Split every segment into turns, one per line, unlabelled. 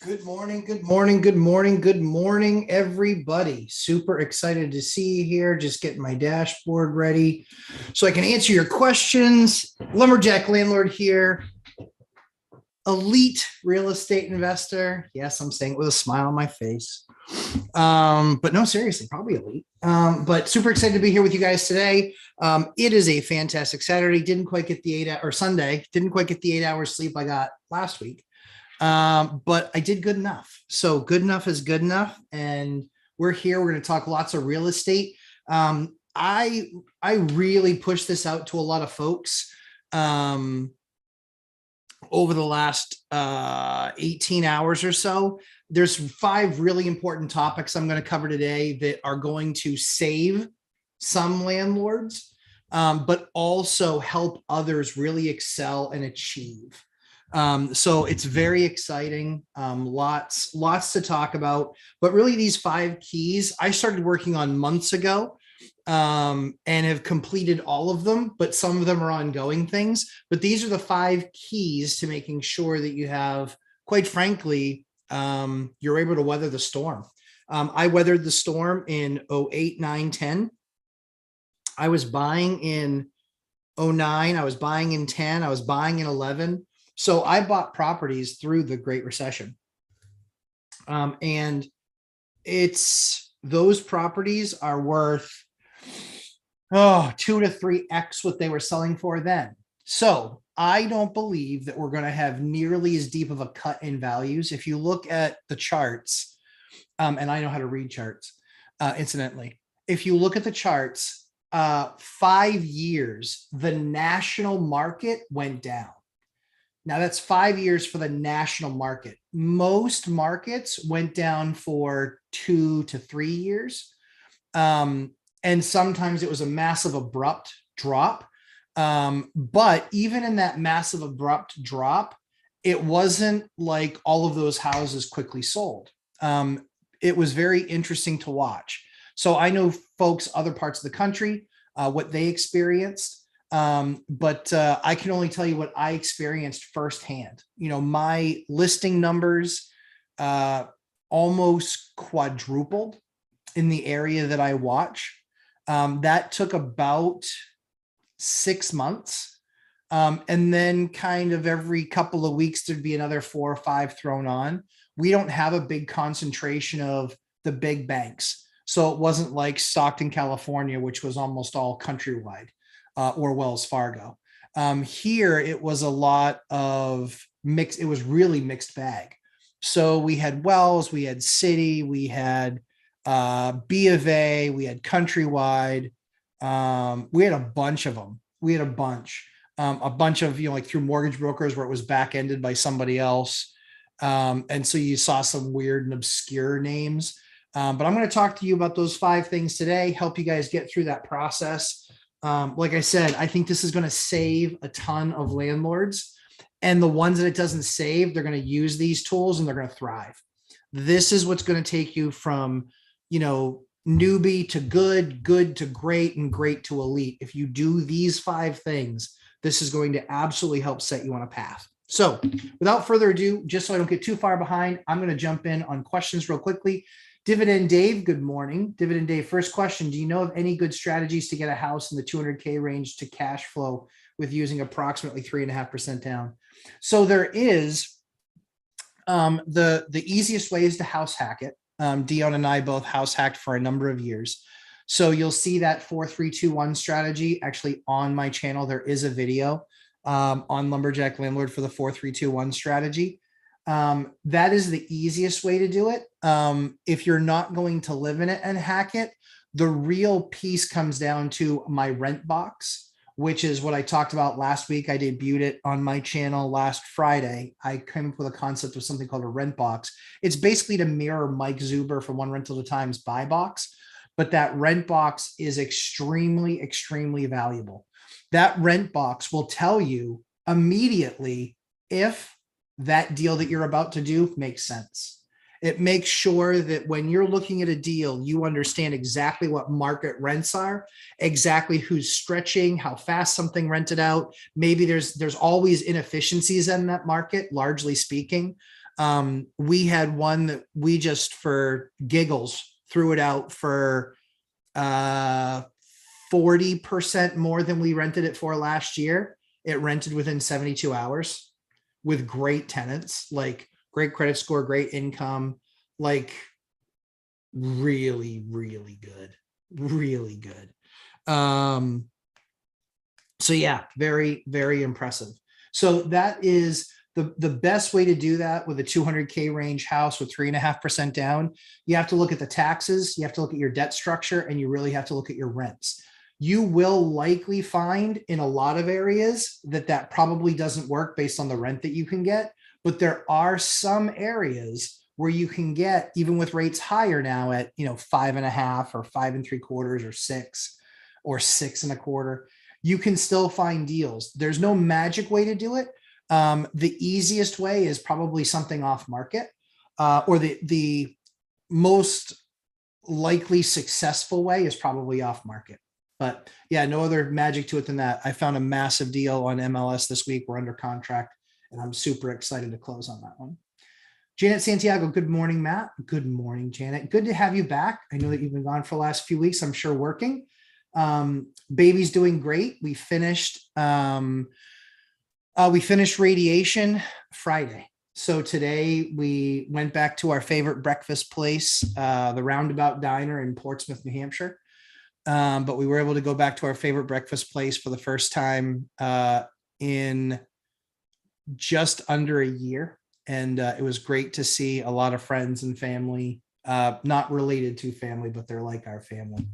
Good morning, good morning, good morning, good morning, everybody. Super excited to see you here. Just getting my dashboard ready so I can answer your questions. Lumberjack Landlord here, elite real estate investor. Yes, I'm saying it with a smile on my face. But no, seriously, probably elite. But super excited to be here with you guys today. It is a fantastic Saturday. Didn't quite get the 8 or Sunday. Didn't quite get the 8 hours sleep I got last week. But I did good enough. So good enough is good enough. And we're here. We're going to talk lots of real estate. I really pushed this out to a lot of folks over the last 18 hours or so. There's 5 really important topics I'm going to cover today that are going to save some landlords, but also help others really excel and achieve. So it's very exciting. Lots to talk about, but really these 5 keys I started working on months ago, and have completed all of them, but some of them are ongoing things. But these are the 5 keys to making sure that you have, quite frankly, you're able to weather the storm. I weathered the storm in 08, 9, 10. I was buying in 09. I was buying in 10. I was buying in 11. So I bought properties through the Great Recession. And those properties are worth 2 to 3x what they were selling for then. So I don't believe that we're going to have nearly as deep of a cut in values. If you look at the charts, and I know how to read charts, incidentally, if you look at the charts, 5 years, the national market went down. Now that's 5 years for the national market. Most markets went down for 2 to 3 years. And sometimes it was a massive abrupt drop. But even in that massive abrupt drop, it wasn't like all of those houses quickly sold. It was very interesting to watch. So I know folks, other parts of the country, what they experienced. But I can only tell you what I experienced firsthand. You know, my listing numbers almost quadrupled in the area that I watch. That took about 6 months. And then kind of every couple of weeks, there'd be another 4 or 5 thrown on. We don't have a big concentration of the big banks. So it wasn't like Stockton, California, which was almost all countrywide. Or Wells Fargo. Here, it was a lot of mixed, it was really mixed bag. So we had Wells, we had Citi, we had B of A, we had Countrywide. We had a bunch of them. We had a bunch of, like through mortgage brokers where it was back ended by somebody else. And so you saw some weird and obscure names. But I'm going to talk to you about those 5 things today, help you guys get through that process. Like I said, I think this is going to save a ton of landlords, and the ones that it doesn't save, they're going to use these tools and they're going to thrive. This is what's going to take you from, newbie to good to great, and great to elite. If you do these 5 things, this is going to absolutely help set you on a path. So without further ado, just so I don't get too far behind, I'm going to jump in on questions real quickly. Dividend Dave, good morning. Dividend Dave, first question. Do you know of any good strategies to get a house in the 200K range to cash flow with using approximately 3.5% down? So there is, the easiest way is to house hack it. Dion and I both house hacked for a number of years. So you'll see that 4-3-2-1 strategy actually on my channel. There is a video on Lumberjack Landlord for the 4-3-2-1 strategy. That is the easiest way to do it. If you're not going to live in it and hack it, the real piece comes down to my rent box, which is what I talked about last week. I debuted it on my channel last Friday. I came up with a concept of something called a rent box. It's basically to mirror Mike Zuber from One Rental at a Time's buy box, but that rent box is extremely, extremely valuable. That rent box will tell you immediately if that deal that you're about to do makes sense. It makes sure that when you're looking at a deal, you understand exactly what market rents are, exactly who's stretching, how fast something rented out. Maybe there's always inefficiencies in that market, largely speaking. We had one that we just for giggles threw it out for 40% more than we rented it for last year. It rented within 72 hours with great tenants, like great credit score, great income, like really, really good, really good. So yeah, very, very impressive. So that is the best way to do that with a 200K range house with 3.5% down. You have to look at the taxes, you have to look at your debt structure, and you really have to look at your rents. You will likely find in a lot of areas that probably doesn't work based on the rent that you can get, but there are some areas where you can get, even with rates higher now at 5.5 or 5.75 or 6 or 6.25, you can still find deals. There's no magic way to do it. The easiest way is probably something off market, or the most likely successful way is probably off market. But yeah, no other magic to it than that. I found a massive deal on MLS this week. We're under contract, and I'm super excited to close on that one. Janet Santiago, good morning, Matt. Good morning, Janet. Good to have you back. I know that you've been gone for the last few weeks, I'm sure working. Baby's doing great. We finished radiation Friday. So today we went back to our favorite breakfast place, the Roundabout Diner in Portsmouth, New Hampshire. But we were able to go back to our favorite breakfast place for the first time in just under a year. And it was great to see a lot of friends and family, not related to family, but they're like our family.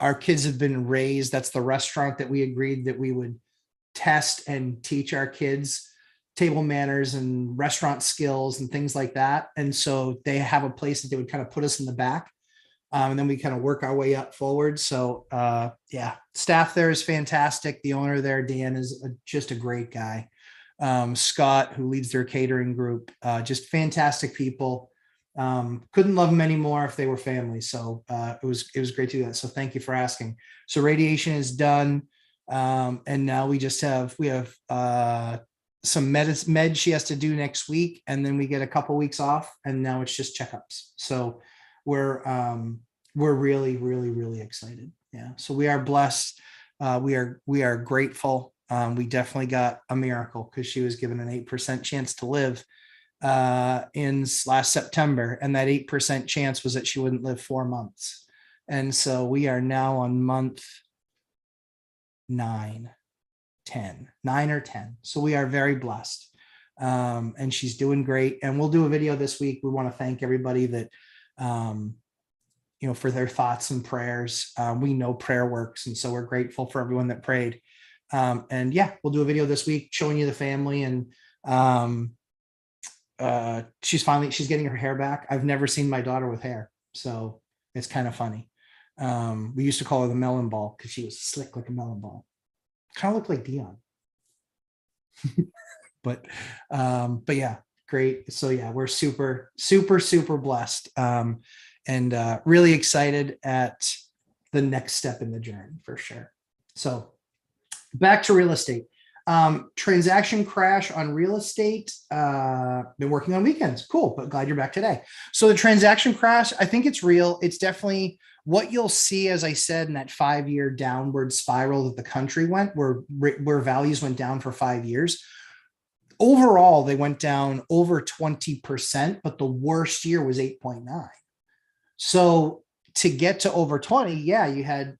Our kids have been raised. That's the restaurant that we agreed that we would test and teach our kids table manners and restaurant skills and things like that. And so they have a place that they would kind of put us in the back. And then we kind of work our way up forward. So yeah, staff there is fantastic. The owner there, Dan, is just a great guy. Scott, who leads their catering group, just fantastic people. Couldn't love them anymore if they were family. So it was great to do that. So thank you for asking. So radiation is done. And now we have some med she has to do next week, and then we get a couple weeks off, and now it's just checkups. So we're really, really, really excited. Yeah. So we are blessed. We are grateful. We definitely got a miracle because she was given an 8% chance to live in last September. And that 8% chance was that she wouldn't live 4 months. And so we are now on month 9 or 10. So we are very blessed. And she's doing great. And we'll do a video this week. We want to thank everybody that, for their thoughts and prayers. We know prayer works. And so we're grateful for everyone that prayed. And yeah, we'll do a video this week showing you the family, and she's getting her hair back. I've never seen my daughter with hair, so it's kind of funny. We used to call her the melon ball because she was slick like a melon ball. Kind of looked like Dion. but yeah, great. So yeah, we're super, super, super blessed, and really excited at the next step in the journey for sure. So back to real estate. Transaction crash on real estate. Been working on weekends. Cool, but glad you're back today. So the transaction crash, I think it's real. It's definitely what you'll see, as I said, in that 5-year downward spiral that the country went, where values went down for 5 years. Overall, they went down over 20%, but the worst year was 8.9. So to get to over 20, yeah, you had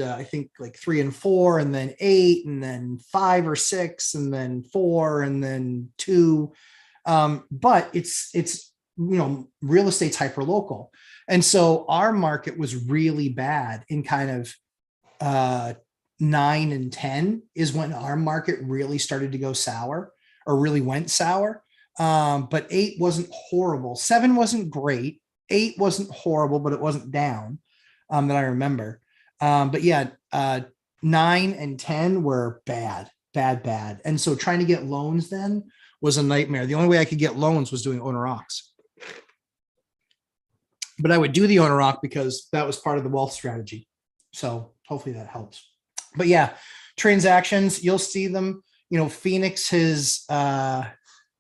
I think like 3 and 4, and then 8, and then 5 or 6, and then 4, and then 2. But it's real estate's hyper local. And so our market was really bad in kind of 9 and 10 is when our market really started to go sour, or really went sour. But 8 wasn't horrible. 7 wasn't great. 8 wasn't horrible, but it wasn't down, that I remember. But yeah, 9 and 10 were bad. And so trying to get loans then was a nightmare. The only way I could get loans was doing owner occs. But I would do the owner occ because that was part of the wealth strategy. So hopefully that helps. But yeah, transactions, you'll see them. Phoenix has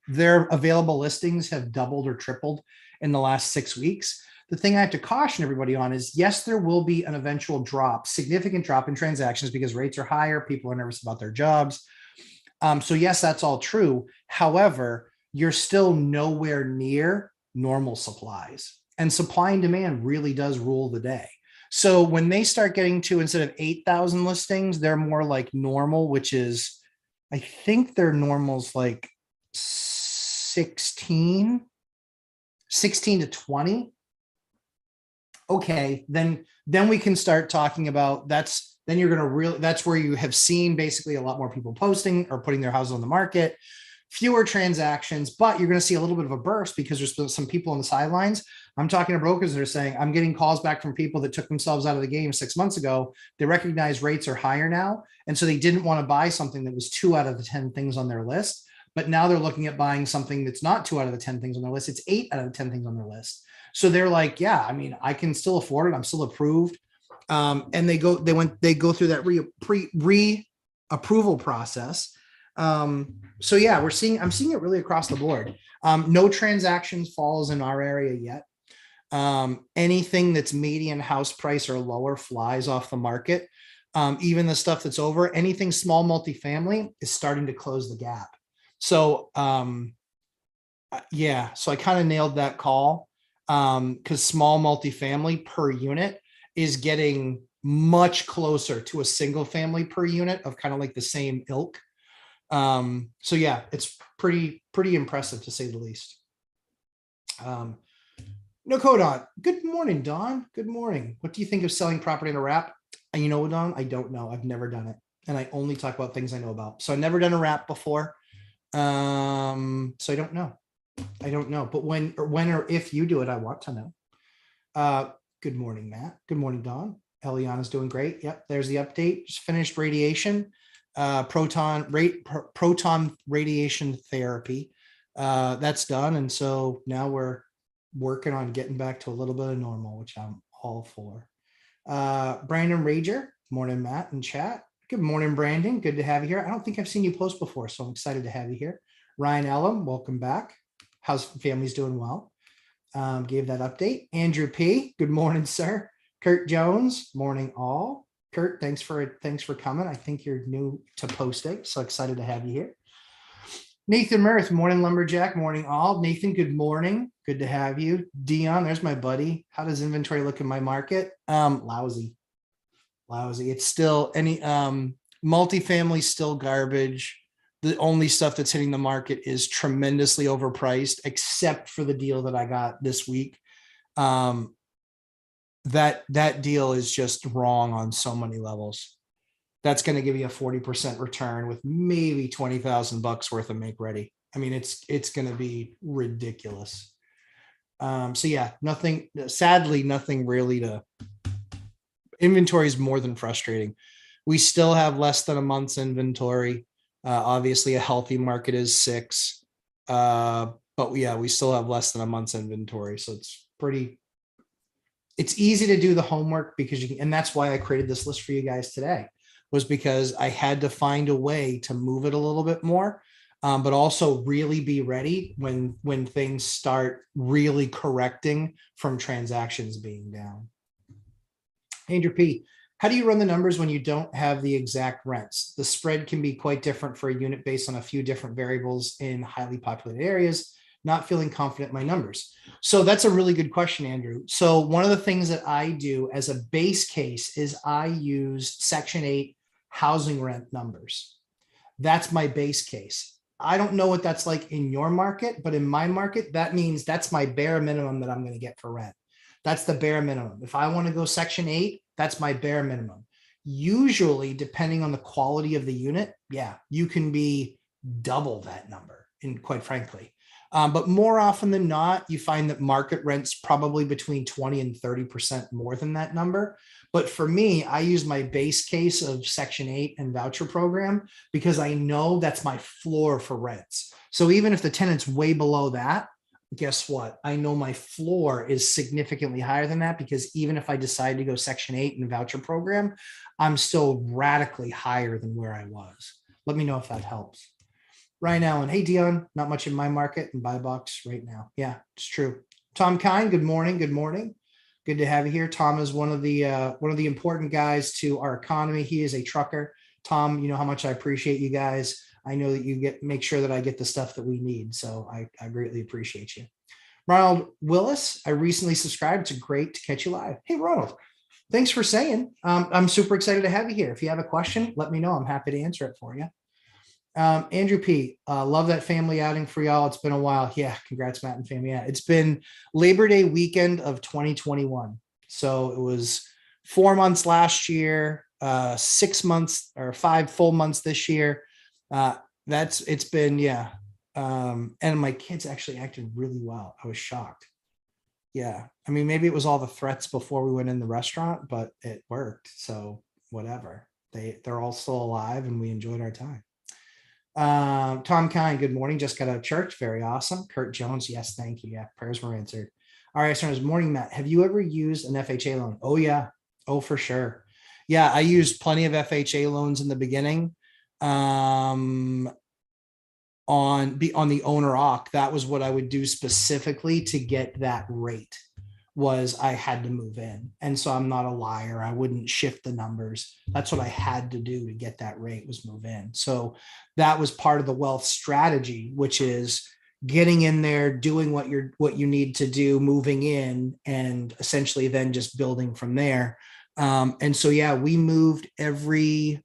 their available listings have doubled or tripled in the last 6 weeks. The thing I have to caution everybody on is, yes, there will be an eventual drop, significant drop in transactions because rates are higher. People are nervous about their jobs. So yes, that's all true. However, you're still nowhere near normal supplies, and supply and demand really does rule the day. So when they start getting to, instead of 8,000 listings, they're more like normal, which is, I think their normal's like 16 to 20. Okay, then we can start talking about, then you're going to really, that's where you have seen basically a lot more people posting or putting their houses on the market, fewer transactions, but you're going to see a little bit of a burst because there's some people on the sidelines. I'm talking to brokers that are saying, I'm getting calls back from people that took themselves out of the game 6 months ago. They recognize rates are higher now. And so they didn't want to buy something that was 2 out of the 10 things on their list. But now they're looking at buying something that's not 2 out of the 10 things on their list. It's 8 out of the 10 things on their list. So they're like, yeah, I mean, I can still afford it. I'm still approved. And they go through that pre-approval process. So yeah, I'm seeing it really across the board. No transactions falls in our area yet. Anything that's median house price or lower flies off the market. Even the stuff that's over, anything small multifamily is starting to close the gap. So yeah, so I kind of nailed that call, because small multifamily per unit is getting much closer to a single family per unit of kind of like the same ilk. So yeah, it's pretty impressive to say the least. No code on. Good morning, Don. Good morning. What do you think of selling property in a wrap? And you know, Don, I don't know. I've never done it. And I only talk about things I know about. So I've never done a wrap before. So I don't know. But when or if you do it, I want to know. Good morning, Matt. Good morning, Don. Eliana's doing great. Yep, there's the update. Just finished radiation, proton radiation therapy. That's done, and so now we're working on getting back to a little bit of normal, which I'm all for. Brandon Rager, morning, Matt in chat. Good morning, Brandon. Good to have you here. I don't think I've seen you post before, so I'm excited to have you here. Ryan Ellum, welcome back. How's family's doing? Well. Gave that update. Andrew P, good morning, sir. Kurt Jones, morning all. Kurt, thanks for coming. I think you're new to posting, so excited to have you here. Nathan Mirth, morning lumberjack, morning all. Nathan, good morning. Good to have you. Dion, there's my buddy. How does inventory look in my market? Lousy. It's still multifamily still garbage. The only stuff that's hitting the market is tremendously overpriced, except for the deal that I got this week. That deal is just wrong on so many levels. That's going to give you a 40% return with maybe $20,000 worth of make ready. I mean, it's going to be ridiculous. So yeah, sadly, nothing really to. Inventory is more than frustrating. We still have less than a month's inventory. Obviously, a healthy market is 6, but yeah, we still have less than a month's inventory. So it's easy to do the homework because and that's why I created this list for you guys today, was because I had to find a way to move it a little bit more, but also really be ready when things start really correcting from transactions being down. Andrew P, how do you run the numbers when you don't have the exact rents? The spread can be quite different for a unit based on a few different variables in highly populated areas. Not feeling confident in my numbers. So that's a really good question, Andrew. So one of the things that I do as a base case is I use Section 8 housing rent numbers. That's my base case. I don't know what that's like in your market, but in my market, that means that's my bare minimum that I'm going to get for rent. That's the bare minimum. If I want to go Section 8, that's my bare minimum. Usually, depending on the quality of the unit, yeah, you can be double that number, and quite frankly. But more often than not, you find that market rent's probably between 20 and 30% more than that number. But for me, I use my base case of Section 8 and voucher program because I know that's my floor for rents. So even if the tenant's way below that, guess what? I know my floor is significantly higher than that, because even if I decide to go Section 8 and voucher program, I'm still radically higher than where I was. Let me know if that helps. Ryan Allen, hey Dion, not much in my market and buy box right now. Yeah, it's true. Tom Kine, good morning. Good morning. Good to have you here. Tom is one of the important guys to our economy. He is a trucker. Tom, you know how much I appreciate you guys. I know that you make sure that I get the stuff that we need. So I greatly appreciate you. Ronald Willis, I recently subscribed. It's great to catch you live. Hey, Ronald, thanks for saying. I'm super excited to have you here. If you have a question, let me know. I'm happy to answer it for you. Andrew P, love that family outing for y'all. It's been a while. Yeah, congrats, Matt and family. Yeah, it's been Labor Day weekend of 2021. So it was 4 months last year, 6 months or 5 full months this year. It's been, yeah. And my kids actually acted really well. I was shocked. Yeah. I mean, maybe it was all the threats before we went in the restaurant, but it worked. So whatever. They're all still alive and we enjoyed our time. Tom Kine, good morning. Just got out of church. Very awesome. Kurt Jones, yes, thank you. Yeah, prayers were answered. All right, so morning, Matt. Have you ever used an FHA loan? Oh, yeah. Oh, for sure. Yeah, I used plenty of FHA loans in the beginning. On the owner occ, that was what I would do specifically to get that rate. Was I had to move in. And so I'm not a liar. I wouldn't shift the numbers. That's what I had to do to get that rate, was move in. So that was part of the wealth strategy, which is getting in there, doing what you need to do, moving in, and essentially then just building from there. And so, yeah, we moved every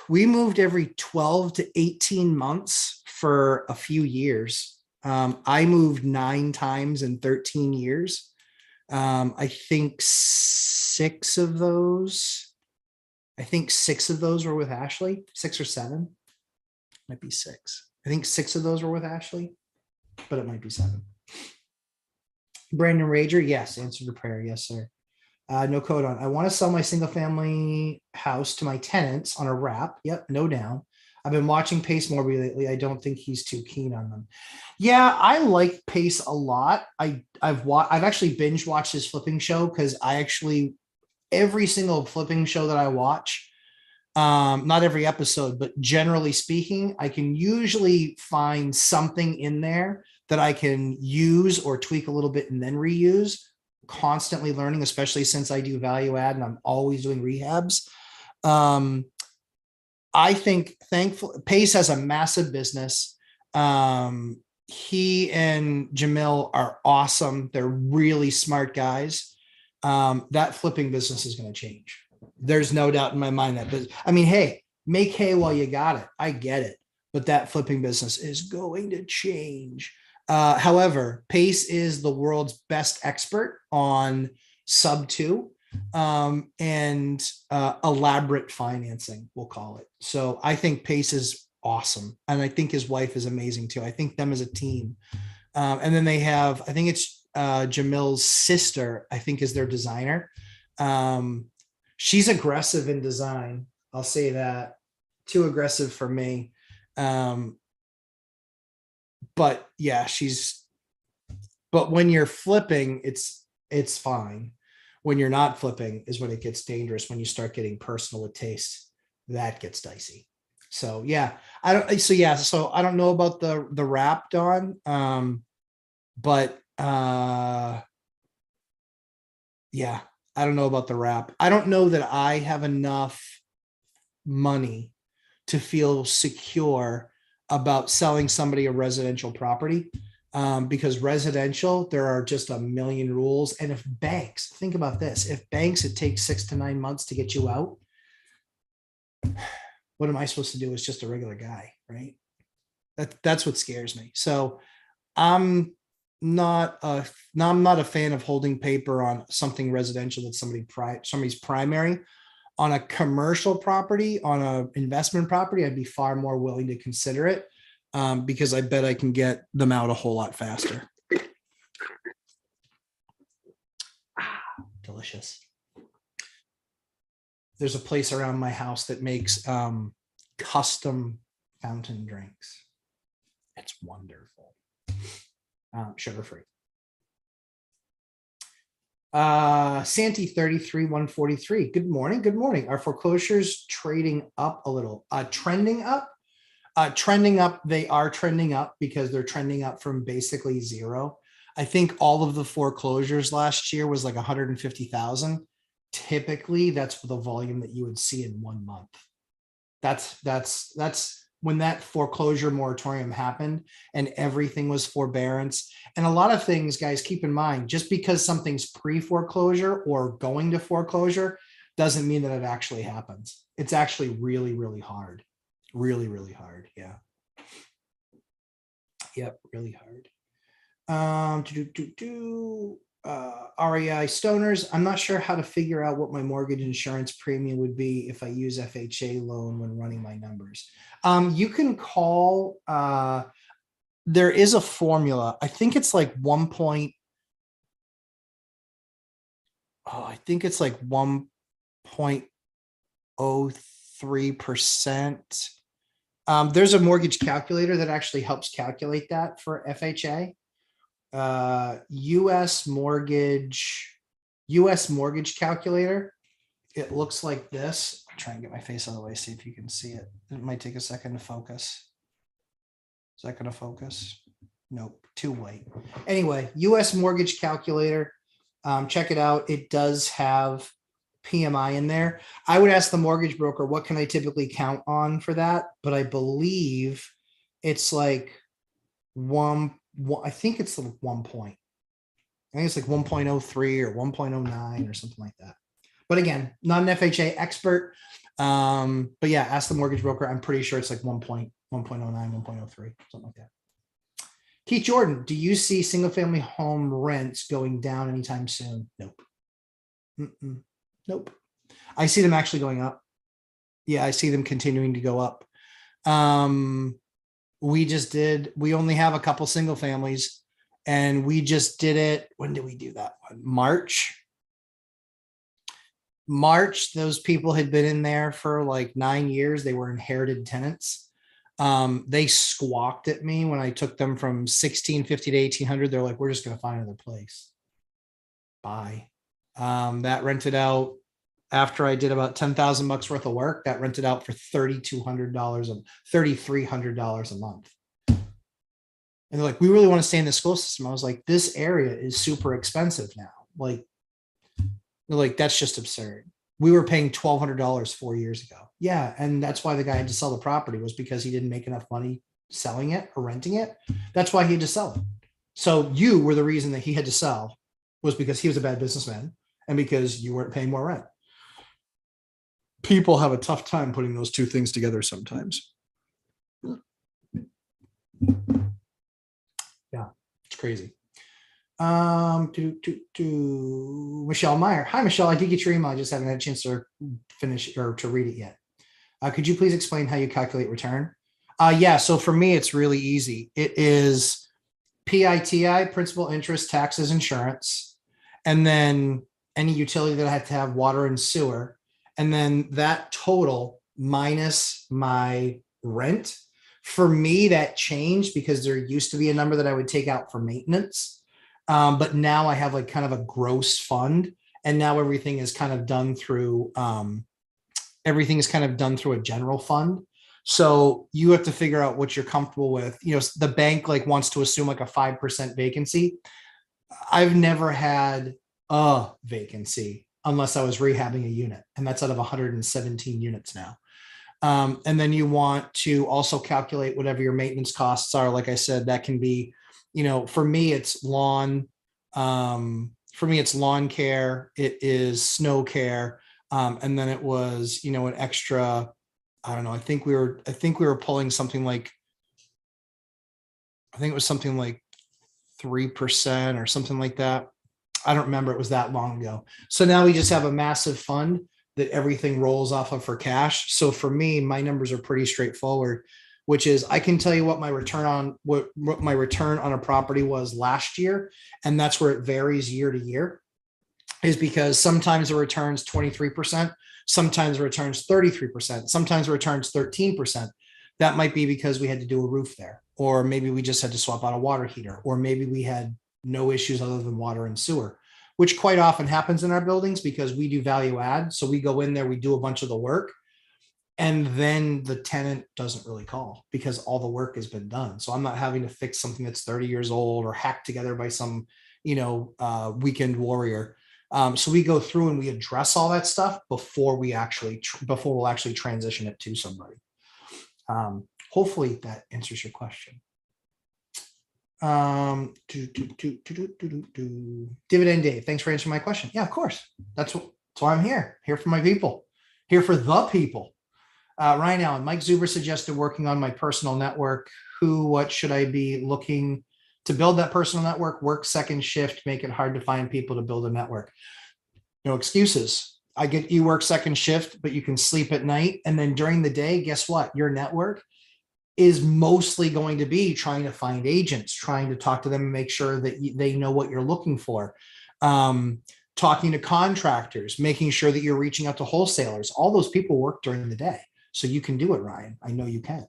12 to 18 months for a few years. I moved 9 times in 13 years. I think 6 of those were with Ashley, 6 or 7, might be 6. I think 6 of those were with Ashley, but it might be 7. Brandon Rager, yes, answer to prayer. Yes, sir. No code on. I want to sell my single family house to my tenants on a wrap. Yep, no down. I've been watching Pace more lately. I don't think he's too keen on them. Yeah, I like Pace a lot. I've actually binge watched his flipping show because every single flipping show that I watch, not every episode, but generally speaking, I can usually find something in there that I can use or tweak a little bit and then reuse. Constantly learning, especially since I do value add and I'm always doing rehabs. I think Pace has a massive business. He and Jamil are awesome. They're really smart guys. That flipping business is going to change. There's no doubt in my mind that. I mean, hey, make hay while you got it. I get it, but that flipping business is going to change. However, Pace is the world's best expert on sub 2 and elaborate financing, we'll call it. So I think Pace is awesome. And I think his wife is amazing too. I think them as a team. And then they have, I think it's Jamil's sister, I think is their designer. She's aggressive in design. I'll say that. Too aggressive for me. But yeah, but when you're flipping, it's fine. When you're not flipping is when it gets dangerous. When you start getting personal with taste, that gets dicey. So yeah, I don't know about the wrap, Don. But yeah, I don't know about the wrap. I don't know that I have enough money to feel secure about selling somebody a residential property, because residential, there are just a million rules. And if banks, think about this, if banks, it takes 6 to 9 months to get you out, what am I supposed to do as just a regular guy, right? That's what scares me. So I'm not a fan of holding paper on something residential that's somebody's primary. On a commercial property, on an investment property, I'd be far more willing to consider it, because I bet I can get them out a whole lot faster. Delicious. There's a place around my house that makes custom fountain drinks. It's wonderful. Sugar-free. Santi 33-143. Good morning. Good morning. Are foreclosures trading up a little? Trending up? Trending up, they are trending up because they're trending up from basically zero. I think all of the foreclosures last year was like 150,000. Typically, that's the volume that you would see in 1 month. That's when that foreclosure moratorium happened and everything was forbearance. And a lot of things, guys, keep in mind, just because something's pre-foreclosure or going to foreclosure doesn't mean that it actually happens. It's actually really, really hard. Really, really hard. Yeah. Yep, really hard. REI stoners. I'm not sure how to figure out what my mortgage insurance premium would be if I use FHA loan when running my numbers. You can call, there is a formula. I think it's like I think it's like 1.03%. There's a mortgage calculator that actually helps calculate that for FHA. US mortgage calculator. It looks like this. I'll try and get my face out of the way, see if you can see it. It might take a second to focus. Is that going to focus? Nope, too white. Anyway, US mortgage calculator. Check it out. It does have PMI in there. I would ask the mortgage broker, what can I typically count on for that? But I believe it's like I think it's like 1 point. I think it's like 1.03 or 1.09 or something like that. But again, not an FHA expert. But yeah, ask the mortgage broker. I'm pretty sure it's like 1.09, 1.03, something like that. Keith Jordan, do you see single family home rents going down anytime soon? Nope. Nope. I see them actually going up. Yeah, I see them continuing to go up. We only have a couple single families and we just did it. When did we do that one? March, those people had been in there for like 9 years. They were inherited tenants. They squawked at me when I took them from 1650 to 1800. They're like, we're just going to find another place. Bye. That rented out after I did about $10,000 worth of work, that rented out for $3,200 and $3,300 a month. And they're like, we really want to stay in the school system. I was like, this area is super expensive now. Like, they're like, that's just absurd. We were paying $1,200 4 years ago. Yeah. And that's why the guy had to sell the property, was because he didn't make enough money selling it or renting it. That's why he had to sell it. So you were the reason that he had to sell, was because he was a bad businessman and because you weren't paying more rent. People have a tough time putting those two things together sometimes. Yeah, it's crazy. Michelle Meyer. Hi, Michelle. I did get your email. I just haven't had a chance to finish or to read it yet. Could you please explain how you calculate return? Yeah, so for me, it's really easy. It is PITI, principal, interest, taxes, insurance, and then any utility that I have to have, water and sewer. And then that total minus my rent. For me, that changed because there used to be a number that I would take out for maintenance. But now I have like kind of a gross fund, and now everything is kind of done through a general fund. So you have to figure out what you're comfortable with. You know, the bank like wants to assume like a 5% vacancy. I've never had a vacancy unless I was rehabbing a unit, and that's out of 117 units now. And then you want to also calculate whatever your maintenance costs are. Like I said, that can be, you know, for me, it's lawn. For me, it's lawn care. It is snow care. And then it was, you know, an extra, I don't know. I think we were pulling something like, I think it was something like 3% or something like that. I don't remember. It was that long ago. So now we just have a massive fund that everything rolls off of for cash. So for me, my numbers are pretty straightforward, which is I can tell you what my return on a property was last year. And that's where it varies year to year, is because sometimes it returns 23%, sometimes it returns 33%, sometimes it returns 13%. That might be because we had to do a roof there, or maybe we just had to swap out a water heater, or maybe we had no issues other than water and sewer, which quite often happens in our buildings because we do value add. So we go in there, we do a bunch of the work. And then the tenant doesn't really call because all the work has been done. So I'm not having to fix something that's 30 years old or hacked together by some, weekend warrior. So we go through and we address all that stuff before we'll actually transition it to somebody. Hopefully that answers your question. Dividend Dave, thanks for answering my question. Yeah, of course. That's why I'm here for my people, here for the people. Ryan Allen, Mike Zuber suggested working on my personal network. What should I be looking to build that personal network? Work second shift, make it hard to find people to build a network. No excuses. I get you work second shift, but you can sleep at night. And then during the day, guess what? Your network is mostly going to be trying to find agents, trying to talk to them and make sure that they know what you're looking for. Talking to contractors, making sure that you're reaching out to wholesalers. All those people work during the day. So you can do it, Ryan. I know you can.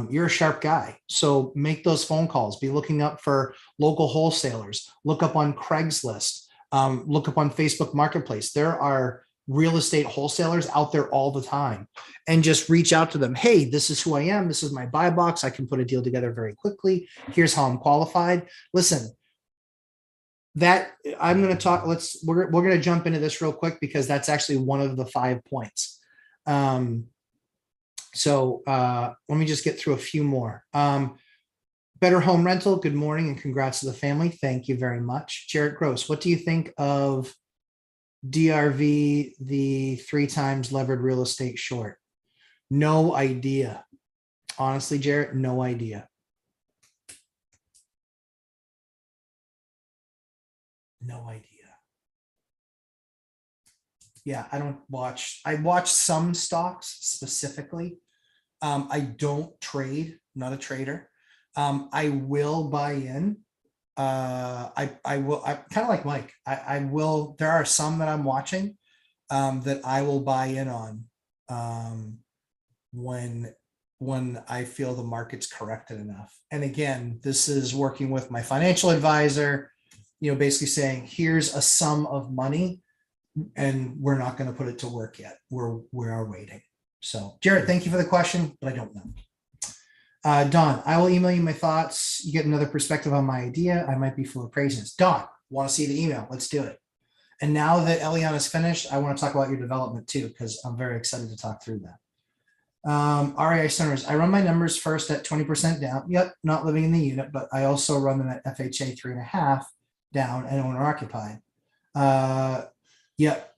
You're a sharp guy. So make those phone calls. Be looking up for local wholesalers. Look up on Craigslist. Look up on Facebook Marketplace. There are real estate wholesalers out there all the time, and just reach out to them. Hey, this is who I am. This is my buy box. I can put a deal together very quickly. Here's how I'm qualified. Listen, that I'm going to talk. We're going to jump into this real quick because that's actually one of the 5 points. So let me just get through a few more. Better Home Rental, good morning and congrats to the family. Thank you very much. Jarrett Gross, what do you think of DRV, the 3 times levered real estate short? No idea. Honestly, Jarrett, no idea. No idea. Yeah, I watch some stocks specifically. I don't trade, not a trader. I will buy in. I will, I kind of like Mike. I will, there are some that I'm watching that I will buy in on when I feel the market's corrected enough. And again, this is working with my financial advisor, basically saying, here's a sum of money and we're not going to put it to work yet. We are waiting. So Jared, thank you for the question, but I don't know. Don, I will email you my thoughts. You get another perspective on my idea. I might be full of praises. Don, want to see the email? Let's do it. And now that Eliana's finished, I want to talk about your development too, because I'm very excited to talk through that. REI Centers, I run my numbers first at 20% down. Yep, not living in the unit, but I also run them at FHA 3.5 down and owner occupied. Yep,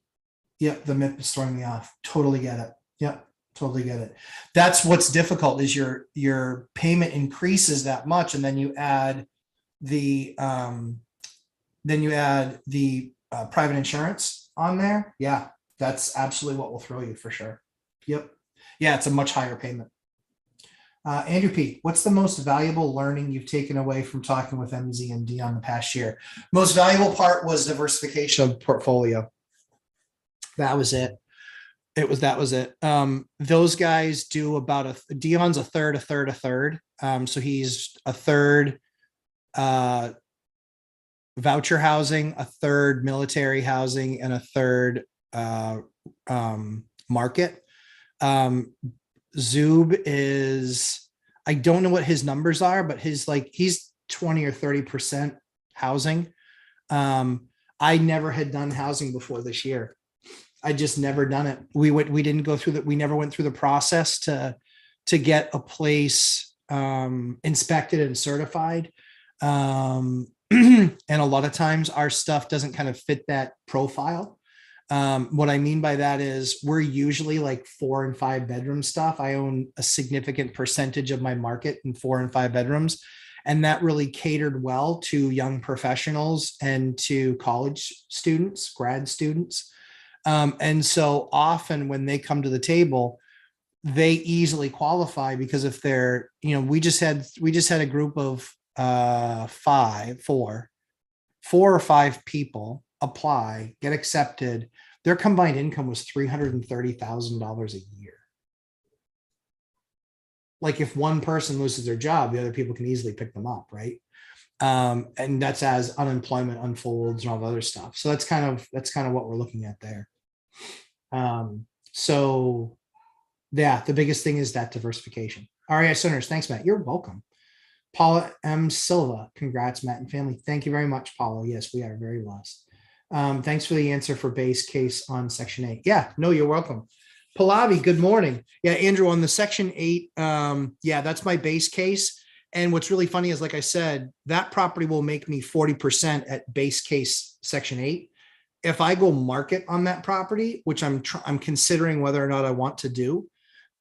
the MIP is throwing me off. Totally get it. Yep. Totally get it. That's what's difficult is your payment increases that much, and then you add the private insurance on there. Yeah, that's absolutely what will throw you for sure. Yep. Yeah, it's a much higher payment. Andrew P, what's the most valuable learning you've taken away from talking with MZ and Dion the past year? Most valuable part was diversification of portfolio. That was it. That was it. Those guys do about Dion's a third. So he's a third voucher housing, a third military housing, and a third market. Zub is, I don't know what his numbers are, but he's 20 or 30% housing. I never had done housing before this year. I just never done it. We didn't go through that. We never went through the process to get a place inspected and certified. And a lot of times our stuff doesn't kind of fit that profile. What I mean by that is we're usually like 4 and 5 bedroom stuff. I own a significant percentage of my market in 4 and 5 bedrooms. And that really catered well to young professionals and to college students, grad students. And so often when they come to the table, they easily qualify because if they're, we just had a group of 4 or 5 people apply, get accepted. Their combined income was $330,000 a year. Like if one person loses their job, the other people can easily pick them up, right? And that's as unemployment unfolds and all the other stuff. So that's kind of what we're looking at there. So Yeah, the biggest thing is that diversification. REI Centers, thanks, Matt. You're welcome. Paula M. Silva, congrats, Matt and family. Thank you very much, Paula. Yes, we are very blessed. Thanks for the answer for base case on Section 8. Yeah, no, you're welcome. Pallavi, good morning. Yeah, Andrew, on the Section 8, yeah, that's my base case. And what's really funny is, like I said, that property will make me 40% at base case Section 8. If I go market on that property, which I'm considering whether or not I want to do,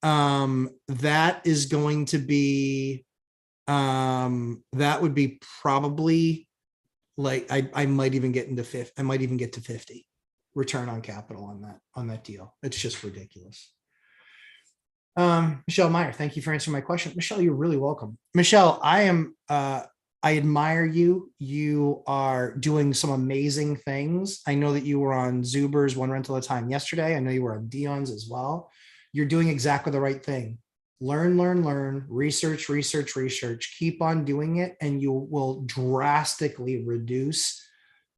that is going to be, that would be probably like, I might even get into 50. I might even get to 50 return on capital on that deal. It's just ridiculous. Michelle Meyer, thank you for answering my question. Michelle, you're really welcome. Michelle, I admire you. You are doing some amazing things. I know that you were on Zuber's One Rental at a Time yesterday. I know you were on Dion's as well. You're doing exactly the right thing. Learn, research, keep on doing it, and you will drastically reduce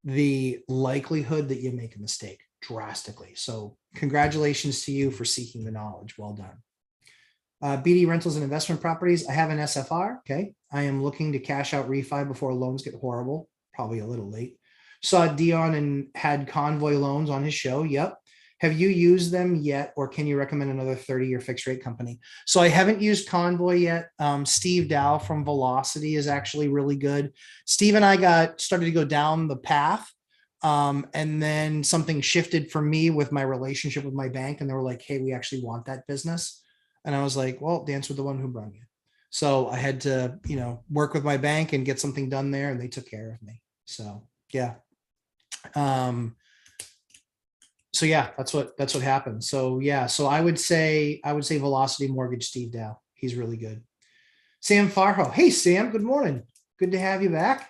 the likelihood that you make a mistake drastically. So congratulations to you for seeking the knowledge. Well done. BD Rentals and Investment Properties. I have an SFR. Okay. I am looking to cash out refi before loans get horrible. Probably a little late. Saw Dion and had Convoy loans on his show. Yep. Have you used them yet, or can you recommend another 30-year fixed rate company? So I haven't used Convoy yet. Steve Dow from Velocity is actually really good. Steve and I started to go down the path. And then something shifted for me with my relationship with my bank, and they were like, hey, we actually want that business. And I was like, well, dance with the one who brung you. So I had to, work with my bank and get something done there, and they took care of me. So yeah. So yeah, that's what happened. So yeah, so I would say Velocity Mortgage, Steve Dow. He's really good. Sam Farho. Hey, Sam, good morning. Good to have you back.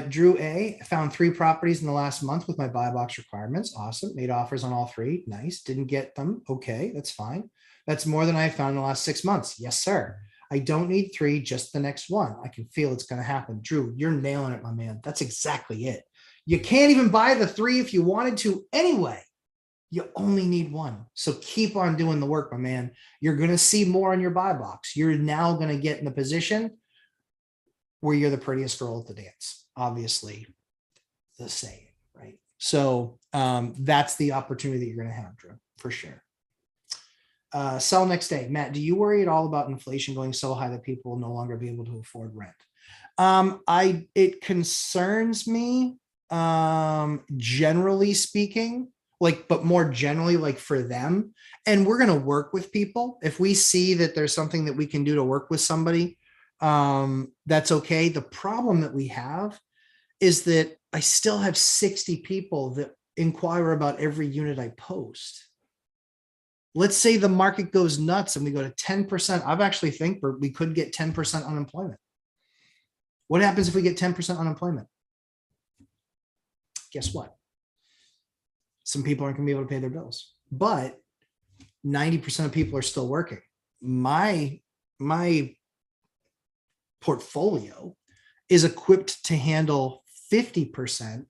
Drew A. Found 3 properties in the last month with my buy box requirements. Awesome. Made offers on all 3. Nice. Didn't get them. Okay, that's fine. That's more than I found in the last 6 months. Yes, sir. I don't need 3, just the next one. I can feel it's going to happen. Drew, you're nailing it, my man. That's exactly it. You can't even buy the 3 if you wanted to anyway. You only need 1. So keep on doing the work, my man. You're going to see more on your buy box. You're now going to get in the position where you're the prettiest girl at the dance. Obviously, the saying, right? So that's the opportunity that you're going to have, Drew, for sure. Sell next day. Matt, do you worry at all about inflation going so high that people will no longer be able to afford rent? It concerns me, generally speaking, but more generally, for them. And we're going to work with people. If we see that there's something that we can do to work with somebody, that's okay. The problem that we have is that I still have 60 people that inquire about every unit I post. Let's say the market goes nuts and we go to 10%. I've actually think we could get 10% unemployment. What happens if we get 10% unemployment? Guess what? Some people aren't going to be able to pay their bills, but 90% of people are still working. My portfolio is equipped to handle 50%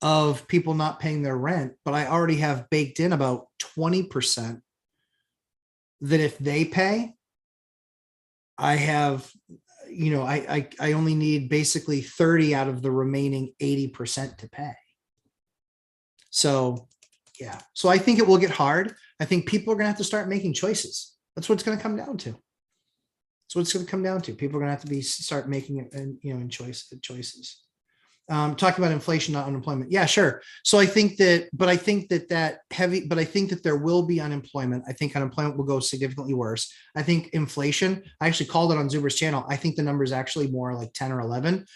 of people not paying their rent, but I already have baked in about 20% that if they pay, I have, I only need basically 30 out of the remaining 80% to pay. So yeah, so I think it will get hard. I think people are going to have to start making choices. That's what it's going to come down to. That's what it's going to come down to. People are going to have to start making it, in choices. Talking about inflation, not unemployment. Yeah, sure. So I think that there will be unemployment. I think unemployment will go significantly worse. I think inflation, I actually called it on Zuber's channel. I think the number is actually more like 10 or 11.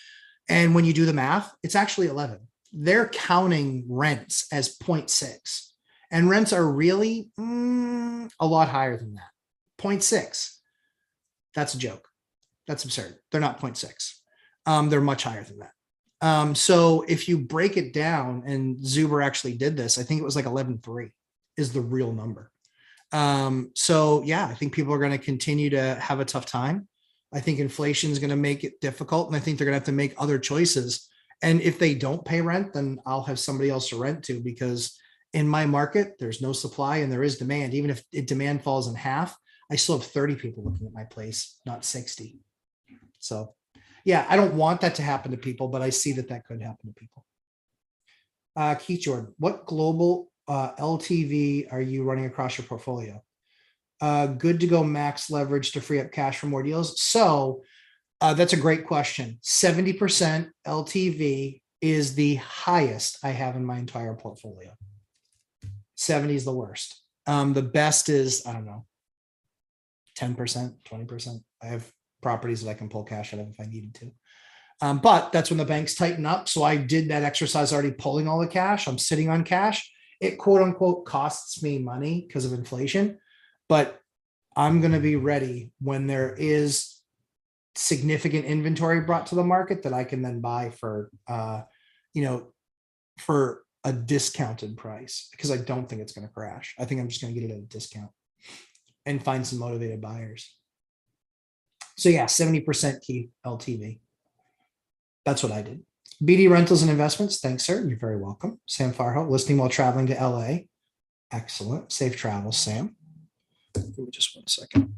And when you do the math, it's actually 11. They're counting rents as 0.6, and rents are really a lot higher than that. 0.6. That's a joke. That's absurd. They're not 0.6. They're much higher than that. So if you break it down, and Zuber actually did this, I think it was like 11.3 is the real number. So yeah, I think people are going to continue to have a tough time. I think inflation is going to make it difficult, and I think they're going to have to make other choices. And if they don't pay rent, then I'll have somebody else to rent to, because in my market, there's no supply and there is demand. Even if demand falls in half, I still have 30 people looking at my place, not 60. So yeah, I don't want that to happen to people, but I see that that could happen to people. Keith Jordan, what global LTV are you running across your portfolio? Good to go max leverage to free up cash for more deals. So that's a great question. 70% LTV is the highest I have in my entire portfolio. 70 is the worst. The best is, I don't know, 10%, 20%. I have properties that I can pull cash out of if I needed to. But that's when the banks tighten up. So I did that exercise already pulling all the cash. I'm sitting on cash. It quote unquote costs me money because of inflation, but I'm going to be ready when there is significant inventory brought to the market that I can then buy for, for a discounted price, because I don't think it's going to crash. I think I'm just going to get it at a discount and find some motivated buyers. So yeah, 70% key LTV. That's what I did. BD Rentals and Investments. Thanks, sir. You're very welcome. Sam Farho, listening while traveling to LA. Excellent. Safe travels, Sam. Give me just 1 second.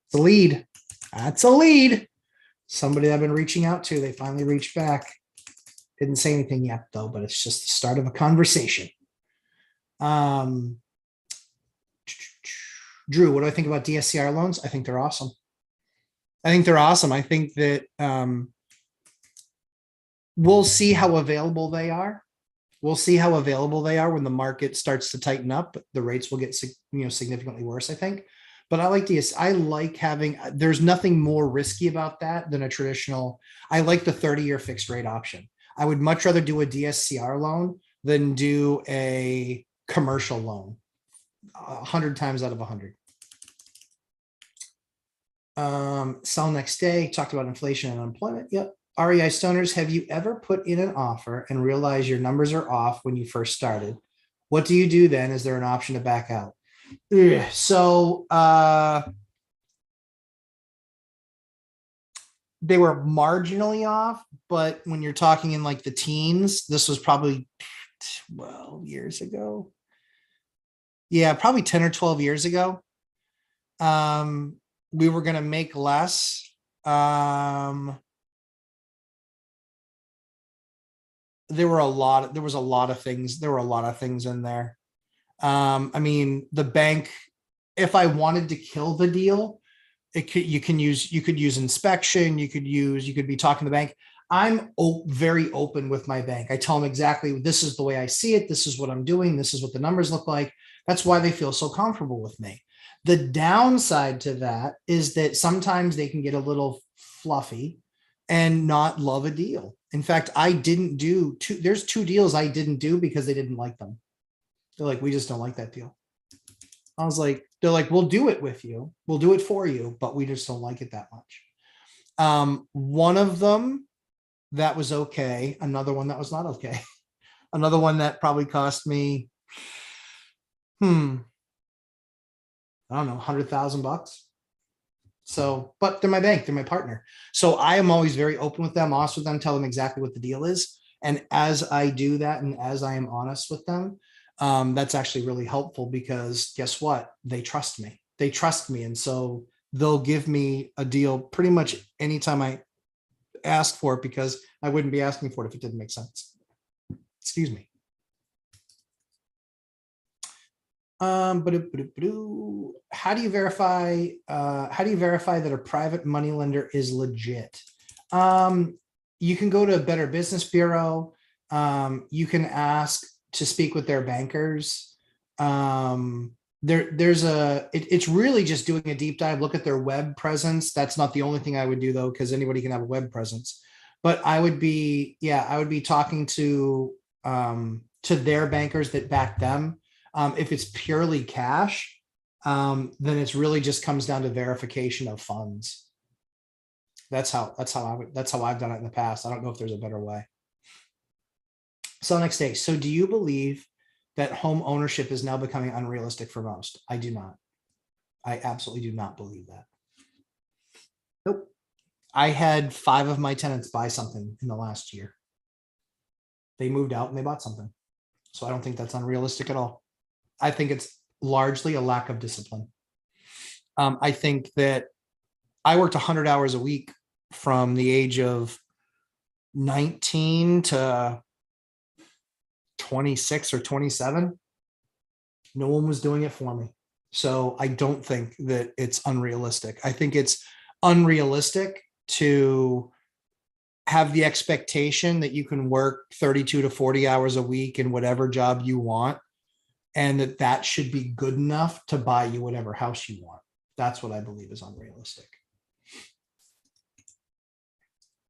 It's a lead. That's a lead. Somebody I've been reaching out to. They finally reached back. Didn't say anything yet, though, but it's just the start of a conversation. Drew, what do I think about DSCR loans? I think they're awesome. I think that we'll see how available they are. We'll see how available they are when the market starts to tighten up. The rates will get significantly worse, I think. But I like I like having, there's nothing more risky about that than a traditional. I like the 30-year fixed rate option. I would much rather do a DSCR loan than do a commercial loan 100 times out of 100. Sell next day. Talked about inflation and unemployment. Yep. REI Stoners, have you ever put in an offer and realized your numbers are off when you first started? What do you do then? Is there an option to back out? Ugh. So they were marginally off, but when you're talking in like the teens, this was probably 12 years ago. Yeah, probably 10 or 12 years ago. We were going to make less. There were a lot of things in there. I mean, the bank, if I wanted to kill the deal, you could use inspection, you could be talking to the bank. I'm very open with my bank. I tell them exactly, this is the way I see it. This is what I'm doing. This is what the numbers look like. That's why they feel so comfortable with me. The downside to that is that sometimes they can get a little fluffy and not love a deal. In fact, I didn't do there's 2 deals I didn't do because they didn't like them. They're like, we just don't like that deal. I was like, they're like, we'll do it with you. We'll do it for you, but we just don't like it that much. One of them that was okay. Another one that was not okay. Another one that probably cost me, I don't know, $100,000. So, but they're my bank, they're my partner. So I am always very open with them, honest with them, tell them exactly what the deal is. And as I do that, and as I am honest with them, that's actually really helpful, because guess what? They trust me. And so they'll give me a deal pretty much anytime I ask for it, because I wouldn't be asking for it if it didn't make sense. Excuse me. But how do you verify that a private money lender is legit? You can go to Better Business Bureau. You can ask to speak with their bankers. It's really just doing a deep dive, look at their web presence. That's not the only thing I would do, though, because anybody can have a web presence. But I would be talking to their bankers that back them. If it's purely cash, then it's really just comes down to verification of funds. That's how I've done it in the past. I don't know if there's a better way. So next day. So do you believe that home ownership is now becoming unrealistic for most. I do not. I absolutely do not believe that. Nope. I had 5 of my tenants buy something in the last year. They moved out and they bought something. So I don't think that's unrealistic at all. I think it's largely a lack of discipline. I think that I worked 100 hours a week from the age of 19 to 26 or 27. No one was doing it for me. So I don't think that it's unrealistic. I think it's unrealistic to have the expectation that you can work 32 to 40 hours a week in whatever job you want, and that should be good enough to buy you whatever house you want. That's what I believe is unrealistic.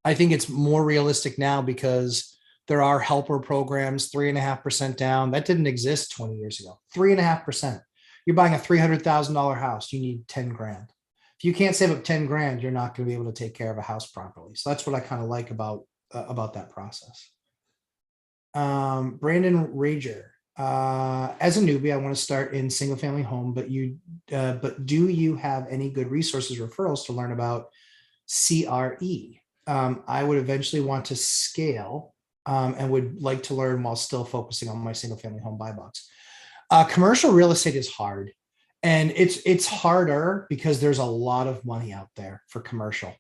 I think it's more realistic now because there are helper programs, 3.5% down. That didn't exist 20 years ago. 3.5%. You're buying a $300,000 house. You need 10 grand. If you can't save up 10 grand, you're not going to be able to take care of a house properly. So that's what I kind of like about that process. Brandon Rager. As a newbie, I want to start in single family home, but do you have any good resources, referrals to learn about CRE? I would eventually want to scale and would like to learn while still focusing on my single family home buy box. Commercial real estate is hard, and it's harder because there's a lot of money out there for commercial.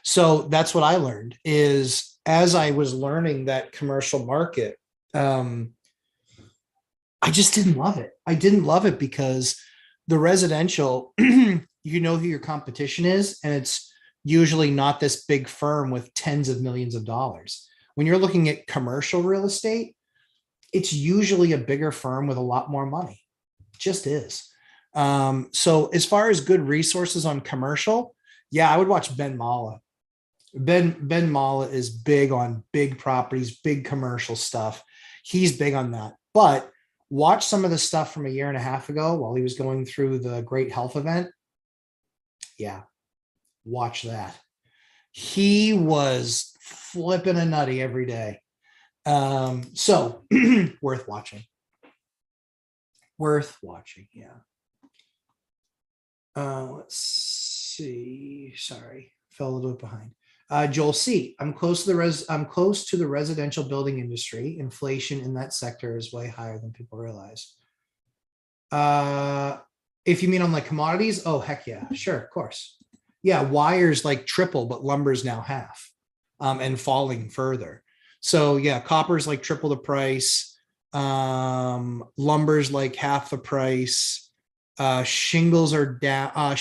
So that's what I learned is as I was learning that commercial market, I just didn't love it. I didn't love it because the residential, you know who your competition is, and it's usually not this big firm with tens of millions of dollars. When you're looking at commercial real estate, it's usually a bigger firm with a lot more money. It just is. So as far as good resources on commercial, yeah, I would watch Ben Mala. Ben Mala is big on big properties, big commercial stuff. He's big on that. But watch some of the stuff from a year and a half ago while he was going through the Great Health event. Yeah, watch that. He was flipping a nutty every day. So worth watching. Worth watching, yeah. Let's see. Sorry, fell a little bit behind. Joel C. I'm close to the residential building industry. Inflation in that sector is way higher than people realize. If you mean on like commodities, oh heck yeah, sure, of course. Yeah, wire's like triple, but lumber's now half, and falling further. So yeah, copper's like triple the price. Lumber's like half the price. Shingles are down.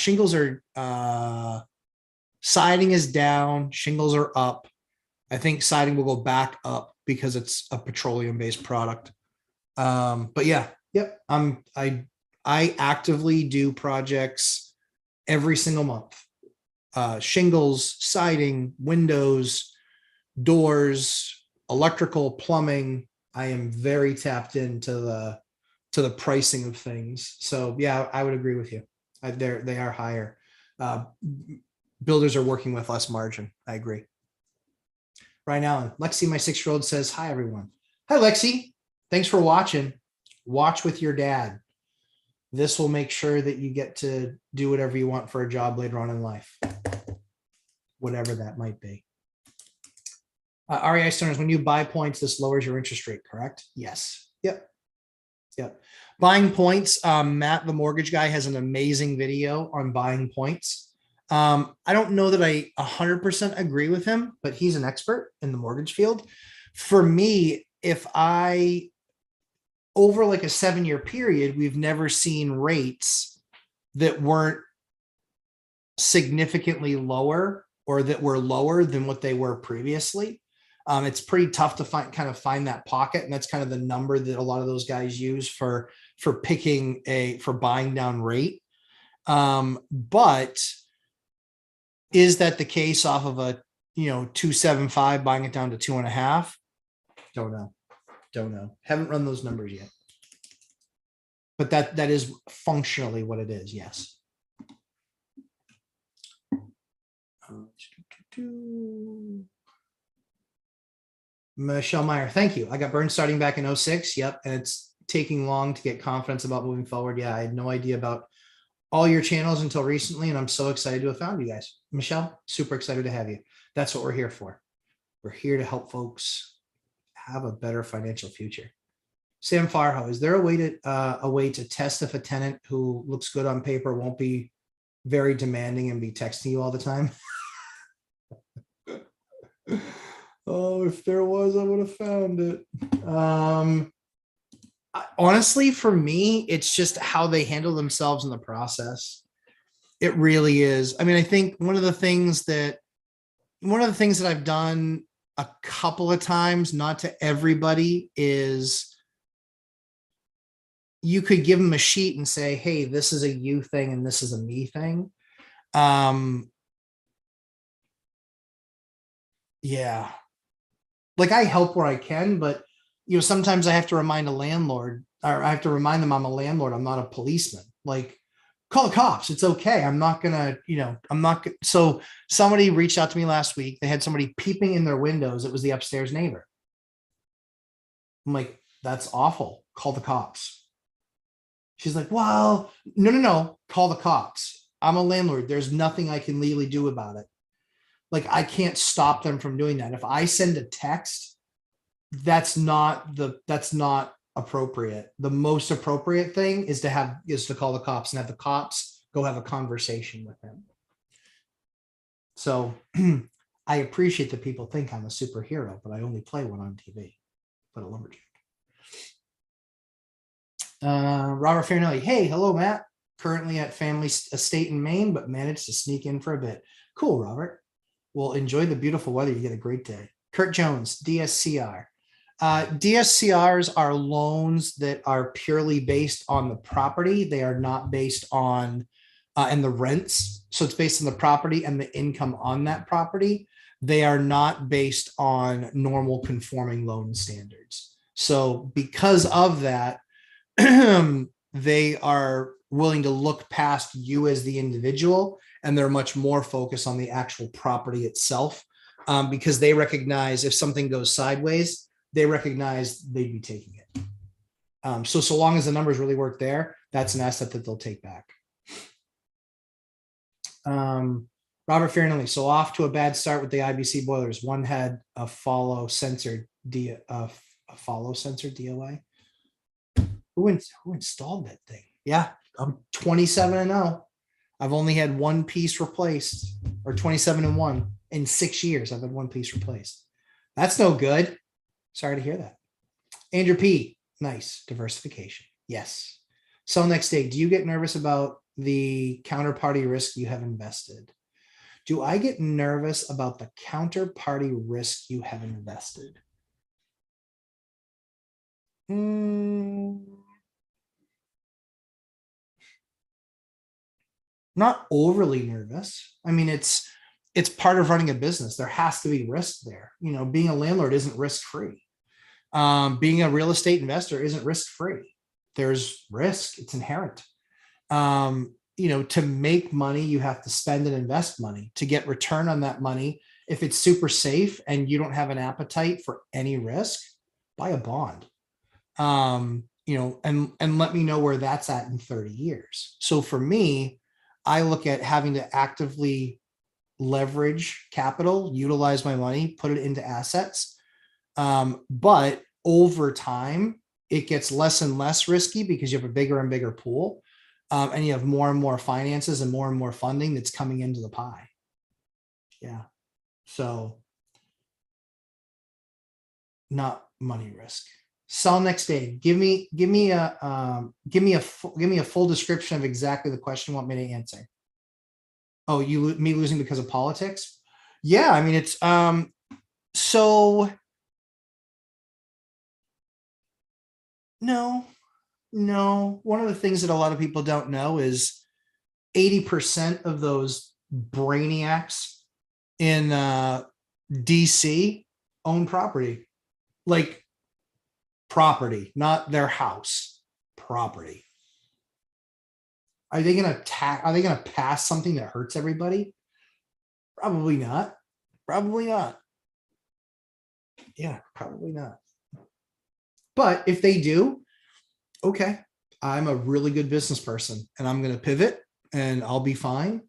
Siding is down. Shingles are up. I think siding will go back up because it's a petroleum-based product. But yeah, yep. I actively do projects every single month. Shingles, siding, windows, doors, electrical, plumbing. I am very tapped into the pricing of things. So yeah, I would agree with you. They are higher. Builders are working with less margin. I agree. Ryan Allen, Lexi, my 6-year-old says, hi, everyone. Hi, Lexi. Thanks for watching. Watch with your dad. This will make sure that you get to do whatever you want for a job later on in life, whatever that might be. REI Stoners, when you buy points, this lowers your interest rate, correct? Yes. Yep. Yep. Buying points. Matt, the mortgage guy, has an amazing video on buying points. I don't know that I 100% agree with him, but he's an expert in the mortgage field. For me, if I, over like a 7-year period, we've never seen rates that weren't significantly lower or that were lower than what they were previously. It's pretty tough to find that pocket. And that's kind of the number that a lot of those guys use for buying down rate. But is that the case off of a 2.75 buying it down to 2.5? Don't know. Haven't run those numbers yet. But that is functionally what it is. Yes. Michelle Meyer, thank you. I got burned starting back in 06. Yep. And taking long to get confidence about moving forward. Yeah, I had no idea about all your channels until recently, and I'm so excited to have found you guys. Michelle, super excited to have you. That's what we're here for. We're here to help folks have a better financial future. Sam Farho, is there a way to test if a tenant who looks good on paper won't be very demanding and be texting you all the time? Oh, if there was, I would have found it. Honestly, for me, it's just how they handle themselves in the process. It really is. I mean, I think one of the things that I've done a couple of times, not to everybody, is you could give them a sheet and say, hey, this is a you thing and this is a me thing. Yeah. Like I help where I can, but sometimes I have to remind a landlord, or I have to remind them I'm a landlord. I'm not a policeman. Like, call the cops. It's okay. I'm not gonna, I'm not. So somebody reached out to me last week. They had somebody peeping in their windows. It was the upstairs neighbor. I'm like, that's awful. Call the cops. She's like, well, no. Call the cops. I'm a landlord. There's nothing I can legally do about it. Like, I can't stop them from doing that. If I send a text, that's not appropriate. The most appropriate thing is to call the cops and have the cops go have a conversation with him. So I appreciate that people think I'm a superhero, but I only play one on TV, but a lumberjack. Robert Fairnelly, hey, hello, Matt. Currently at family estate in Maine, but managed to sneak in for a bit. Cool, Robert. Well, enjoy the beautiful weather. You get a great day. Kurt Jones, DSCR. DSCRs are loans that are purely based on the property. They are not based on and the rents. So it's based on the property and the income on that property. They are not based on normal conforming loan standards. So because of that, they are willing to look past you as the individual, and they're much more focused on the actual property itself, because they recognize if something goes sideways, they recognize they'd be taking it. So long as the numbers really work there, that's an asset that they'll take back. Robert Fairnelly, so off to a bad start with the IBC boilers. One had a follow sensor DOI. Who installed that thing? Yeah, I'm 27-0. I've only had one piece replaced, or 27-1 in 6 years. I've had one piece replaced. That's no good. Sorry to hear that. Andrew P. Nice. Diversification. Yes. So next day, do you get nervous about the counterparty risk you have invested? Do I get nervous about the counterparty risk you have invested? Not overly nervous. I mean, it's part of running a business. There has to be risk there. Being a landlord isn't risk free. Being a real estate investor isn't risk free. There's risk. It's inherent. To make money, you have to spend and invest money to get return on that money. If it's super safe and you don't have an appetite for any risk, buy a bond. And let me know where that's at in 30 years. So for me, I look at having to actively leverage capital, utilize my money, put it into assets. But over time, it gets less and less risky because you have a bigger and bigger pool. And you have more and more finances and more funding that's coming into the pie. Yeah. So not money risk. Sell next day. Give me a full description of exactly the question you want me to answer. Oh, me losing because of politics? Yeah, I mean, it's so no. One of the things that a lot of people don't know is 80% of those brainiacs in DC own property. Like property, not their house, property. Are they going to pass something that hurts everybody? Probably not. Yeah, probably not. But if they do, okay, I'm a really good business person and I'm going to pivot and I'll be fine.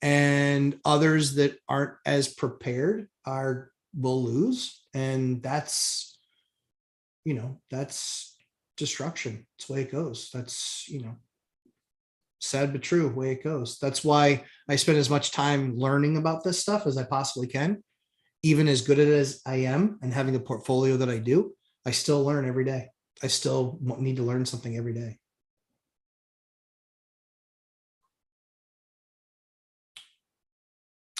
And others that aren't as prepared will lose. And that's, that's destruction. It's the way it goes. That's, sad but true way it goes. That's why I spend as much time learning about this stuff as I possibly can. Even as good at it as I am and having a portfolio that I do, I still learn every day. I still need to learn something every day.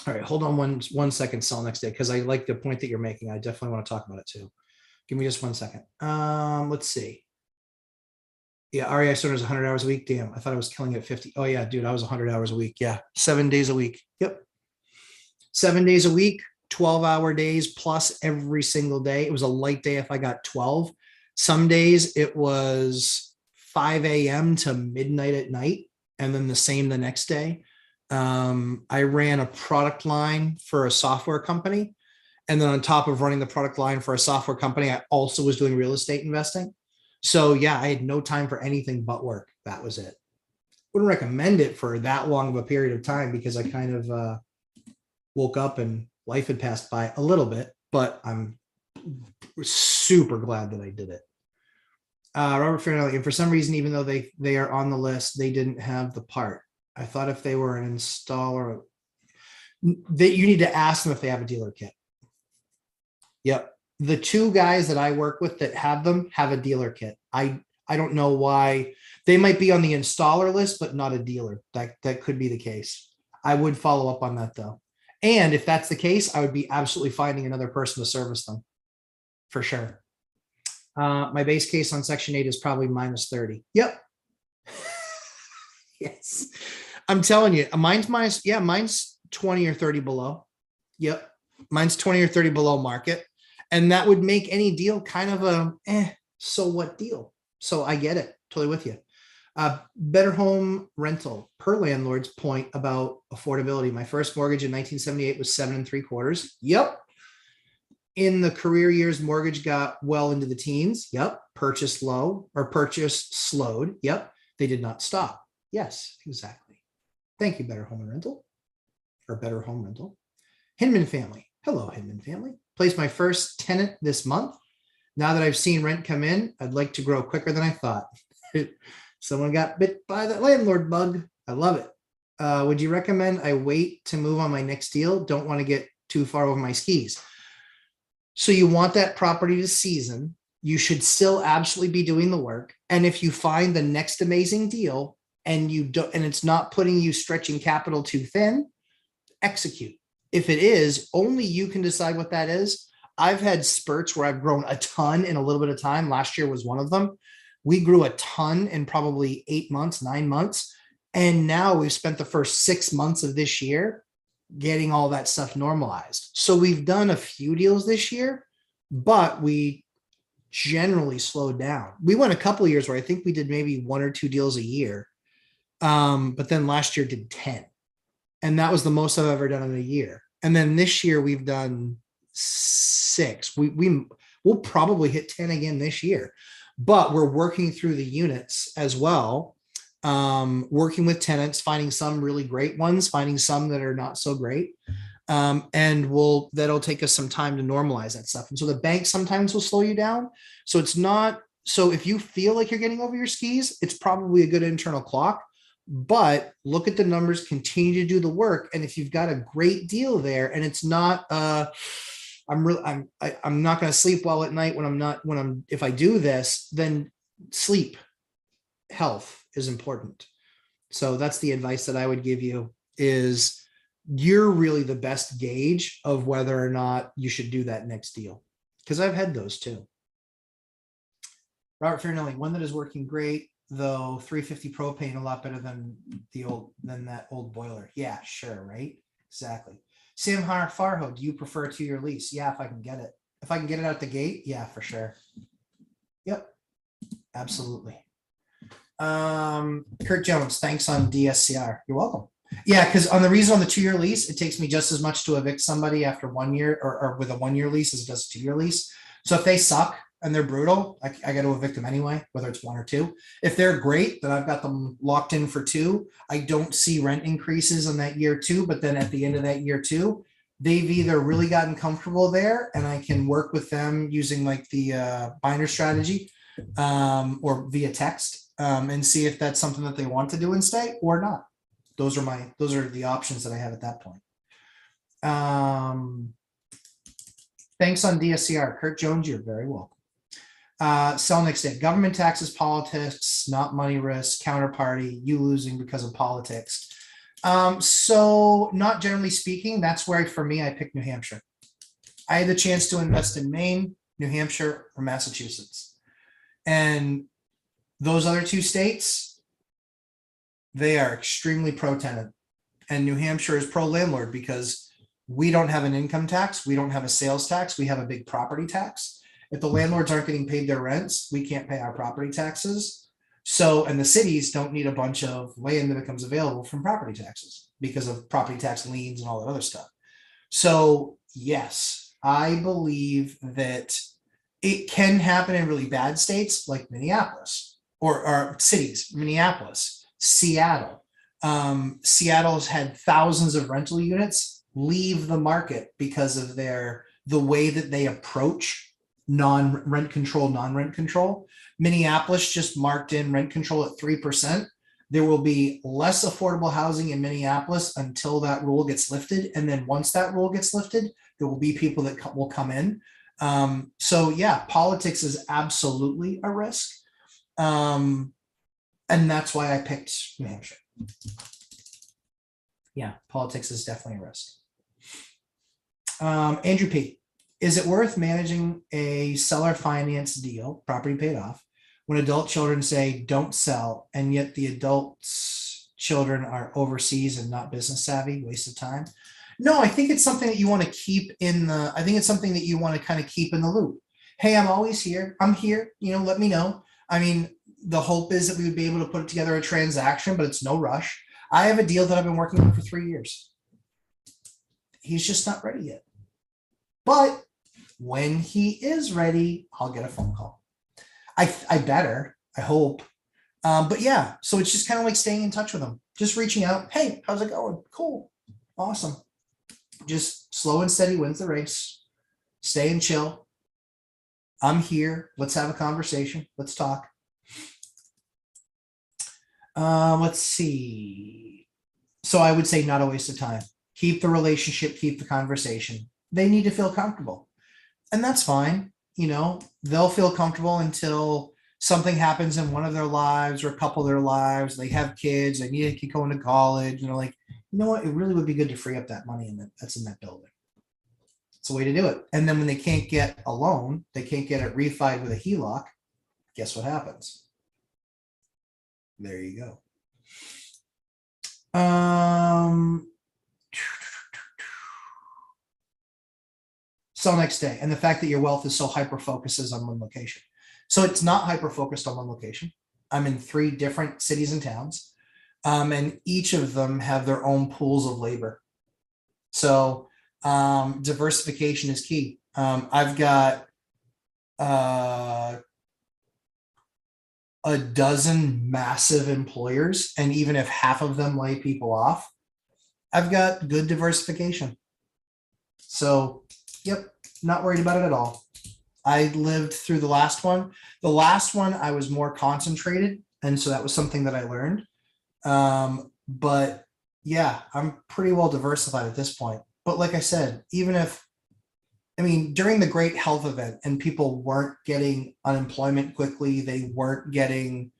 All right, hold on one second, sell next day, because I like the point that you're making. I definitely want to talk about it too. Give me just 1 second. Let's see. Yeah, REI Stone is 100 hours a week. Damn, I thought I was killing it at 50. Oh yeah, dude, I was 100 hours a week. Yeah, 7 days a week. Yep. 7 days a week, 12-hour days plus every single day. It was a light day if I got 12. Some days it was 5 a.m. to midnight at night, and then the same the next day. I ran a product line for a software company. And then on top of running the product line for a software company, I also was doing real estate investing. So yeah, I had no time for anything but work. That was it. Wouldn't recommend it for that long of a period of time because I kind of woke up and life had passed by a little bit, but I'm super glad that I did it. Robert Fairnelly, and for some reason, even though they are on the list, they didn't have the part. I thought if they were an installer, that you need to ask them if they have a dealer kit. Yep. The 2 guys that I work with that have them have a dealer kit. I don't know why. They might be on the installer list, but not a dealer. That could be the case. I would follow up on that though. And if that's the case, I would be absolutely finding another person to service them for sure. My base case on Section 8 is probably -30. Yep. Yes. I'm telling you, mine's 20 or 30 below. Yep. Mine's 20 or 30 below market. And that would make any deal kind of a so what deal. So I get it. Totally with you. Better home rental, per landlord's point about affordability. My first mortgage in 1978 was 7 3/4. Yep. In the career years, mortgage got well into the teens. Yep. Purchase low or purchase slowed. Yep. They did not stop. Yes, exactly. Thank you, Better Home and Rental or Better Home Rental. Hinman family. Hello, Hinman family. Placed my first tenant this month. Now that I've seen rent come in, I'd like to grow quicker than I thought. Someone got bit by the landlord bug. I love it. Would you recommend I wait to move on my next deal? Don't want to get too far over my skis. So you want that property to season. You should still absolutely be doing the work. And if you find the next amazing deal and you don't, and it's not putting you stretching capital too thin, execute. If it is, only you can decide what that is. I've had spurts where I've grown a ton in a little bit of time. Last year was one of them. We grew a ton in probably 8 months, 9 months. And now we've spent the first 6 months of this year getting all that stuff normalized. So we've done a few deals this year, but we generally slowed down. We went a couple of years where I think we did maybe 1 or 2 deals a year. But then last year did 10. And that was the most I've ever done in a year. And then this year we've done 6. We'll probably hit 10 again this year, but we're working through the units as well. Working with tenants, finding some really great ones, finding some that are not so great. And that'll take us some time to normalize that stuff. And so the bank sometimes will slow you down. So it's not, so if you feel like you're getting over your skis, it's probably a good internal clock. But look at the numbers, continue to do the work. And if you've got a great deal there and it's not, I'm not going to sleep well at night if I do this, then sleep, health is important. So that's the advice that I would give you is you're really the best gauge of whether or not you should do that next deal. Because I've had those too. Robert Fairnelly, one that is working great. Though 350 propane a lot better than that old boiler. Yeah, sure, right? Exactly. Sam Farho, do you prefer a 2-year lease? Yeah, if I can get it. If I can get it out the gate, yeah, for sure. Yep, absolutely. Kurt Jones, thanks on DSCR. You're welcome. Yeah, because on the 2-year lease, it takes me just as much to evict somebody after 1 year or with a 1-year lease as it does a 2-year lease. So if they suck, and they're brutal, I got to evict them anyway, whether it's one or two. If they're great, then I've got them locked in for two. I don't see rent increases in that year two, but then at the end of that year two, they've either really gotten comfortable there and I can work with them using like the binder strategy or via text and see if that's something that they want to do and stay or not. Those are the options that I have at that point. Thanks on DSCR. Kurt Jones, you're very welcome. Sell next day. Government taxes, politics, not money risk, counterparty, you losing because of politics. So not generally speaking, that's where for me, I picked New Hampshire. I had the chance to invest in Maine, New Hampshire, or Massachusetts. And those other two states, they are extremely pro-tenant. And New Hampshire is pro-landlord because we don't have an income tax. We don't have a sales tax. We have a big property tax. If the landlords aren't getting paid their rents, we can't pay our property taxes. So, and the cities don't need a bunch of land that becomes available from property taxes because of property tax liens and all that other stuff. So yes, I believe that it can happen in really bad states like Minneapolis or cities, Minneapolis, Seattle. Seattle's had thousands of rental units leave the market because of the way that they approach non-rent control. Minneapolis just marked in rent control at 3%. There will be less affordable housing in Minneapolis until that rule gets lifted. And then once that rule gets lifted, there will be people that will come in. So yeah, politics is absolutely a risk. And that's why I picked New Hampshire. Yeah, politics is definitely a risk. Andrew P. Is it worth managing a seller finance deal, property paid off, when adult children say don't sell, and yet the adults' children are overseas and not business savvy? Waste of time. No, I think it's something that you want to keep in the, I think it's something that you want to kind of keep in the loop. Hey, I'm always here. I'm here. Let me know. I mean, the hope is that we would be able to put together a transaction, but it's no rush. I have a deal that I've been working on for 3 years. He's just not ready yet. But when he is ready, I'll get a phone call. I better, I hope. But yeah, so it's just kind of like staying in touch with him, just reaching out. Hey, how's it going? Cool. Awesome. Just slow and steady wins the race. Stay and chill. I'm here. Let's have a conversation. Let's talk. Let's see. So I would say not a waste of time. Keep the relationship, keep the conversation. They need to feel comfortable. And that's fine. They'll feel comfortable until something happens in one of their lives or a couple of their lives. They have kids, they need to keep going to college. And they're like, you know what? It really would be good to free up that money that's in that building. It's a way to do it. And then when they can't get a loan, they can't get it refied with a HELOC. Guess what happens? There you go. Sell next day. And the fact that your wealth is so hyper focuses on one location. So it's not hyper focused on one location. I'm in 3 different cities and towns. And each of them have their own pools of labor. So diversification is key. I've got a dozen massive employers, and even if half of them lay people off, I've got good diversification. So yep, not worried about it at all. I lived through the last one. The last one, I was more concentrated. And so that was something that I learned. But yeah, I'm pretty well diversified at this point. But like I said, during the great health event and people weren't getting unemployment quickly, they weren't getting,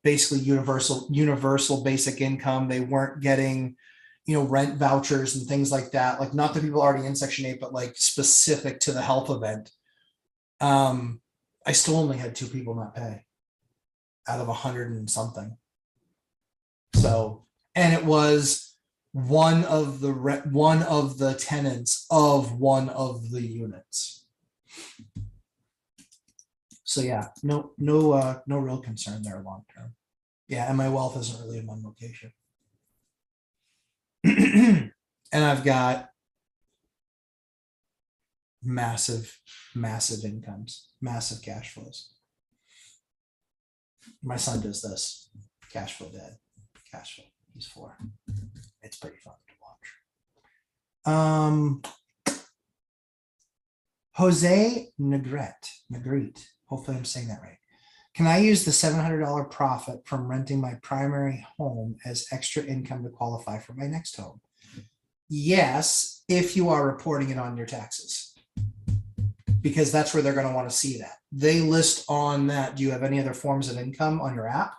basically universal basic income. They weren't getting, rent vouchers and things like that. Like not the people already in Section 8, but like specific to the health event. I still only had 2 people not pay out of 100 and something. So, and it was one of the tenants of one of the units. So yeah, no real concern there long term. Yeah, and my wealth isn't really in one location. And I've got massive, massive incomes, massive cash flows. My son does this. Cash flow dad. Cash flow. He's 4. It's pretty fun to watch. Jose Negrete. Hopefully I'm saying that right. Can I use the $700 profit from renting my primary home as extra income to qualify for my next home? Yes, if you are reporting it on your taxes, because that's where they're going to want to see that. They list on that. Do you have any other forms of income on your app?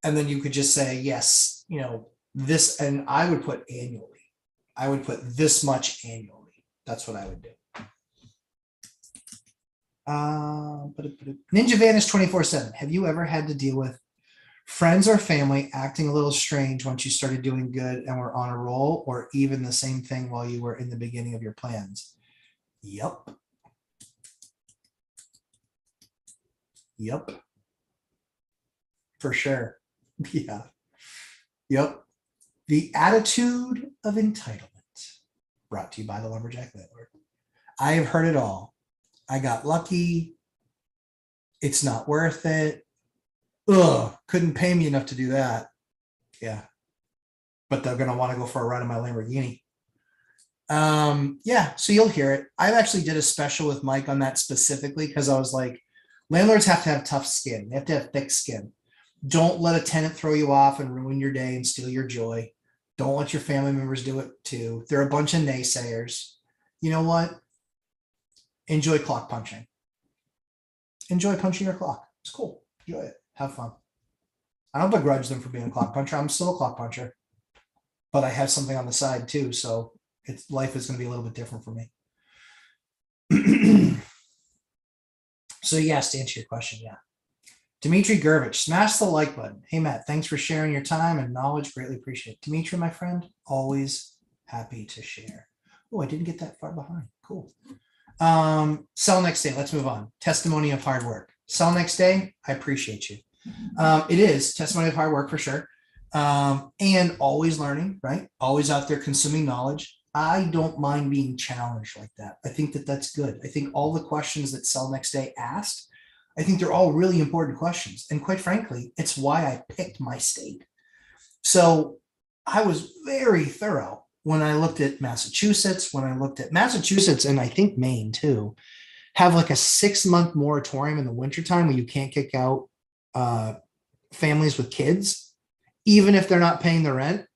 And then you could just say, yes, you know, this, and I would put annually. I would put this much annually. That's what I would do. Ninja Van is 24/7. Have you ever had to deal with friends or family acting a little strange once you started doing good and were on a roll, or even the same thing while you were in the beginning of your plans? Yep. Yep. For sure. Yeah. Yep. The attitude of entitlement. Brought to you by the Lumberjack Landlord. I have heard it all. I got lucky. It's not worth it. Ugh, couldn't pay me enough to do that. Yeah. But they're going to want to go for a ride in my Lamborghini. Yeah, so you'll hear it. I actually did a special with Mike on that specifically because I was like, landlords have to have tough skin. They have to have thick skin. Don't let a tenant throw you off and ruin your day and steal your joy. Don't let your family members do it too. They're a bunch of naysayers. You know what? Enjoy clock punching. Enjoy punching your clock. It's cool. Enjoy it. Have fun. I don't begrudge them for being a clock puncher. I'm still a clock puncher, but I have something on the side too. So life is going to be a little bit different for me. So yes, to answer your question, yeah. Dimitri Gurvich, smash the like button. Hey, Matt, thanks for sharing your time and knowledge. Greatly appreciate it. Dimitri, my friend, always happy to share. Oh, I didn't get that far behind. Cool. Sell next day. Let's move on. Testimony of hard work. Sell next day. I appreciate you. It is testimony of hard work for sure. And always learning, right? Always out there consuming knowledge. I don't mind being challenged like that. I think that that's good. I think all the questions that Sell Next Day asked, I think they're all really important questions. And quite frankly, it's why I picked my state. So I was very thorough when I looked at Massachusetts, and I think Maine too, have like a 6-month moratorium in the wintertime where you can't kick out families with kids, even if they're not paying the rent.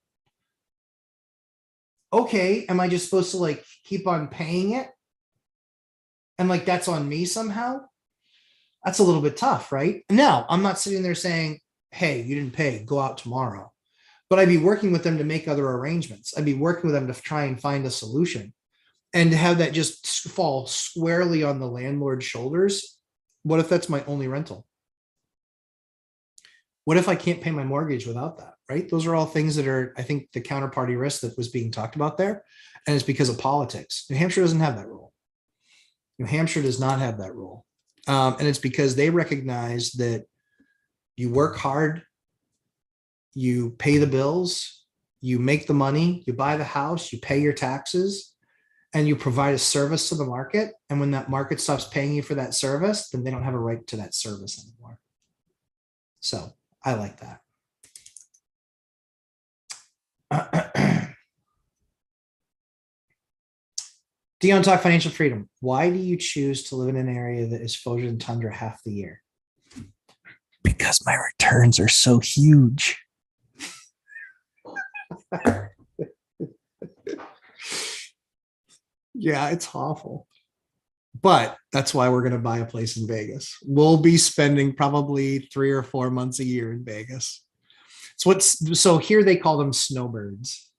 Okay, am I just supposed to like keep on paying it? And like that's on me somehow? That's a little bit tough, right? Now, I'm not sitting there saying, hey, you didn't pay, go out tomorrow. But I'd be working with them to make other arrangements. I'd be working with them to try and find a solution. And to have that just fall squarely on the landlord's shoulders, what if that's my only rental? What if I can't pay my mortgage without that, right? Those are all things that are, I think, the counterparty risk that was being talked about there. And it's because of politics. New Hampshire doesn't have that rule. New Hampshire does not have that rule. And it's because they recognize that you work hard, you pay the bills, you make the money, you buy the house, you pay your taxes, and you provide a service to the market. And when that market stops paying you for that service, then they don't have a right to that service anymore. So I like that. Dion Talk Financial Freedom. Why do you choose to live in an area that is frozen tundra half the year? Because my returns are so huge. Yeah, it's awful. But that's why we're going to buy a place in Vegas. We'll be spending probably 3 or 4 months a year in Vegas. So here they call them snowbirds.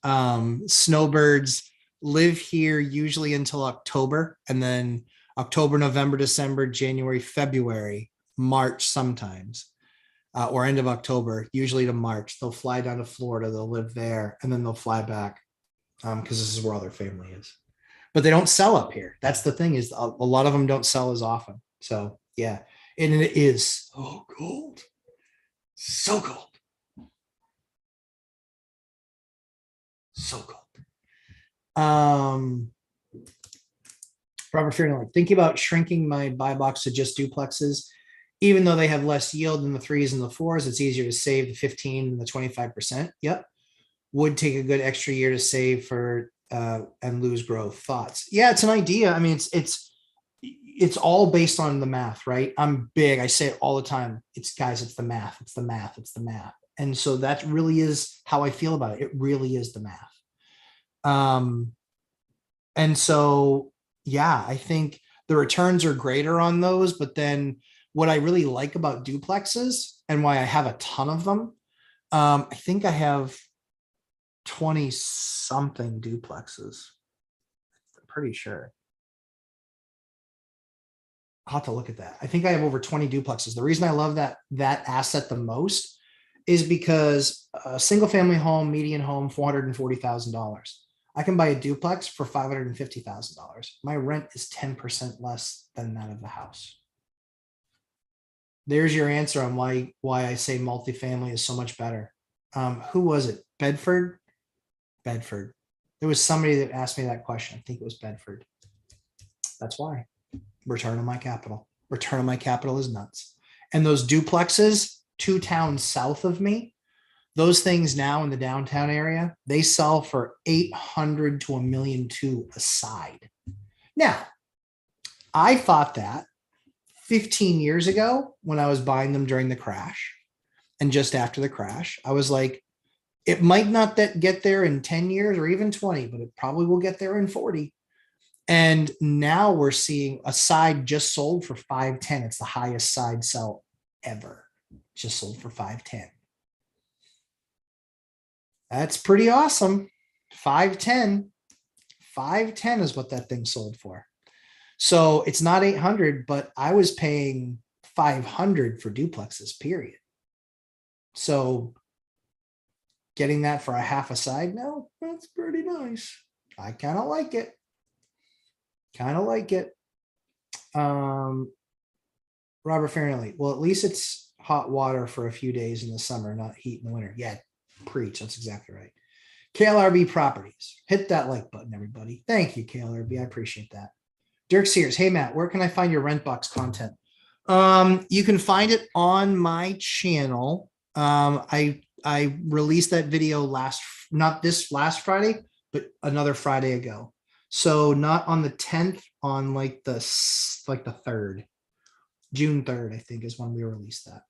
Snowbirds live here usually until October, and then October, November, December, January, February, March sometimes, or end of October, usually to March. They'll fly down to Florida, they'll live there, and then they'll fly back because this is where all their family is. But they don't sell up here. That's the thing, is a lot of them don't sell as often. So yeah, and it is so cold. So cold. So cold. Robert Fearnley, thinking about shrinking my buy box to just duplexes. Even though they have less yield than the threes and the fours, it's easier to save the 15 and the 25%. Yep. Would take a good extra year to save for and lose growth. Thoughts? Yeah, it's an idea. I mean, it's all based on the math, right? I'm big. I say it all the time. It's guys, it's the math. It's the math. It's the math. And so that really is how I feel about it. It really is the math. And so, yeah, I think the returns are greater on those. But then what I really like about duplexes and why I have a ton of them, I think I have 20 something duplexes. I'm pretty sure. I'll have to look at that. I think I have over 20 duplexes. The reason I love that asset the most is because a single family home, median home, $440,000. I can buy a duplex for $550,000. My rent is 10% less than that of the house. There's your answer on why I say multifamily is so much better. Who was it? Bedford. There was somebody that asked me that question. I think it was Bedford. That's why. Return on my capital. Return on my capital is nuts. And those duplexes, 2 towns south of me, those things now in the downtown area, they sell for 800 to $1.2 million a side. Now, I thought that 15 years ago when I was buying them during the crash and just after the crash, I was like, it might not get there in 10 years or even 20, but it probably will get there in 40. And now we're seeing a side just sold for 510. It's the highest side sell ever. Just sold for 510. That's pretty awesome. 510. 510 is what that thing sold for. So it's not 800, but I was paying 500 for duplexes, period. So getting that for a half a side now, that's pretty nice. I kind of like it. Robert Fairley. Well, at least it's hot water for a few days in the summer, not heat in the winter. Yeah, preach. That's exactly right. KLRB Properties. Hit that like button, everybody. Thank you, KLRB. I appreciate that. Dirk Sears. Hey, Matt, where can I find your rent box content? You can find it on my channel. I released that video not this last Friday, but another Friday ago. So not on the 10th, on like the 3rd, June 3rd, I think is when we released that.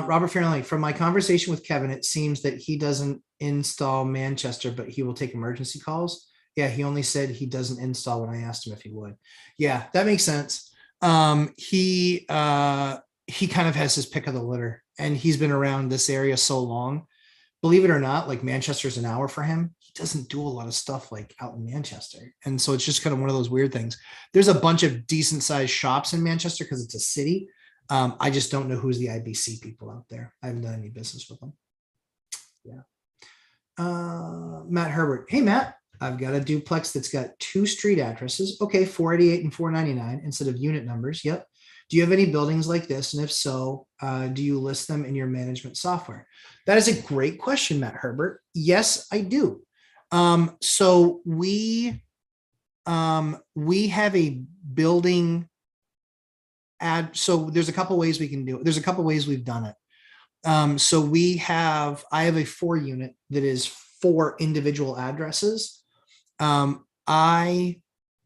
Robert Fairley, from my conversation with Kevin, it seems that he doesn't install Manchester, but he will take emergency calls. Yeah, he only said he doesn't install when I asked him if he would. Yeah, that makes sense. He kind of has his pick of the litter, and he's been around this area so long. Believe it or not, like Manchester's an hour for him. He doesn't do a lot of stuff like out in Manchester. And so it's just kind of one of those weird things. There's a bunch of decent sized shops in Manchester because it's a city. I just don't know who's the IBC people out there. I haven't done any business with them. Yeah. Matt Herbert. Hey, Matt, I've got a duplex that's got 2 street addresses. Okay, 488 and 499 instead of unit numbers. Yep. Do you have any buildings like this? And if so, do you list them in your management software? That is a great question, Matt Herbert. Yes, I do. So we have a building so there's a couple ways we can do it. There's a couple ways we've done it. So I have a 4 unit that is 4 individual addresses. I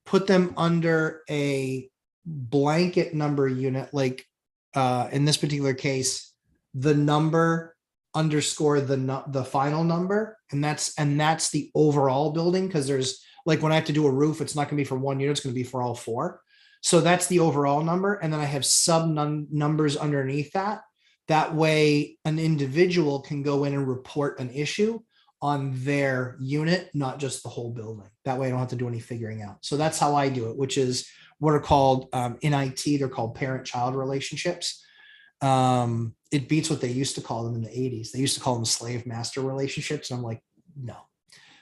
put them under a blanket number unit, like in this particular case, the number underscore the final number, and that's the overall building, because there's like when I have to do a roof, it's not going to be for 1 unit, it's going to be for all 4. So that's the overall number, and then I have sub numbers underneath that. That way an individual can go in and report an issue on their unit, not just the whole building. That way I don't have to do any figuring out. So that's how I do it, which is what are called in IT, they're called parent-child relationships. It beats what they used to call them in the 80s. They used to call them slave-master relationships. And I'm like, no.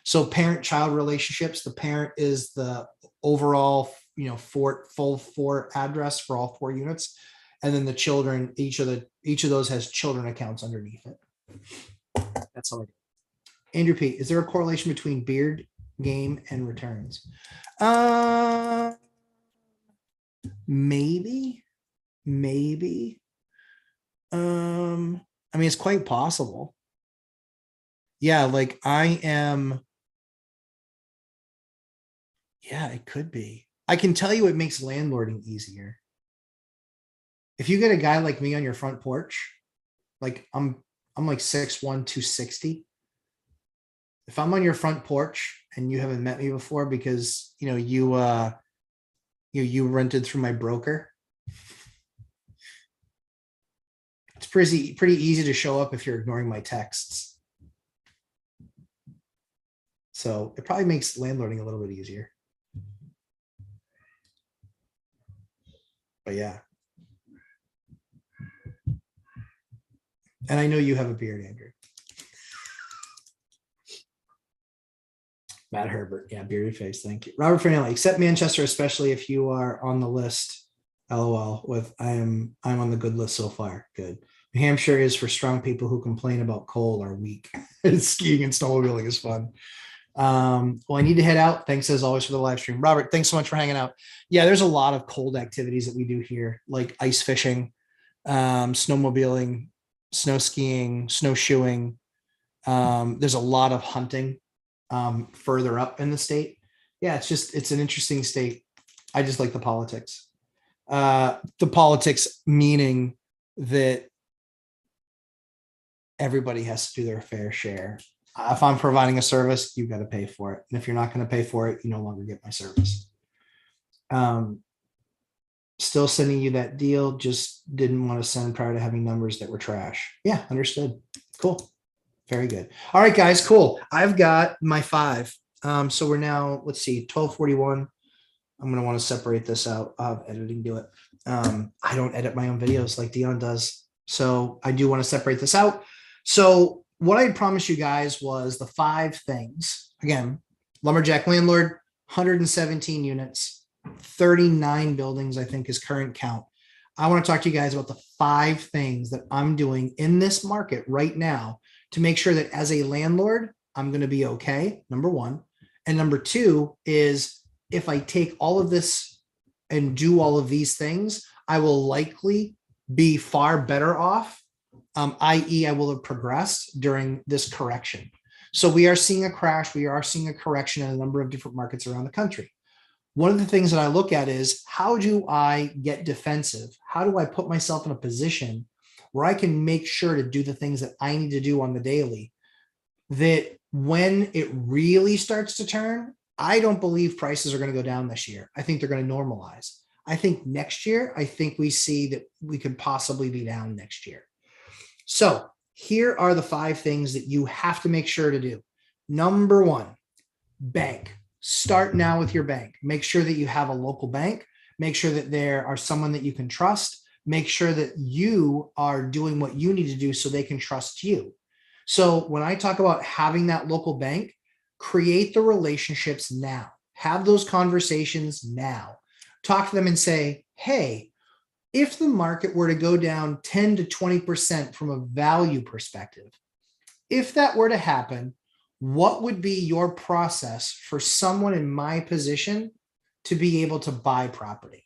So parent-child relationships, the parent is the overall, full 4 address for all 4 units. And then the children, each of those has children accounts underneath it. That's all I do. Andrew P., is there a correlation between beard game and returns. Maybe. I mean, it's quite possible. Yeah, like I am. Yeah, it could be. I can tell you it makes landlording easier. If you get a guy like me on your front porch, like I'm like 6'1", 260. If I'm on your front porch and you haven't met me before because you rented through my broker, it's pretty easy to show up if you're ignoring my texts. So it probably makes landlording a little bit easier. But yeah. And I know you have a beard, Andrew. Matt Herbert. Yeah, bearded face. Thank you. Robert Fernelli, except Manchester, especially if you are on the list. LOL with I'm on the good list so far. Good. New Hampshire is for strong people who complain about cold or weak. Skiing and snowmobiling is fun. Well, I need to head out. Thanks as always for the live stream. Robert, thanks so much for hanging out. Yeah, there's a lot of cold activities that we do here, like ice fishing, snowmobiling, snow skiing, snowshoeing. There's a lot of hunting further up in the state. Yeah, it's an interesting state. I just like the politics. The politics meaning that everybody has to do their fair share. If I'm providing a service, you got to pay for it. And if you're not going to pay for it, you no longer get my service. Still sending you that deal. Just didn't want to send prior to having numbers that were trash. Yeah, understood. Cool. Very good. All right, guys, cool. I've got my 5. So we're now, let's see, 12:41. I'm going to want to separate this out. Editing, do it. I don't edit my own videos like Dion does. So I do want to separate this out. So what I promised you guys was the 5 things. Again, Lumberjack Landlord, 117 units, 39 buildings, I think is current count. I want to talk to you guys about the 5 things that I'm doing in this market right now to make sure that as a landlord, I'm going to be okay, number 1. And number 2 is if I take all of this and do all of these things, I will likely be far better off, i.e. I will have progressed during this correction. So we are seeing a crash. We are seeing a correction in a number of different markets around the country. One of the things that I look at is how do I get defensive? How do I put myself in a position where I can make sure to do the things that I need to do on the daily, that when it really starts to turn, I don't believe prices are going to go down this year. I think they're going to normalize. I think next year, I think we see that we could possibly be down next year. So here are the 5 things that you have to make sure to do. Number 1, bank. Start now with your bank. Make sure that you have a local bank. Make sure that there are someone that you can trust. Make sure that you are doing what you need to do so they can trust you. So when I talk about having that local bank, create the relationships now. Have those conversations now. Talk to them and say, hey, if the market were to go down 10 to 20% from a value perspective, if that were to happen, what would be your process for someone in my position to be able to buy property?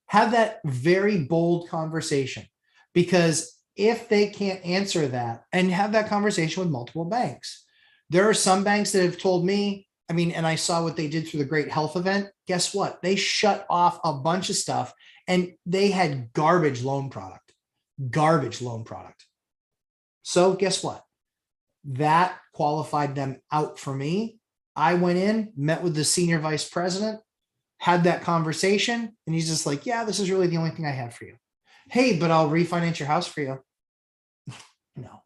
Have that very bold conversation, because if they can't answer that, and have that conversation with multiple banks. There are some banks that have told me, I mean, and I saw what they did through the Great Health Event. Guess what? They shut off a bunch of stuff and they had garbage loan product. So guess what? That qualified them out for me. I went in, met with the senior vice president, had that conversation, and he's just like, yeah, this is really the only thing I have for you. Hey, but I'll refinance your house for you. No,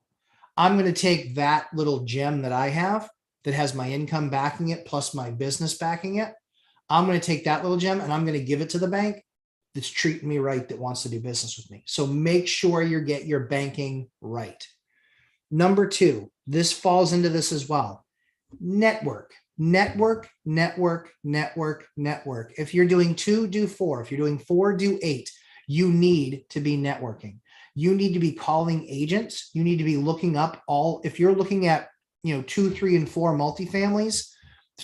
I'm going to take that little gem that I have that has my income backing it plus my business backing it. I'm going to take that little gem and I'm going to give it to the bank that's treating me right, that wants to do business with me. So make sure you get your banking right. Number 2, this falls into this as well. Network. If you're doing 2, do 4. If you're doing 4, do 8. You need to be networking. You need to be calling agents. You need to be looking up if you're looking at, 2, 3, and 4 multifamilies,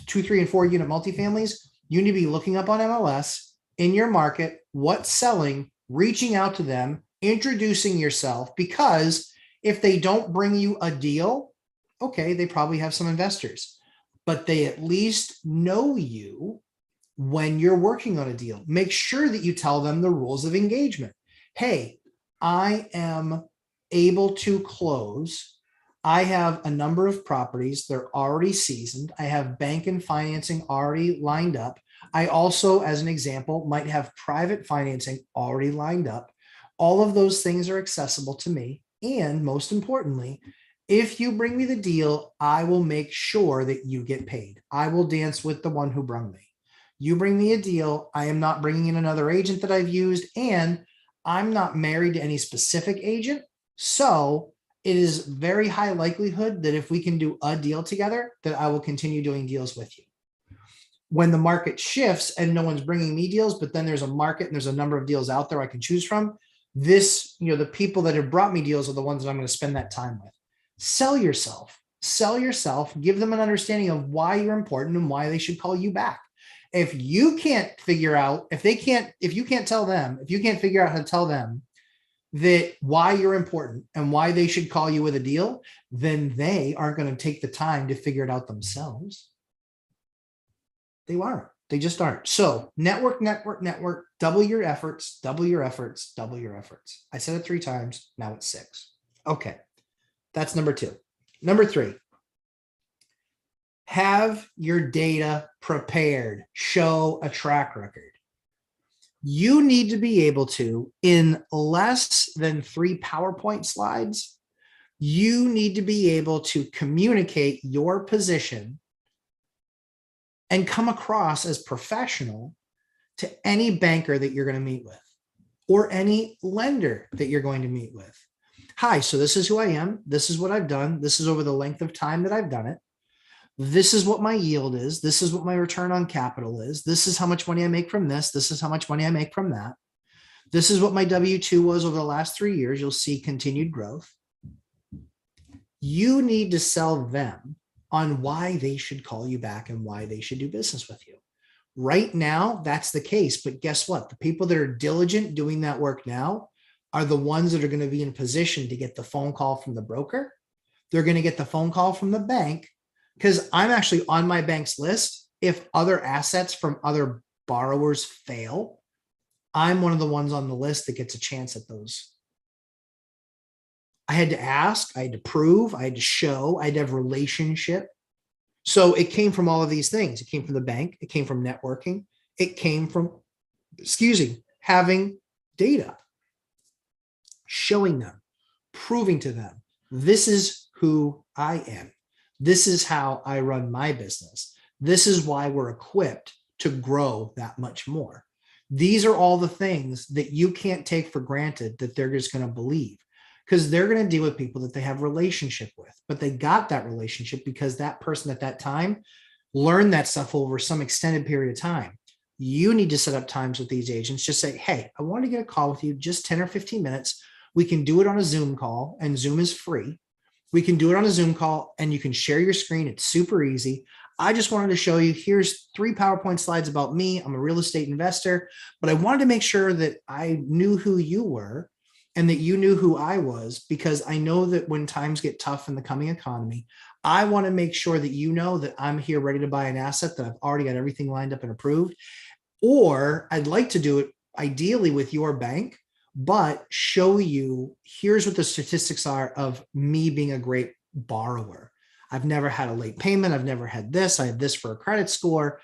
2, 3, and 4 unit multifamilies, you need to be looking up on MLS in your market, what's selling, reaching out to them, introducing yourself, because if they don't bring you a deal, okay, they probably have some investors, but they at least know you when you're working on a deal. Make sure that you tell them the rules of engagement. Hey, I am able to close. I have a number of properties. They're already seasoned. I have bank and financing already lined up. I also, as an example, might have private financing already lined up. All of those things are accessible to me. And most importantly, if you bring me the deal, I will make sure that you get paid. I will dance with the one who brung me. You bring me a deal, I am not bringing in another agent that I've used, and I'm not married to any specific agent. So it is very high likelihood that if we can do a deal together, that I will continue doing deals with you. When the market shifts and no one's bringing me deals, but then there's a market and there's a number of deals out there I can choose from, the people that have brought me deals are the ones that I'm going to spend that time with. Sell yourself, give them an understanding of why you're important and why they should call you back. If you can't figure out, if you can't figure out how to tell them that why you're important and why they should call you with a deal, then they aren't going to take the time to figure it out themselves. They aren't. They just aren't. So network, double your efforts. I said it 3 times. Now it's 6. Okay. That's number 2. Number 3, have your data prepared. Show a track record. You need to be able to, in less than 3 PowerPoint slides, you need to be able to communicate your position and come across as professional to any banker that you're going to meet with or any lender that you're going to meet with. Hi, so this is who I am. This is what I've done. This is over the length of time that I've done it. This is what my yield is. This is what my return on capital is. This is how much money I make from this. This is how much money I make from that. This is what my W-2 was over the last 3 years. You'll see continued growth. You need to sell them on why they should call you back and why they should do business with you. Right now, that's the case. But guess what? The people that are diligent doing that work now are the ones that are going to be in position to get the phone call from the broker. They're going to get the phone call from the bank, because I'm actually on my bank's list. If other assets from other borrowers fail, I'm one of the ones on the list that gets a chance at those. I had to ask, I had to prove, I had to show, I had to have relationship. So it came from all of these things. It came from the bank. It came from networking. It came from, having data, showing them, proving to them, this is who I am. This is how I run my business. This is why we're equipped to grow that much more. These are all the things that you can't take for granted that they're just going to believe, because they're going to deal with people that they have relationship with, but they got that relationship because that person at that time learned that stuff over some extended period of time. You need to set up times with these agents. Just say, hey, I want to get a call with you, just 10 or 15 minutes. We can do it on a Zoom call, and Zoom is free. We can do it on a Zoom call and you can share your screen. It's super easy. I just wanted to show you, here's 3 PowerPoint slides about me. I'm a real estate investor, but I wanted to make sure that I knew who you were and that you knew who I was, because I know that when times get tough in the coming economy, I want to make sure that you know that I'm here ready to buy an asset, that I've already got everything lined up and approved. Or I'd like to do it ideally with your bank, but show you, here's what the statistics are of me being a great borrower. I've never had a late payment. I've never had this. I have this for a credit score.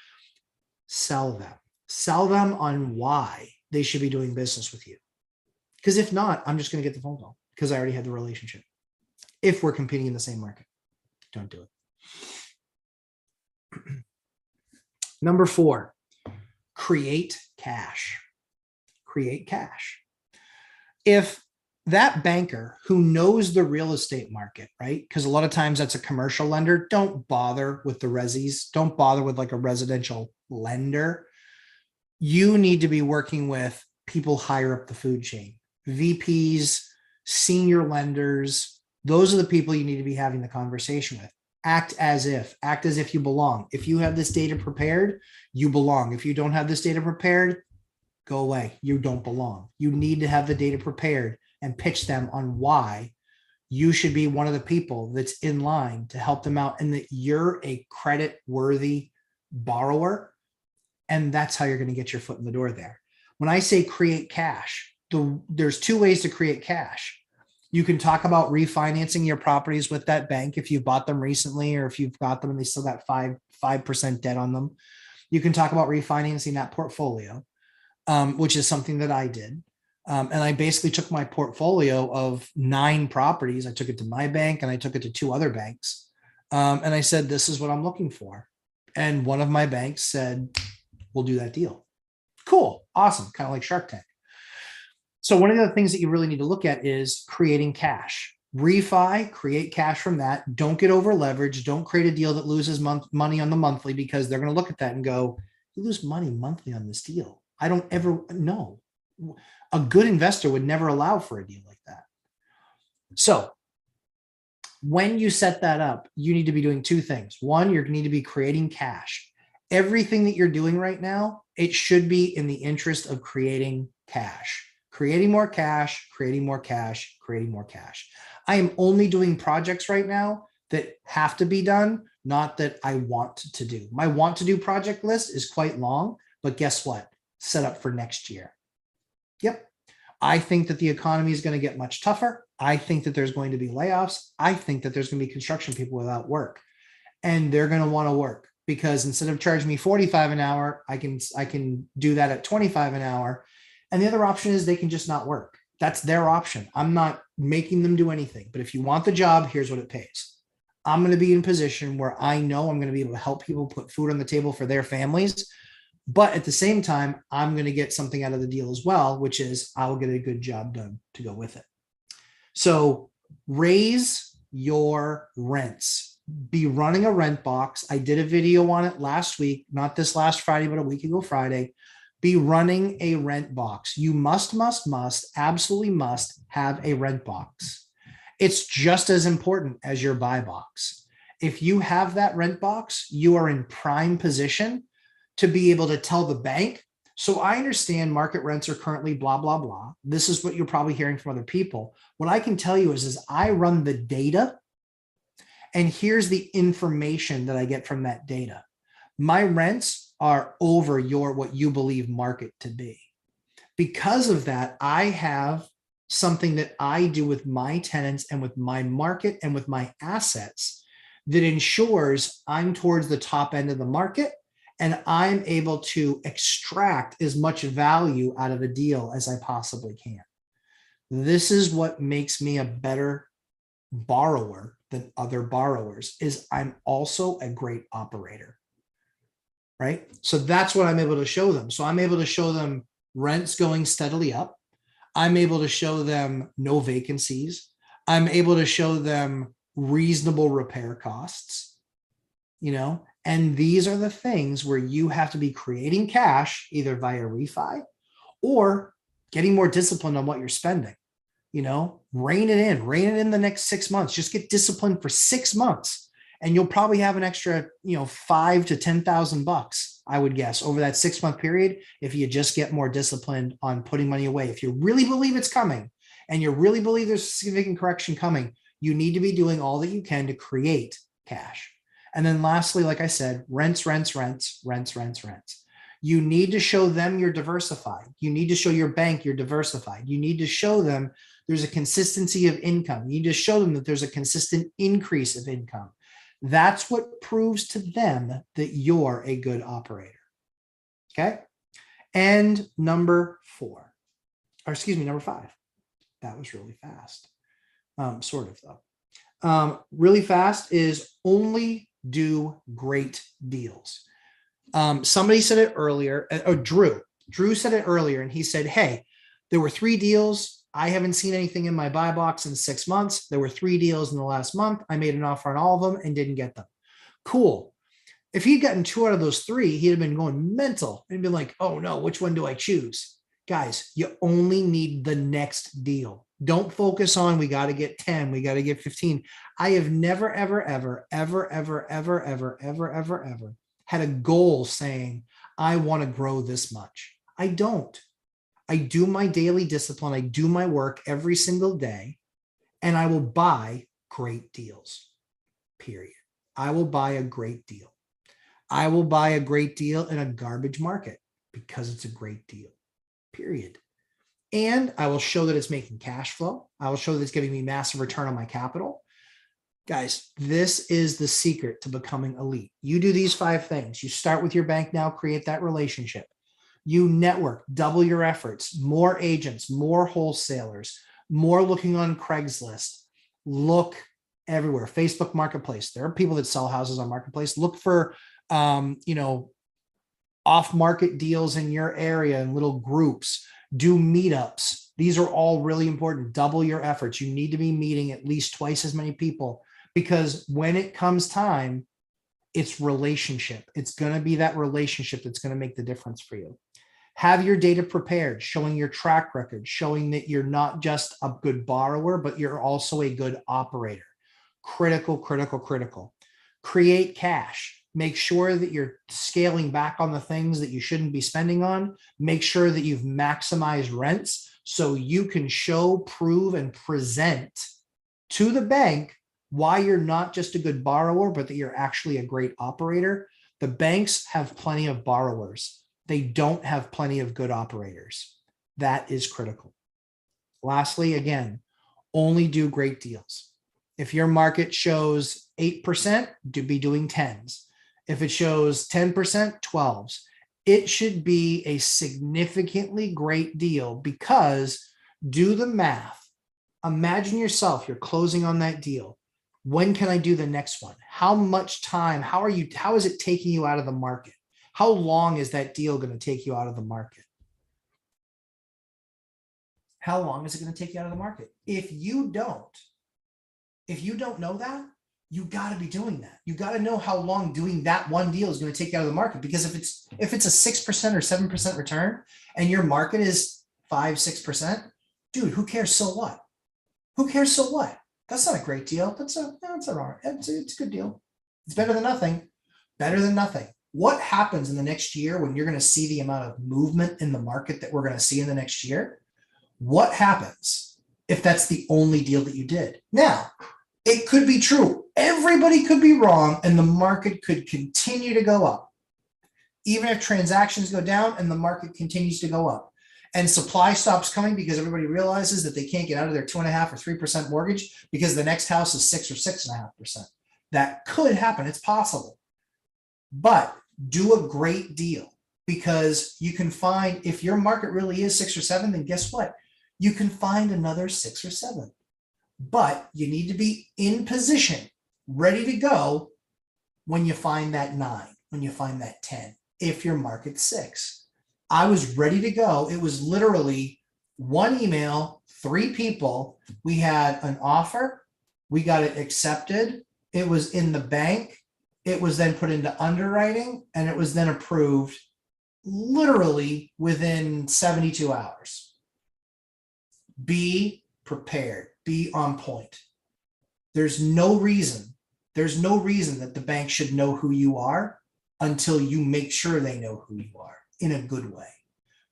Sell them on why they should be doing business with you. Because if not, I'm just going to get the phone call because I already had the relationship. If we're competing in the same market, don't do it. Number 4, create cash. Create cash. If that banker who knows the real estate market, right? Because a lot of times that's a commercial lender. Don't bother with the resis. Don't bother with like a residential lender. You need to be working with people higher up the food chain, VPs, senior lenders. Those are the people you need to be having the conversation with. Act as if you belong. If you have this data prepared, you belong. If you don't have this data prepared, go away. You don't belong. You need to have the data prepared and pitch them on why you should be one of the people that's in line to help them out and that you're a credit worthy borrower. And that's how you're going to get your foot in the door there. When I say create cash, there's two ways to create cash. You can talk about refinancing your properties with that bank if you've bought them recently, or if you've got them and they still got 5% debt on them. You can talk about refinancing that portfolio, which is something that I did. And I basically took my portfolio of 9 properties. I took it to my bank and I took it to 2 other banks. And I said, this is what I'm looking for. And one of my banks said, we'll do that deal. Cool. Awesome. Kind of like Shark Tank. So one of the things that you really need to look at is creating cash. Refi, create cash from that. Don't get over leveraged. Don't create a deal that loses money on the monthly, because they're going to look at that and go, you lose money monthly on this deal. I don't ever know. A good investor would never allow for a deal like that. So when you set that up, you need to be doing 2 things. One, you need to be creating cash. Everything that you're doing right now, it should be in the interest of creating cash. Creating more cash, creating more cash, creating more cash. I am only doing projects right now that have to be done, not that I want to do. My want to do project list is quite long, but guess what? Set up for next year. Yep. I think that the economy is going to get much tougher. I think that there's going to be layoffs. I think that there's going to be construction people without work, and they're going to want to work, because instead of charging me 45 an hour, I can do that at 25 an hour. And the other option is they can just not work. That's their option. I'm not making them do anything, but if you want the job, here's what it pays. I'm going to be in a position where I know I'm going to be able to help people put food on the table for their families. But at the same time, I'm going to get something out of the deal as well, which is I'll get a good job done to go with it. So raise your rents. Be running a rent box. I did a video on it last week, not this last Friday, but a week ago Friday. Be running a rent box. You must, absolutely must have a rent box. It's just as important as your buy box. If you have that rent box, you are in prime position to be able to tell the bank, so I understand market rents are currently blah, blah, blah. This is what you're probably hearing from other people. What I can tell you is I run the data, and here's the information that I get from that data. My rents are over what you believe market to be. Because of that, I have something that I do with my tenants and with my market and with my assets that ensures I'm towards the top end of the market, and I'm able to extract as much value out of a deal as I possibly can. This is what makes me a better borrower than other borrowers, is I'm also a great operator, right? So that's what I'm able to show them. So I'm able to show them rents going steadily up. I'm able to show them no vacancies. I'm able to show them reasonable repair costs, and these are the things where you have to be creating cash either via refi or getting more disciplined on what you're spending. Rein it in the next 6 months. Just get disciplined for 6 months, and you'll probably have an extra, $5,000 to $10,000, I would guess, over that 6-month period. If you just get more disciplined on putting money away, if you really believe it's coming and you really believe there's a significant correction coming, you need to be doing all that you can to create cash. And then lastly, like I said, rents. You need to show them you're diversified. You need to show your bank you're diversified. You need to show them there's a consistency of income. You need to show them that there's a consistent increase of income. That's what proves to them that you're a good operator. Okay. And number 5. That was really fast. Sort of though. Really fast is only do great deals. Somebody said it earlier, or Drew said it earlier, and he said, hey, there were 3 deals. I haven't seen anything in my buy box in 6 months. There were 3 deals in the last month. I made an offer on all of them and didn't get them. Cool. If he'd gotten 2 out of those 3, he'd have been going mental and been like, oh no, which one do I choose? Guys, you only need the next deal. Don't focus on, we got to get 10, we got to get 15. I have never, ever, ever, ever, ever, ever, ever, ever, ever, ever had a goal saying, I want to grow this much. I don't. I do my daily discipline. I do my work every single day, and I will buy great deals, period. I will buy a great deal. I will buy a great deal in a garbage market because it's a great deal, period. And I will show that it's making cash flow. I will show that it's giving me massive return on my capital. Guys, this is the secret to becoming elite. You do these 5 things. You start with your bank now, create that relationship. You network, double your efforts, more agents, more wholesalers, more looking on Craigslist. Look everywhere. Facebook Marketplace. There are people that sell houses on Marketplace. Look for, off-market deals in your area and little groups. Do meetups. These are all really important. Double your efforts. You need to be meeting at least twice as many people, because when it comes time, it's relationship. It's going to be that relationship that's going to make the difference for you. Have your data prepared, showing your track record, showing that you're not just a good borrower, but you're also a good operator. Critical, critical, critical. Create cash. Make sure that you're scaling back on the things that you shouldn't be spending on. Make sure that you've maximized rents so you can show, prove, and present to the bank why you're not just a good borrower, but that you're actually a great operator. The banks have plenty of borrowers. They don't have plenty of good operators. That is critical. Lastly, again, only do great deals. If your market shows 8%, be doing 10s. If it shows 10%, 12s. It should be a significantly great deal, because do the math. Imagine yourself, you're closing on that deal. When can I do the next one? How much time? How is it taking you out of the market? How long is that deal going to take you out of the market? How long is it going to take you out of the market? If you don't know that, you got to be doing that. You got to know how long doing that one deal is going to take you out of the market. Because if it's a 6% or 7% return and your market is 5-6%, dude, who cares? So what? Who cares? So what? That's not a great deal. It's a good deal. It's better than nothing. Better than nothing. What happens in the next year when you're going to see the amount of movement in the market that we're going to see in the next year? What happens if that's the only deal that you did? Now, it could be true. Everybody could be wrong, and the market could continue to go up. Even if transactions go down and the market continues to go up, and supply stops coming because everybody realizes that they can't get out of their 2.5 or 3% mortgage because the next house is 6 or 6.5%. That could happen. It's possible. But do a great deal, because you can find, if your market really is 6 or 7, then guess what? You can find another 6 or 7. But you need to be in position, ready to go when you find that 9, when you find that 10, if your market's 6. I was ready to go. It was literally one email, 3 people. We had an offer. We got it accepted. It was in the bank. It was then put into underwriting, and it was then approved literally within 72 hours. Be prepared. Be on point. There's no reason that the bank should know who you are until you make sure they know who you are in a good way.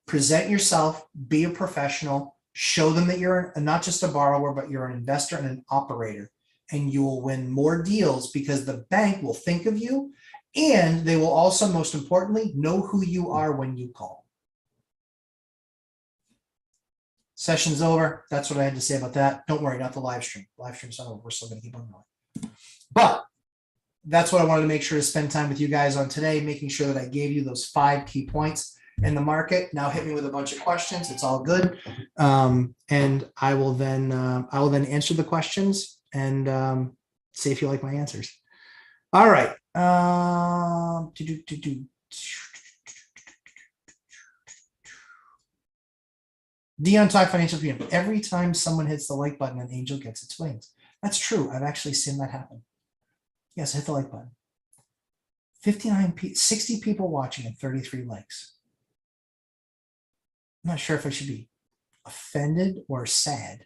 Present yourself, be a professional, show them that you're not just a borrower, but you're an investor and an operator, and you will win more deals because the bank will think of you, and they will also, most importantly, know who you are when you call. Session's over. That's what I had to say about that. Don't worry, not the live stream. Live stream's not over. We're still going to keep on going. But that's what I wanted to make sure to spend time with you guys on today, making sure that I gave you those 5 key points in the market. Now hit me with a bunch of questions. It's all good. And I will then answer the questions and see if you like my answers. All right. Dion Talk Financial Freedom. Every time someone hits the like button, an angel gets its wings. That's true. I've actually seen that happen. Yes, hit the like button. 60 people watching and 33 likes. I'm not sure if I should be offended or sad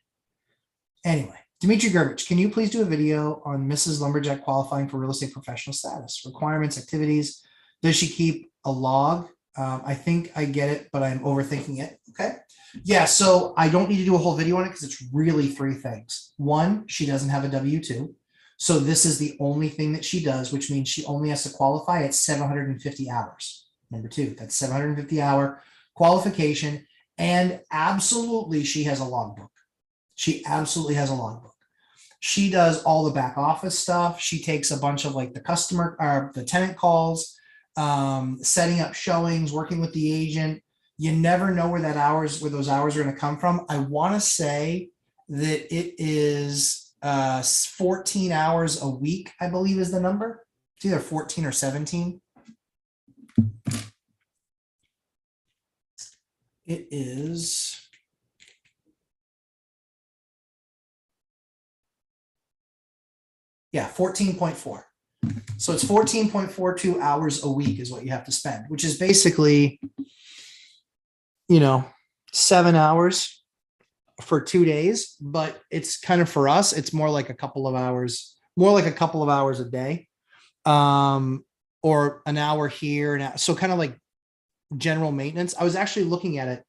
Anyway, Dimitri Gurvich, can you please do a video on Mrs. Lumberjack qualifying for real estate professional status? Requirements, activities. Does she keep a log? I think I get it, but I'm overthinking it. Okay. Yeah. So I don't need to do a whole video on it because it's really three things. One, she doesn't have a W-2. So this is the only thing that she does, which means she only has to qualify at 750 hours. Number two, that's 750-hour qualification. And absolutely, she has a logbook. She absolutely has a logbook. She does all the back office stuff. She takes a bunch of like the customer or the tenant calls, setting up showings, working with the agent. You never know where those hours are going to come from. I want to say that it is 14 hours a week, I believe is the number. It's either 14 or 17. It is. Yeah, 14.4. So it's 14.42 hours a week is what you have to spend, which is basically, 7 hours for 2 days. But it's kind of, for us, it's more like a couple of hours a day, or an hour here. And so kind of like general maintenance. I was actually looking at it.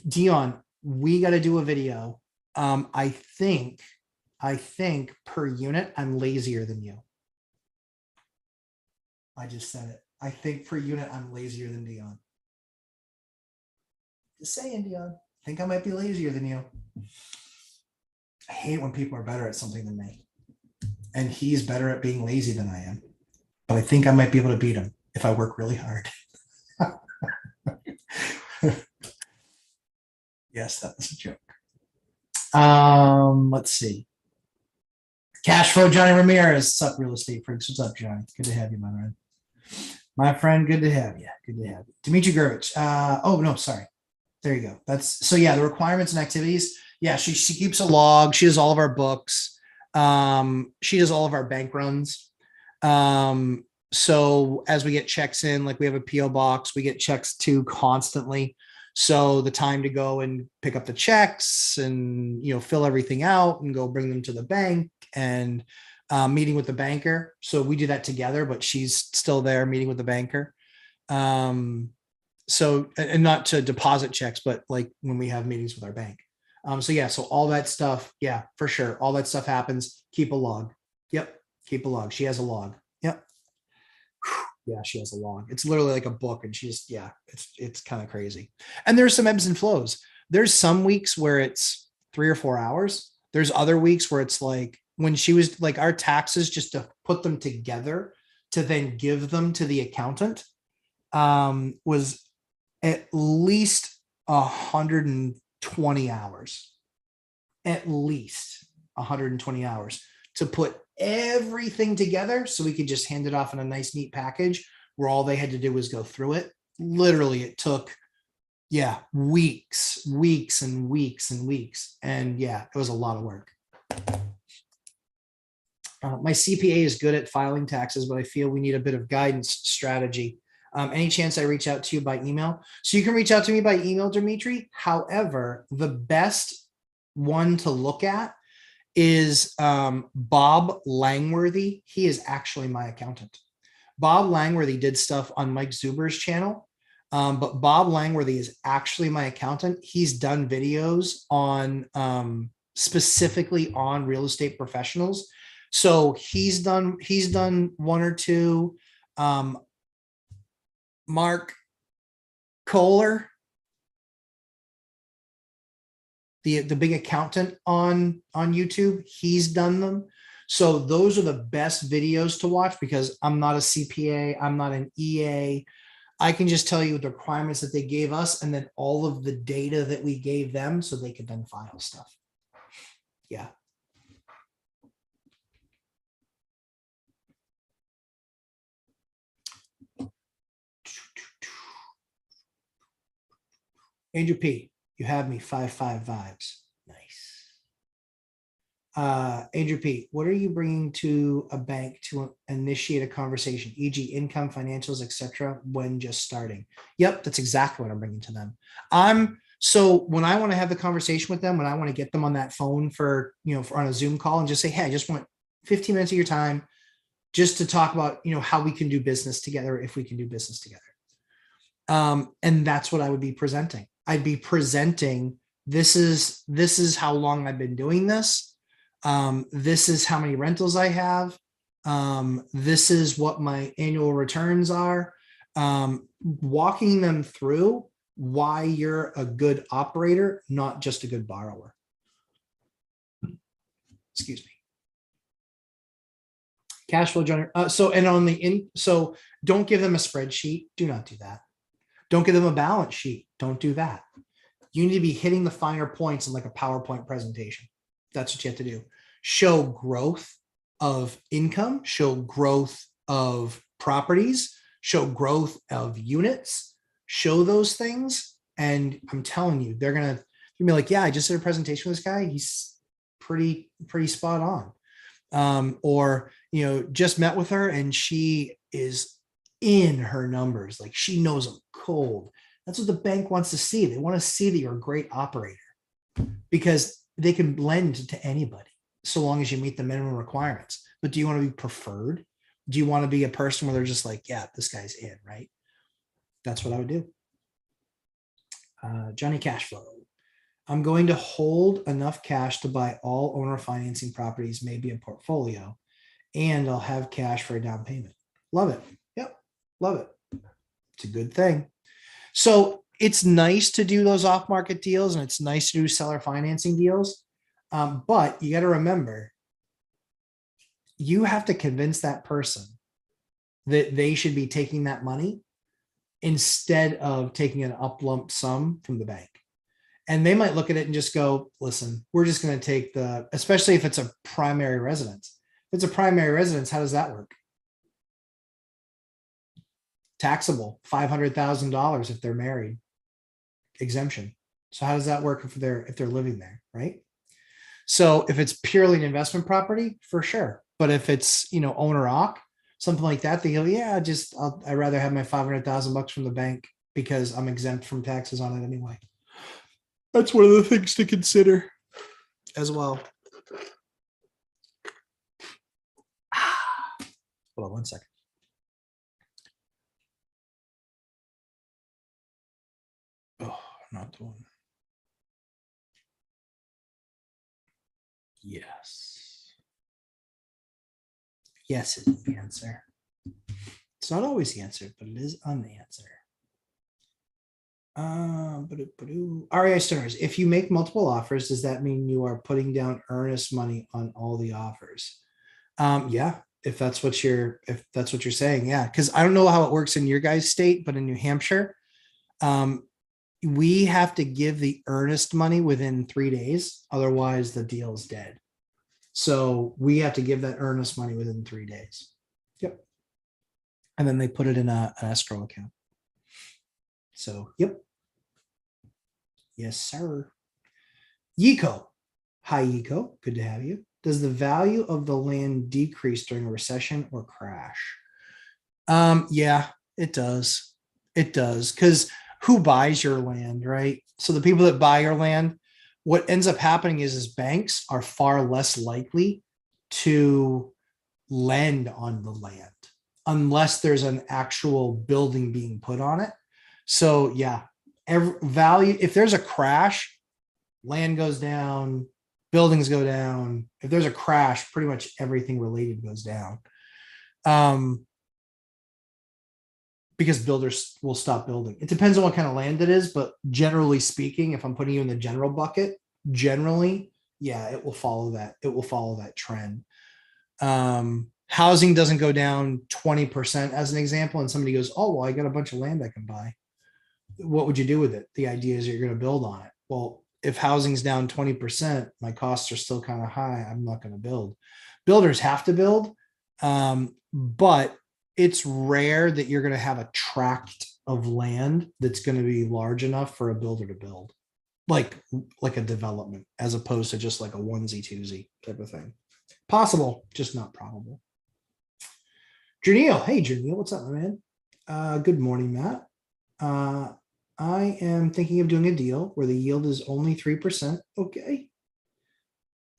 Dion, we got to do a video. I think per unit, I'm lazier than you. I just said it. I think per unit, I'm lazier than Dion. Just saying, Dion. I think I might be lazier than you. I hate when people are better at something than me. And he's better at being lazy than I am. But I think I might be able to beat him if I work really hard. Yes, that was a joke. Let's see. Cash flow, Johnny Ramirez. What's up, real estate freaks? What's up, Johnny? Good to have you, my friend. My friend, good to have you. Good to have you. Dimitri Gurvich. Oh, no, sorry. There you go. That's so yeah, the requirements and activities. Yeah, she keeps a log. She does all of our books. She does all of our bank runs. So as we get checks in, like we have a PO box, we get checks too constantly. So the time to go and pick up the checks and fill everything out and go bring them to the bank and meeting with the banker. So we do that together, but she's still there meeting with the banker. So, and not to deposit checks, but like when we have meetings with our bank. So yeah, so all that stuff, yeah, for sure. All that stuff happens. Keep a log. Yep. Keep a log. She has a log. Yep. Yeah, she has a log. It's literally like a book, and it's kind of crazy. And there's some ebbs and flows. There's some weeks where it's 3 or 4 hours. There's other weeks where it's like when she was like our taxes, just to put them together to then give them to the accountant, was at least 120 hours, at least 120 hours to put everything together so we could just hand it off in a nice, neat package where all they had to do was go through it. Literally, it took, weeks and weeks and weeks. And yeah, it was a lot of work. My CPA is good at filing taxes, but I feel we need a bit of guidance strategy. Any chance I reach out to you by email? So you can reach out to me by email, Dimitri. However, the best one to look at is Bob Langworthy. He is actually my accountant. Bob Langworthy did stuff on Mike Zuber's channel, but Bob Langworthy is actually my accountant. He's done videos on specifically on real estate professionals. So he's done one or two. Mark Kohler, the big accountant on YouTube, he's done them. So those are the best videos to watch because I'm not a CPA, I'm not an EA. I can just tell you the requirements that they gave us and then all of the data that we gave them so they could then file stuff. Yeah. Andrew P, you have me 5-5 vibes. Nice. Andrew P, what are you bringing to a bank to initiate a conversation, e.g. income, financials, etc., when just starting? Yep, that's exactly what I'm bringing to them. So when I want to have the conversation with them, when I want to get them on that phone for, on a Zoom call and just say, hey, I just want 15 minutes of your time just to talk about, how we can do business together, if we can do business together. And that's what I would be presenting. I'd be presenting, this is how long I've been doing this. This is how many rentals I have. This is what my annual returns are. Walking them through why you're a good operator, not just a good borrower. Excuse me. Cash flow generator. So don't give them a spreadsheet. Do not do that. Don't give them a balance sheet. Don't do that. You need to be hitting the finer points in like a PowerPoint presentation. That's what you have to do. Show growth of income, show growth of properties, show growth of units, show those things. And I'm telling you, they're going to be like, yeah, I just did a presentation with this guy. He's pretty spot on. Or, just met with her and she is in her numbers. Like she knows them cold. That's what the bank wants to see. They want to see that you're a great operator because they can lend to anybody so long as you meet the minimum requirements. But do you want to be preferred? Do you want to be a person where they're just like, yeah, this guy's in, right? That's what I would do. Johnny Cashflow. I'm going to hold enough cash to buy all owner financing properties, maybe a portfolio, and I'll have cash for a down payment. Love it. Yep. Love it. It's a good thing. So it's nice to do those off-market deals and it's nice to do seller financing deals. But you got to remember, you have to convince that person that they should be taking that money instead of taking an up lump sum from the bank. And they might look at it and just go, listen, we're just going to take especially if it's a primary residence. If it's a primary residence, how does that work? Taxable, $500,000 if they're married, exemption. So how does that work if they're living there, right? So if it's purely an investment property, for sure. But if it's, owner occ, something like that, they go, yeah, I'd rather have my $500,000 from the bank because I'm exempt from taxes on it anyway. That's one of the things to consider as well. Hold on one second. Oh, not the one. Yes. Yes is the answer. It's not always the answer, but it is an answer. REI Stoners, if you make multiple offers, does that mean you are putting down earnest money on all the offers? Yeah, if that's what you're saying, yeah. Because I don't know how it works in your guys' state, but in New Hampshire, we have to give the earnest money within 3 days. Otherwise, the deal is dead. So we have to give that earnest money within 3 days. Yep. And then they put it in an escrow account. So, yep. Yes, sir. Yiko. Hi, Yiko. Good to have you. Does the value of the land decrease during a recession or crash? Yeah, it does. It does. Because who buys your land, right? So the people that buy your land, what ends up happening is banks are far less likely to lend on the land unless there's an actual building being put on it. So yeah, value, if there's a crash, land goes down, buildings go down. If there's a crash, pretty much everything related goes down. Because builders will stop building. It depends on what kind of land it is, but generally speaking, if I'm putting you in the general bucket, generally, yeah, it will follow that. It will follow that trend. Housing doesn't go down 20% as an example, and somebody goes, oh, well, I got a bunch of land I can buy. What would you do with it? The idea is you're going to build on it. Well, if housing's down 20%, my costs are still kind of high. I'm not going to build. Builders have to build, but it's rare that you're going to have a tract of land that's going to be large enough for a builder to build, like a development, as opposed to just like a onesie twosie type of thing. Possible, just not probable. Janelle, hey Janelle, what's up, my man? Good morning, Matt. I am thinking of doing a deal where the yield is only 3%. Okay.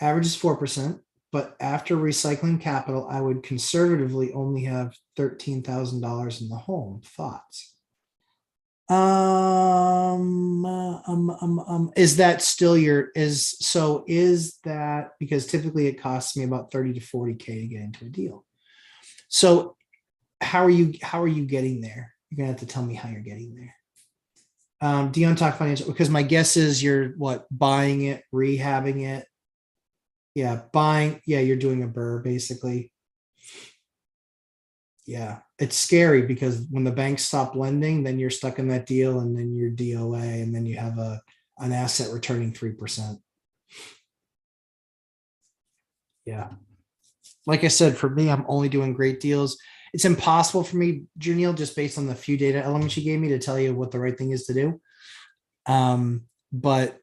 Average is 4%, but after recycling capital, I would conservatively only have $13,000 in the home. Thoughts? Is that still is that because typically it costs me about 30 to 40K to get into a deal. So how are you getting there? You're gonna have to tell me how you're getting there. Dion talk financial because my guess is you're buying it, rehabbing it. Yeah, buying, yeah, you're doing a brrr basically. Yeah, it's scary because when the banks stop lending, then you're stuck in that deal and then you're DOA and then you have an asset returning 3%. Yeah. Like I said, for me, I'm only doing great deals. It's impossible for me, Janelle, just based on the few data elements you gave me to tell you what the right thing is to do. But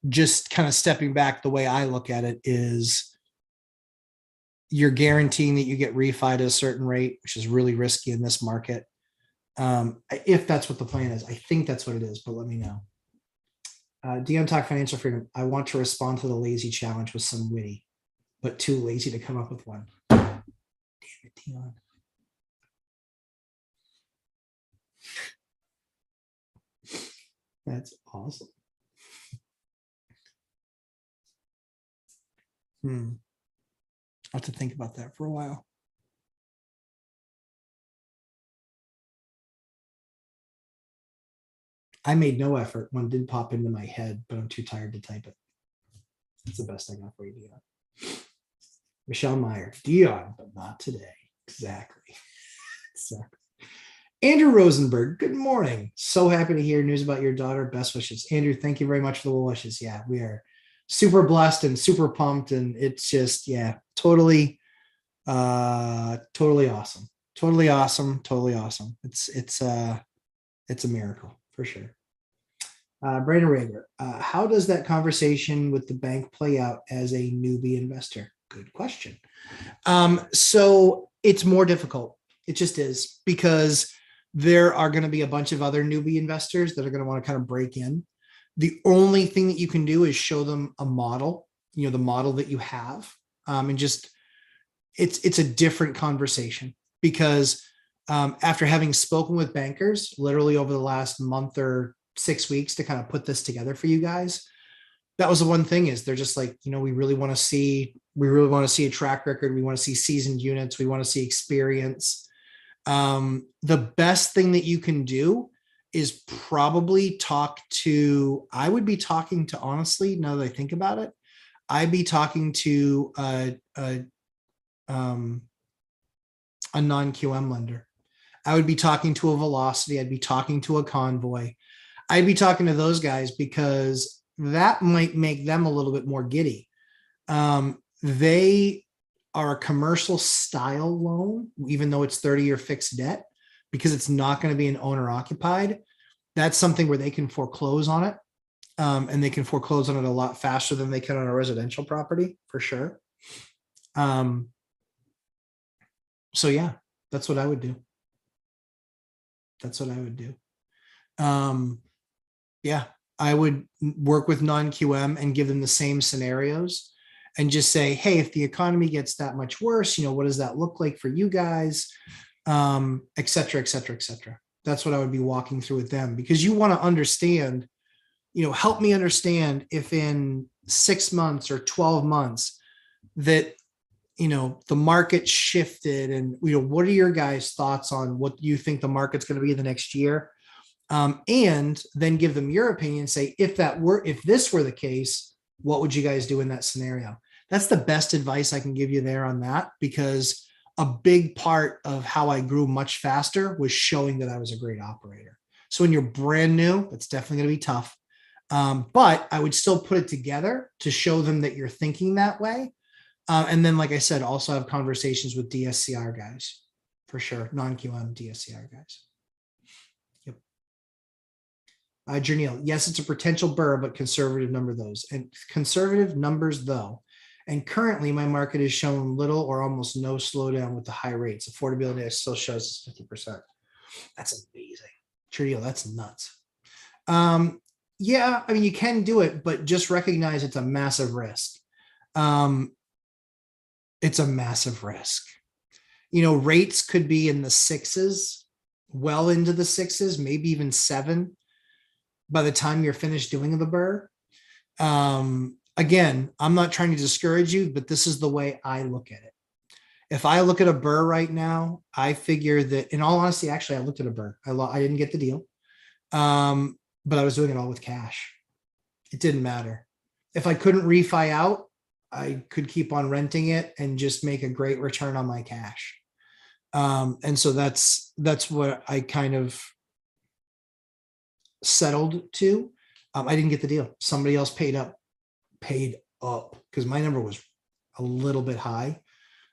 just kind of stepping back, the way I look at it is you're guaranteeing that you get refi at a certain rate, which is really risky in this market. If that's what the plan is, I think that's what it is, but let me know. Dion talk financial freedom. I want to respond to the lazy challenge with some witty, but too lazy to come up with one. Damn it, Dion. That's awesome. I'll have to think about that for a while. I made no effort. One did pop into my head, but I'm too tired to type it. That's the best I got for you, Dion. Michelle Meyer, Dion, but not today. Exactly. Exactly. Andrew Rosenberg, good morning. So happy to hear news about your daughter. Best wishes. Andrew, thank you very much for the wishes. Yeah, we are super blessed and super pumped. And it's just, yeah, totally awesome. Totally awesome. Totally awesome. It's a miracle for sure. Brandon Rager, how does that conversation with the bank play out as a newbie investor? Good question. So it's more difficult. It just is because there are going to be a bunch of other newbie investors that are going to want to kind of break in. The only thing that you can do is show them a model, the model that you have, and just it's a different conversation because after having spoken with bankers literally over the last month or 6 weeks to kind of put this together for you guys, that was the one thing is they're just like, we really want to see a track record. We want to see seasoned units. We want to see experience. The best thing that you can do is probably I would be talking to, honestly, now that I think about it, I'd be talking to a non-QM lender. I would be talking to a Velocity. I'd be talking to a Convoy. I'd be talking to those guys because that might make them a little bit more giddy. They are a commercial style loan, even though it's 30-year fixed debt, because it's not going to be an owner occupied. That's something where they can foreclose on it. And they can foreclose on it a lot faster than they can on a residential property for sure. So yeah, that's what I would do. Yeah, I would work with non-QM and give them the same scenarios and just say, hey, if the economy gets that much worse, what does that look like for you guys? Et cetera, et cetera, et cetera. That's what I would be walking through with them because you want to understand, help me understand if in 6 months or 12 months that, the market shifted and, what are your guys' thoughts on what you think the market's going to be the next year? And then give them your opinion, say, if this were the case, what would you guys do in that scenario? That's the best advice I can give you there on that, because a big part of how I grew much faster was showing that I was a great operator. So when you're brand new, that's definitely going to be tough. But I would still put it together to show them that you're thinking that way. And then, like I said, also have conversations with DSCR guys for sure. Non-QM DSCR guys. Yep. Janelle, yes, it's a potential brrr, but conservative numbers though. And currently my market has shown little or almost no slowdown with the high rates. Affordability still shows us 50%. That's amazing. Janelle, that's nuts. Yeah, I mean, you can do it, but just recognize it's a massive risk. Um, it's a massive risk. Rates could be in the sixes, well into the sixes, maybe even seven by the time you're finished doing the BRRR. Again, I'm not trying to discourage you, but this is the way I look at it. If I look at a BRRR right now, I figure that, in all honesty, actually, I looked at a BRRR. I didn't get the deal, but I was doing it all with cash. It didn't matter. If I couldn't refi out, I could keep on renting it and just make a great return on my cash. And so that's what I kind of settled to. I didn't get the deal. Somebody else paid up because my number was a little bit high.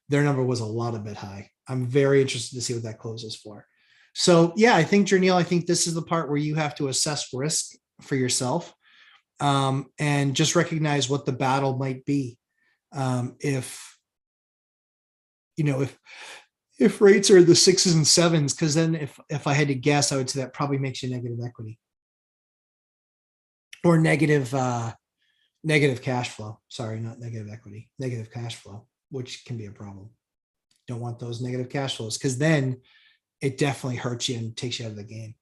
Their number was a lot a bit high. I'm very interested to see what that closes for. So yeah, I think Jerneel, I think this is the part where you have to assess risk for yourself, and just recognize what the battle might be. If rates are the sixes and sevens, because then if I had to guess, I would say that probably makes you negative equity or negative cash flow. Sorry, not negative equity, negative cash flow, which can be a problem. Don't want those negative cash flows, because then it definitely hurts you and takes you out of the game.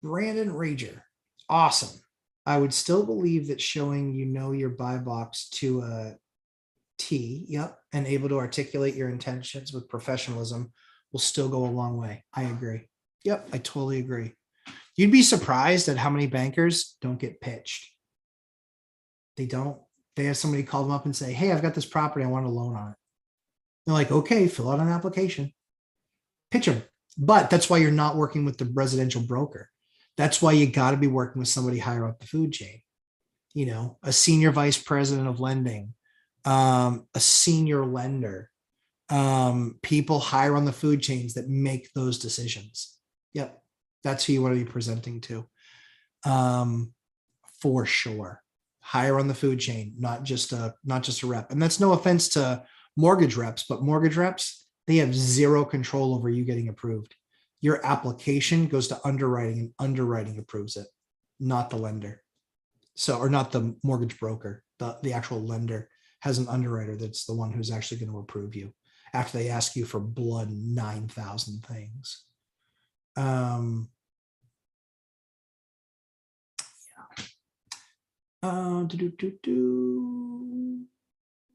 Brandon Rager, awesome. I would still believe that showing your buy box to a T, yep, and able to articulate your intentions with professionalism will still go a long way. I agree. Yep, I totally agree. You'd be surprised at how many bankers don't get pitched. They don't. They have somebody call them up and say, hey, I've got this property, I want a loan on it. They're like, okay, fill out an application, pitch them. But that's why you're not working with the residential broker. That's why you got to be working with somebody higher up the food chain. A senior vice president of lending, a senior lender, people higher on the food chains that make those decisions. Yep, that's who you want to be presenting to, for sure. Higher on the food chain, not just a rep. And that's no offense to mortgage reps, but mortgage reps, they have zero control over you getting approved. Your application goes to underwriting, and underwriting approves it, not the lender. Or not the mortgage broker. The actual lender has an underwriter that's the one who's actually going to approve you after they ask you for blood 9,000 things.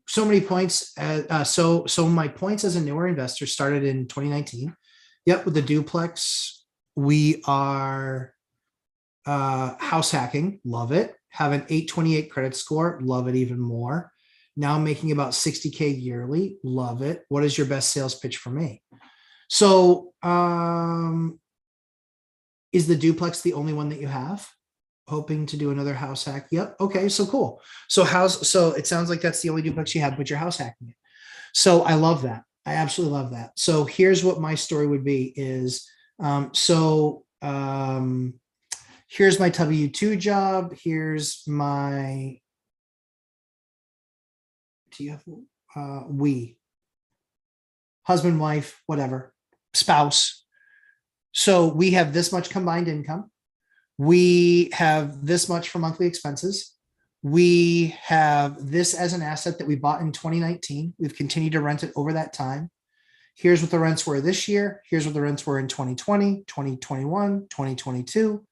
So many points. So my points as a newer investor started in 2019. Yep, with the duplex, we are house hacking. Love it. Have an 828 credit score. Love it even more. Now making about 60K yearly. Love it. What is your best sales pitch for me? So is the duplex the only one that you have? Hoping to do another house hack? Yep. Okay, so cool. So it sounds like that's the only duplex you have, but you're house hacking it. So I love that. I absolutely love that. So here's what my story would be is, here's my W-2 job. Here's my, do you have, husband, wife, whatever, spouse. So we have this much combined income. We have this much for monthly expenses. We have this as an asset that we bought in 2019. We've continued to rent it over that time. Here's what the rents were this year. Here's what the rents were in 2020, 2021, 2022.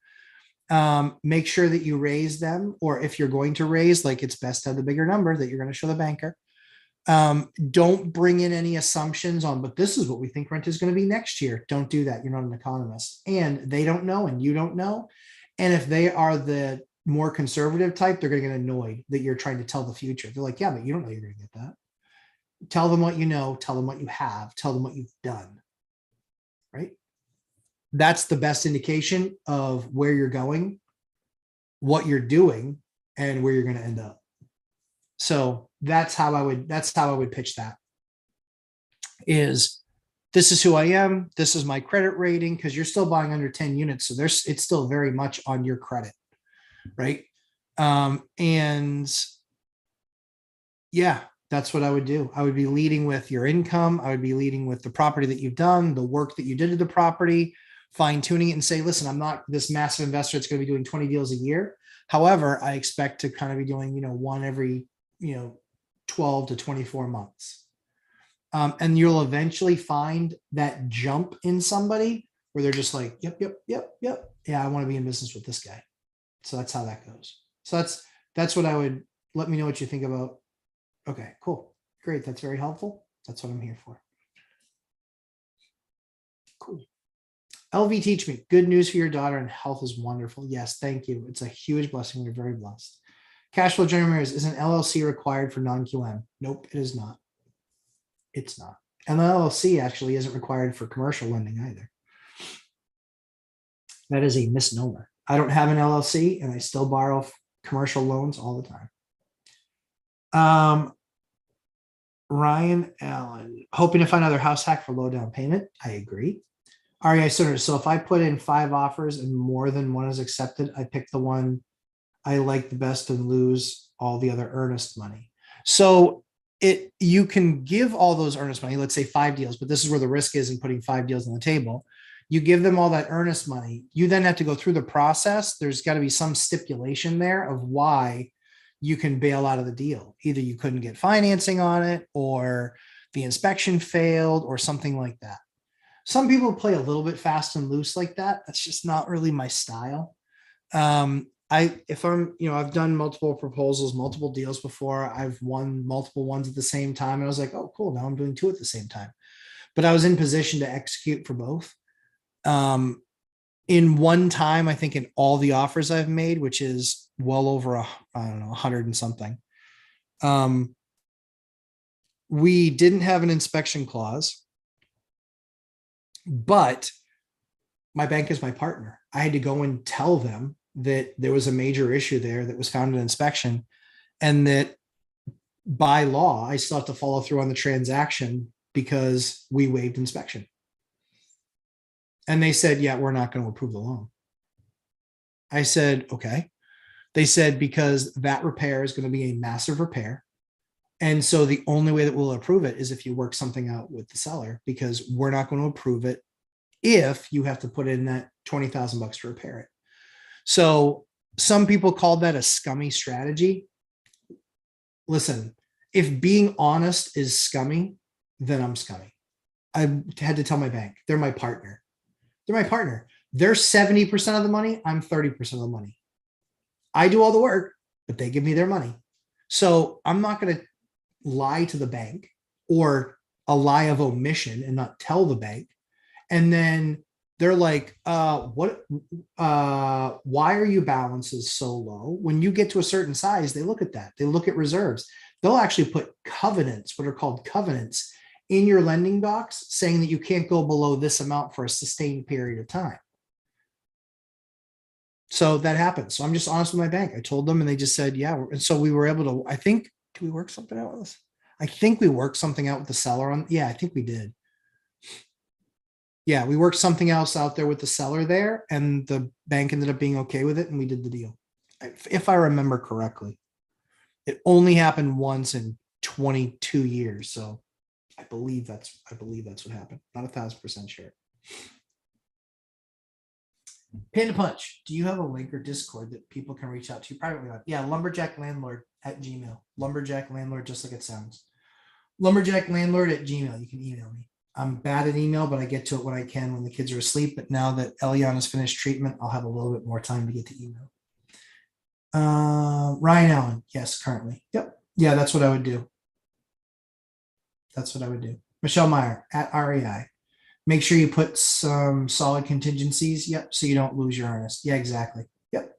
Make sure that you raise them, or if you're going to raise, like, it's best to have the bigger number that you're going to show the banker. Don't bring in any assumptions on, but this is what we think rent is going to be next year. Don't do that. You're not an economist, and they don't know, and you don't know. And if they are the more conservative type, they're going to get annoyed that you're trying to tell the future. They're like, yeah, but you don't know you're going to get that. Tell them what you know, tell them what you have, tell them what you've done, right? That's the best indication of where you're going, what you're doing, and where you're going to end up. So that's how I would pitch that. Is this is who I am. This is my credit rating, because you're still buying under 10 units. So it's still very much on your credit, right? And yeah, that's what I would do. I would be leading with your income. I would be leading with the property that you've done, the work that you did to the property, fine tuning it and say, listen, I'm not this massive investor that's going to be doing 20 deals a year. However, I expect to kind of be doing, one every, 12 to 24 months. And you'll eventually find that jump in somebody where they're just like, yep. Yeah, I want to be in business with this guy. So that's how that goes. So that's what I would, let me know what you think about. Okay, cool. Great. That's very helpful. That's what I'm here for. Cool. LV, teach me. Good news for your daughter, and health is wonderful. Yes, thank you. It's a huge blessing. We're very blessed. Cash flow generators, is an LLC required for non-QM? Nope, it is not. It's not. And the LLC actually isn't required for commercial lending either. That is a misnomer. I don't have an LLC and I still borrow commercial loans all the time. Ryan Allen, hoping to find another house hack for low down payment. I agree. REI Center. So if I put in 5 offers and more than one is accepted, I pick the one I like the best and lose all the other earnest money. So you can give all those earnest money, let's say 5 deals, but this is where the risk is in putting 5 deals on the table. You give them all that earnest money. You then have to go through the process. There's got to be some stipulation there of why you can bail out of the deal. Either you couldn't get financing on it, or the inspection failed, or something like that. Some people play a little bit fast and loose like that. That's just not really my style. If I'm, I've done multiple proposals, multiple deals before. I've won multiple ones at the same time. And I was like, oh, cool. Now I'm doing 2 at the same time. But I was in position to execute for both. In one time, I think in all the offers I've made, which is well over, 100 and something. We didn't have an inspection clause, but my bank is my partner. I had to go and tell them that there was a major issue there that was found in inspection, and that by law, I still have to follow through on the transaction because we waived inspection. And they said, yeah, we're not going to approve the loan. I said, okay. They said, because that repair is going to be a massive repair. And so the only way that we'll approve it is if you work something out with the seller, because we're not going to approve it if you have to put in that $20,000 to repair it. So some people called that a scummy strategy. Listen, if being honest is scummy, then I'm scummy. I had to tell my bank, they're my partner. They're my partner. They're 70% of the money. I'm 30% of the money. I do all the work, but they give me their money. So I'm not going to lie to the bank, or a lie of omission and not tell the bank. And then they're like, why are your balances so low? When you get to a certain size, they look at that. They look at reserves. They'll actually put covenants, what are called covenants, in your lending docs, saying that you can't go below this amount for a sustained period of time. So that happens. So I'm just honest with my bank. I told them, and they just said, yeah. And so we were able to, I think, do we work something out with this? I think we worked something out with the seller on. Yeah, I think we did. Yeah, we worked something else out there with the seller there, and the bank ended up being okay with it, and we did the deal. If I remember correctly, it only happened once in 22 years. So I believe that's what happened. Not 1,000% sure. Panda Punch, do you have a link or Discord that people can reach out to you privately on? Yeah, lumberjacklandlord@gmail. Lumberjack Landlord, just like it sounds. Lumberjacklandlord@gmail. You can email me. I'm bad at email, but I get to it when I can when the kids are asleep. But now that Eliana has finished treatment, I'll have a little bit more time to get to email. Ryan Allen, yes, currently. Yep. Yeah, that's what I would do. That's what I would do. Michelle Meyer @REI. Make sure you put some solid contingencies. Yep. So you don't lose your earnest. Yeah, exactly. Yep.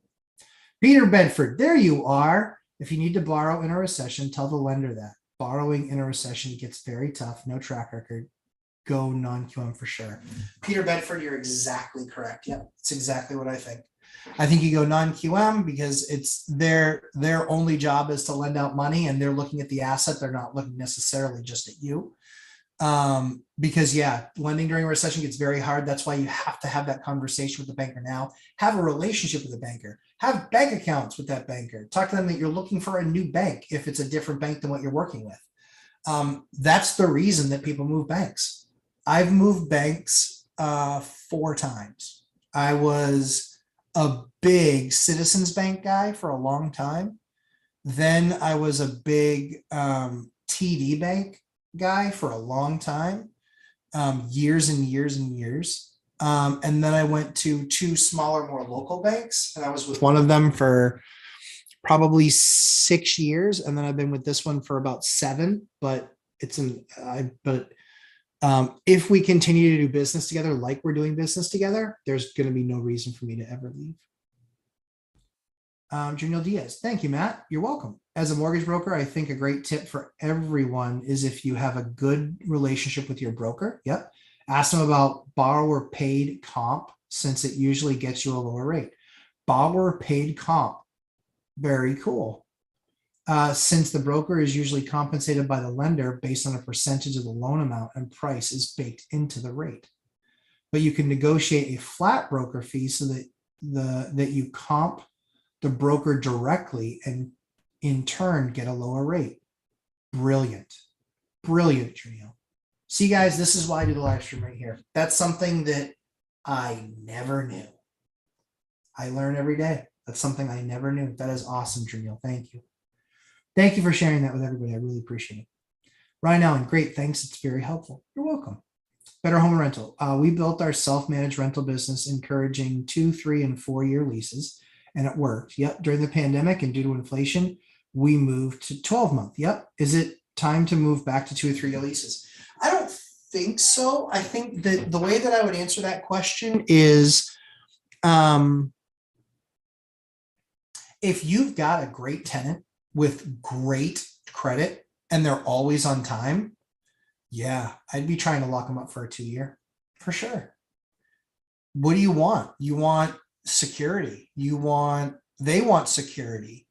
Peter Bedford, there you are. If you need to borrow in a recession, tell the lender that. Borrowing in a recession gets very tough. No track record. Go non-QM for sure. Peter Bedford, you're exactly correct. Yep. It's exactly what I think. I think you go non-QM because it's their only job is to lend out money, and they're looking at the asset. They're not looking necessarily just at you. Because yeah, lending during a recession gets very hard. That's why you have to have that conversation with the banker now. Have a relationship with the banker. Have bank accounts with that banker. Talk to them that you're looking for a new bank if it's a different bank than what you're working with. That's the reason that people move banks. I've moved banks 4 times. I was a big Citizens Bank guy for a long time. Then I was a big TD Bank guy for a long time, years and years and years. And then I went to 2 smaller, more local banks, and I was with one of them for probably 6 years, and then I've been with this one for about 7. But if we continue to do business together, like we're doing business together, there's going to be no reason for me to ever leave. Janelle Diaz, thank you, Matt. You're welcome. As a mortgage broker, I think a great tip for everyone is if you have a good relationship with your broker. Yep. Ask them about borrower paid comp, since it usually gets you a lower rate. Borrower paid comp. Very cool. Since the broker is usually compensated by the lender based on a percentage of the loan amount, and price is baked into the rate. But you can negotiate a flat broker fee so that that you comp the broker directly and in turn get a lower rate. Brilliant. Brilliant, Trio. See, guys, this is why I do the live stream right here. That's something that I never knew. I learn every day. That's something I never knew. That is awesome, Trio. Thank you. Thank you for sharing that with everybody. I really appreciate it. Ryan Allen, great. Thanks. It's very helpful. You're welcome. Better Home Rental. We built our self-managed rental business, encouraging 2, 3, and 4-year leases, and it worked. Yep. During the pandemic and due to inflation, we moved to 12-month. Yep. Is it time to move back to 2 or 3-year leases? I don't think so. I think that the way that I would answer that question is, if you've got a great tenant with great credit and they're always on time, yeah, I'd be trying to lock them up for a 2-year for sure. What do you want? You want security. They want security.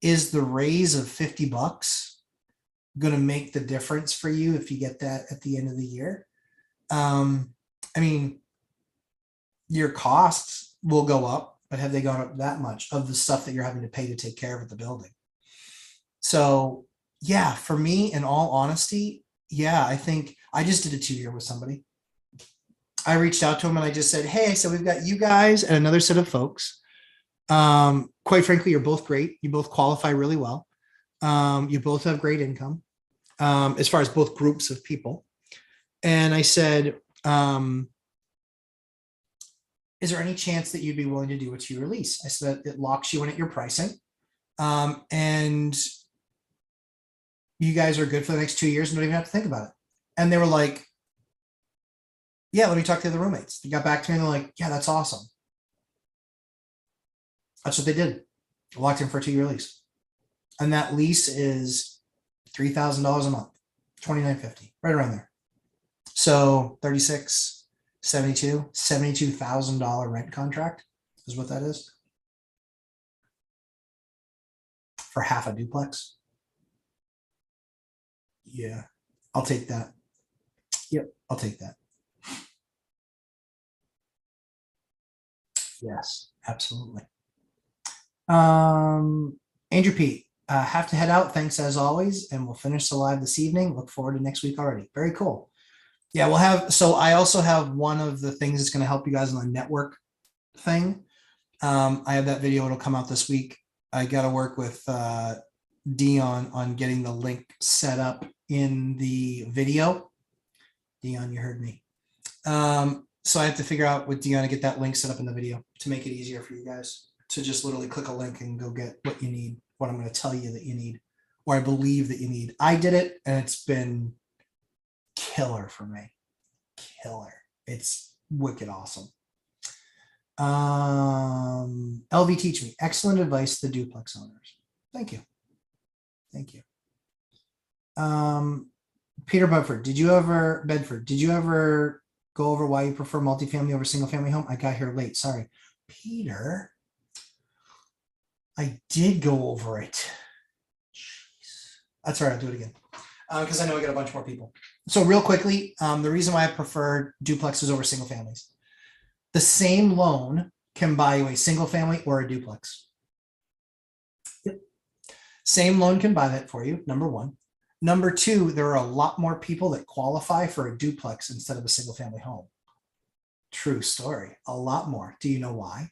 Is the raise of $50 going to make the difference for you if you get that at the end of the year? I mean, your costs will go up, but have they gone up that much of the stuff that you're having to pay to take care of the building? So yeah, for me, in all honesty, yeah, I think I just did a 2-year with somebody. I reached out to him and I just said, hey, so we've got you guys and another set of folks. Quite frankly, you're both great. You both qualify really well. You both have great income, as far as both groups of people. And I said, is there any chance that you'd be willing to do a 2-year lease? I said, it locks you in at your pricing. And you guys are good for the next 2 years and don't even have to think about it. And they were like, yeah, let me talk to the other roommates. They got back to me and they're like, yeah, that's awesome. That's what they did. I locked in for a 2-year lease. And that lease is $3,000 a month, $2,950, right around there. So 36, 72, $72,000 rent contract is what that is for half a duplex. Yeah, I'll take that. Yep, I'll take that. Yes, absolutely. Andrew P, have to head out. Thanks as always. And we'll finish the live this evening. Look forward to next week already. Very cool. Yeah, we'll have, so I also have one of the things that's going to help you guys on the network thing. I have that video. It'll come out this week. I got to work with Dion on getting the link set up in the video. Dion, you heard me. So I have to figure out with Dion to get that link set up in the video to make it easier for you guys to just literally click a link and go get what you need, what I'm going to tell you that you need, or I believe that you need. I did it and it's been killer for me. Killer. It's wicked awesome. LV Teach Me. Excellent advice to the duplex owners. Thank you. Thank you. Peter Bedford, did you ever go over why you prefer multifamily over single family home? I got here late. Sorry. Peter, I did go over it. Jeez. That's all right. I'll do it again. Because I know I got a bunch more people. So real quickly, the reason why I prefer duplexes over single families. The same loan can buy you a single family or a duplex. Yep. Same loan can buy that for you, number one. Number two, there are a lot more people that qualify for a duplex instead of a single family home. True story. A lot more. Do you know why?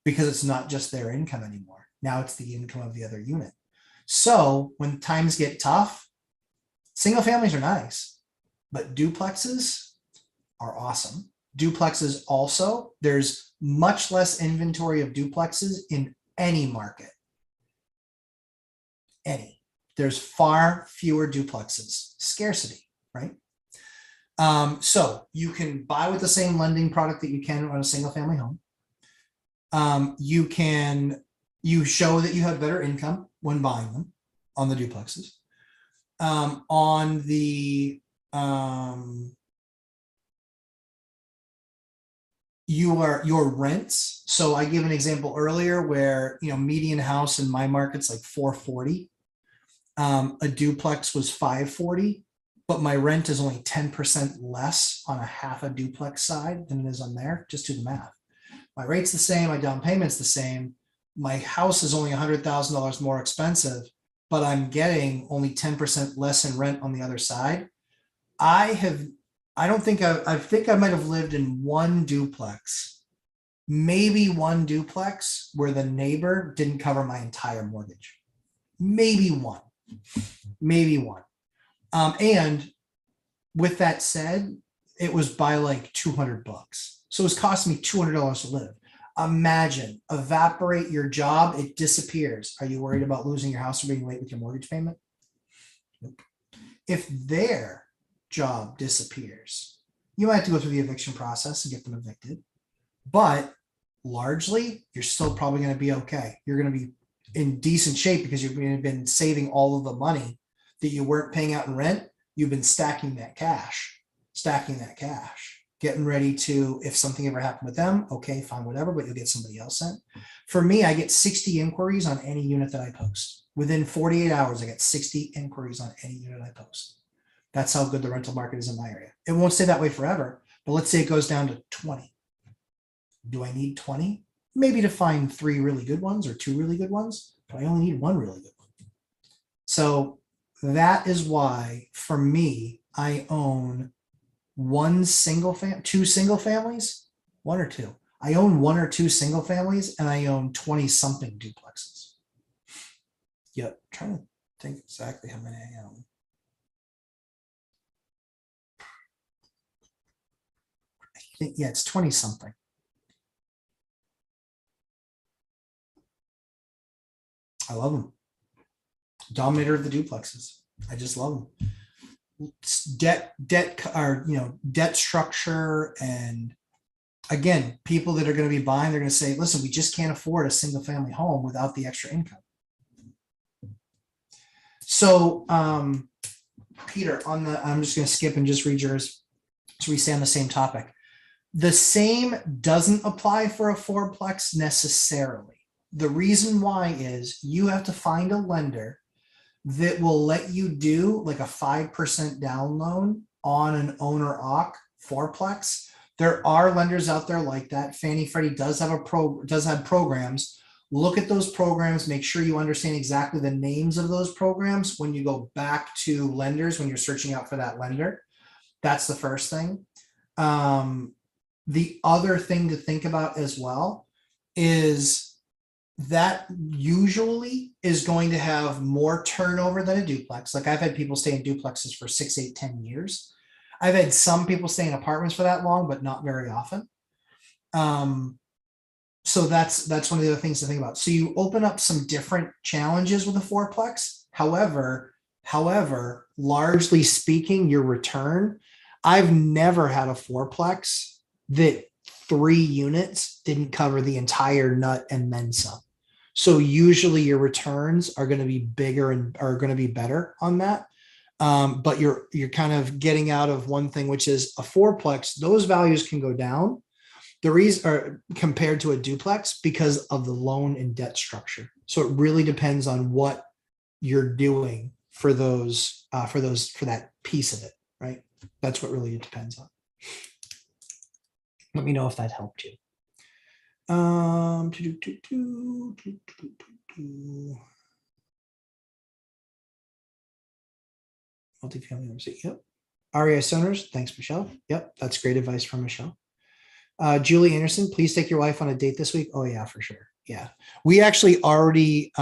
Because it's not just their income anymore. Now it's the income of the other unit. So when times get tough, single families are nice, but duplexes are awesome. Duplexes also, there's much less inventory of duplexes in any market. Any. There's far fewer duplexes. Scarcity, right? So you can buy with the same lending product that you can on a single family home. You show that you have better income when buying them on the duplexes. On the your rents. So I gave an example earlier where, median house in my market's like 440. A duplex was 540, but my rent is only 10% less on a half a duplex side than it is on there. Just do the math. My rate's the same, my down payment's the same. My house is only $100,000 more expensive, but I'm getting only 10% less in rent on the other side. I think I might have lived in one duplex, maybe one duplex where the neighbor didn't cover my entire mortgage. Maybe one. And with that said, it was by like $200. So it was costing me $200 to live. Imagine, evaporate your job, it disappears. Are you worried about losing your house or being late with your mortgage payment? Nope. If their job disappears, you might have to go through the eviction process and get them evicted. But largely, you're still probably going to be okay. You're going to be in decent shape because you've been saving all of the money that you weren't paying out in rent. You've been stacking that cash, getting ready to, if something ever happened with them, okay, fine, whatever, but you'll get somebody else in. For me, I get 60 inquiries on any unit that I post. Within 48 hours, I get 60 inquiries on any unit I post. That's how good the rental market is in my area. It won't stay that way forever, but let's say it goes down to 20. Do I need 20? Maybe to find 3 really good ones or 2 really good ones, but I only need 1 really good one. So that is why, for me, I own 2 single families, 1 or 2. I own 1 or 2 single families, and I own 20 something duplexes. Yep, trying to think exactly how many I own. I think, yeah, it's 20 something. I love them. Dominator of the duplexes. I just love them. Debt structure. And again, people that are going to be buying, they're going to say, listen, we just can't afford a single family home without the extra income. So, Peter, I'm just going to skip and just read yours so we stay on the same topic. The same doesn't apply for a fourplex necessarily. The reason why is you have to find a lender that will let you do like a 5% down loan on an owner occ fourplex. There are lenders out there like that. Fannie Freddie does have programs. Look at those programs, make sure you understand exactly the names of those programs when you go back to lenders, when you're searching out for that lender. That's the first thing. The other thing to think about as well is that usually is going to have more turnover than a duplex. Like I've had people stay in duplexes for 6, 8, 10 years. I've had some people stay in apartments for that long, but not very often. So that's one of the other things to think about. So you open up some different challenges with a fourplex. However, largely speaking, your return, I've never had a fourplex that 3 units didn't cover the entire nut and then some. So usually your returns are going to be bigger and are going to be better on that. But you're kind of getting out of one thing, which is a fourplex. Those values can go down. The reason are compared to a duplex because of the loan and debt structure. So it really depends on what you're doing for that piece of it, right? That's what really it depends on. Let me know if that helped you. multifamily owners. Yep. RES owners. Thanks, Michelle. Yep. That's great advice from Michelle. Julie Anderson, please take your wife on a date this week. Oh yeah, for sure. Yeah. We actually already,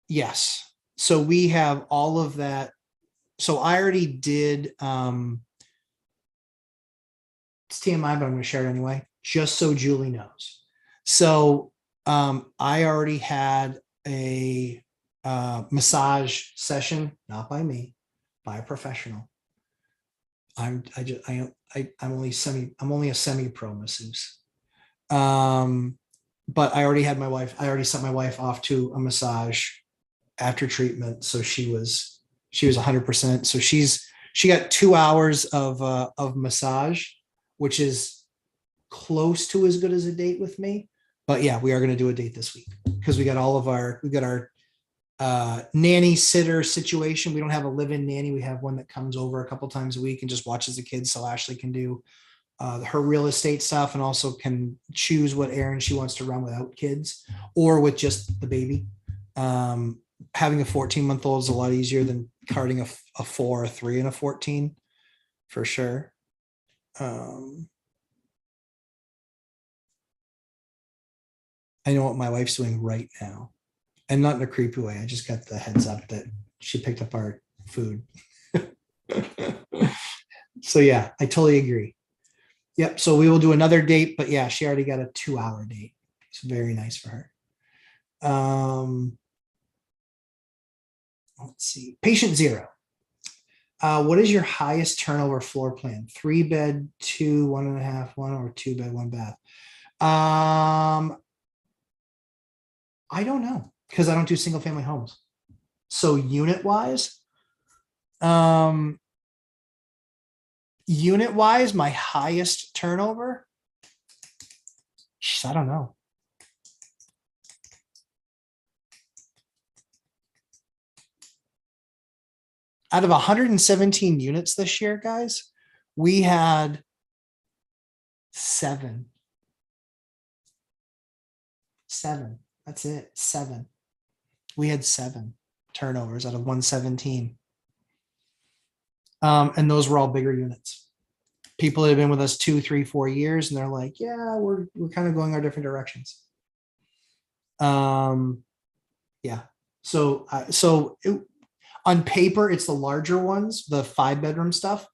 yes. So we have all of that. So I already did, it's TMI, but I'm going to share it anyway, just so Julie knows. So I already had a massage session, not by me, by a professional. I'm only a semi-pro masseuse. But I already had my wife, I already sent my wife off to a massage after treatment. So she was 100%. So she got 2 hours of massage, which is close to as good as a date with me. But yeah, we are going to do a date this week because we got our nanny sitter situation. We don't have a live-in nanny. We have one that comes over a couple times a week and just watches the kids. So Ashley can do her real estate stuff and also can choose what errand she wants to run without kids or with just the baby. Having a 14-month-old is a lot easier than carting a 4, a 3, and a 14 for sure. I know what my wife's doing right now, and not in a creepy way. I just got the heads up that she picked up our food. So yeah, I totally agree. Yep. So we will do another date, but yeah, she already got a 2-hour date. It's very nice for her. Let's see. Patient 0. What is your highest turnover floor plan? 3-bed, 2, 1.5, 1, or 2-bed, 1 bath? I don't know because I don't do single family homes. So unit wise, my highest turnover, I don't know. Out of 117 units this year, guys, we had 7. That's it. 7. We had 7 turnovers out of 117. And those were all bigger units. People that have been with us 2, 3, 4 years, and they're like, yeah, we're kind of going our different directions. Yeah. So on paper, it's the larger ones, the 5-bedroom stuff.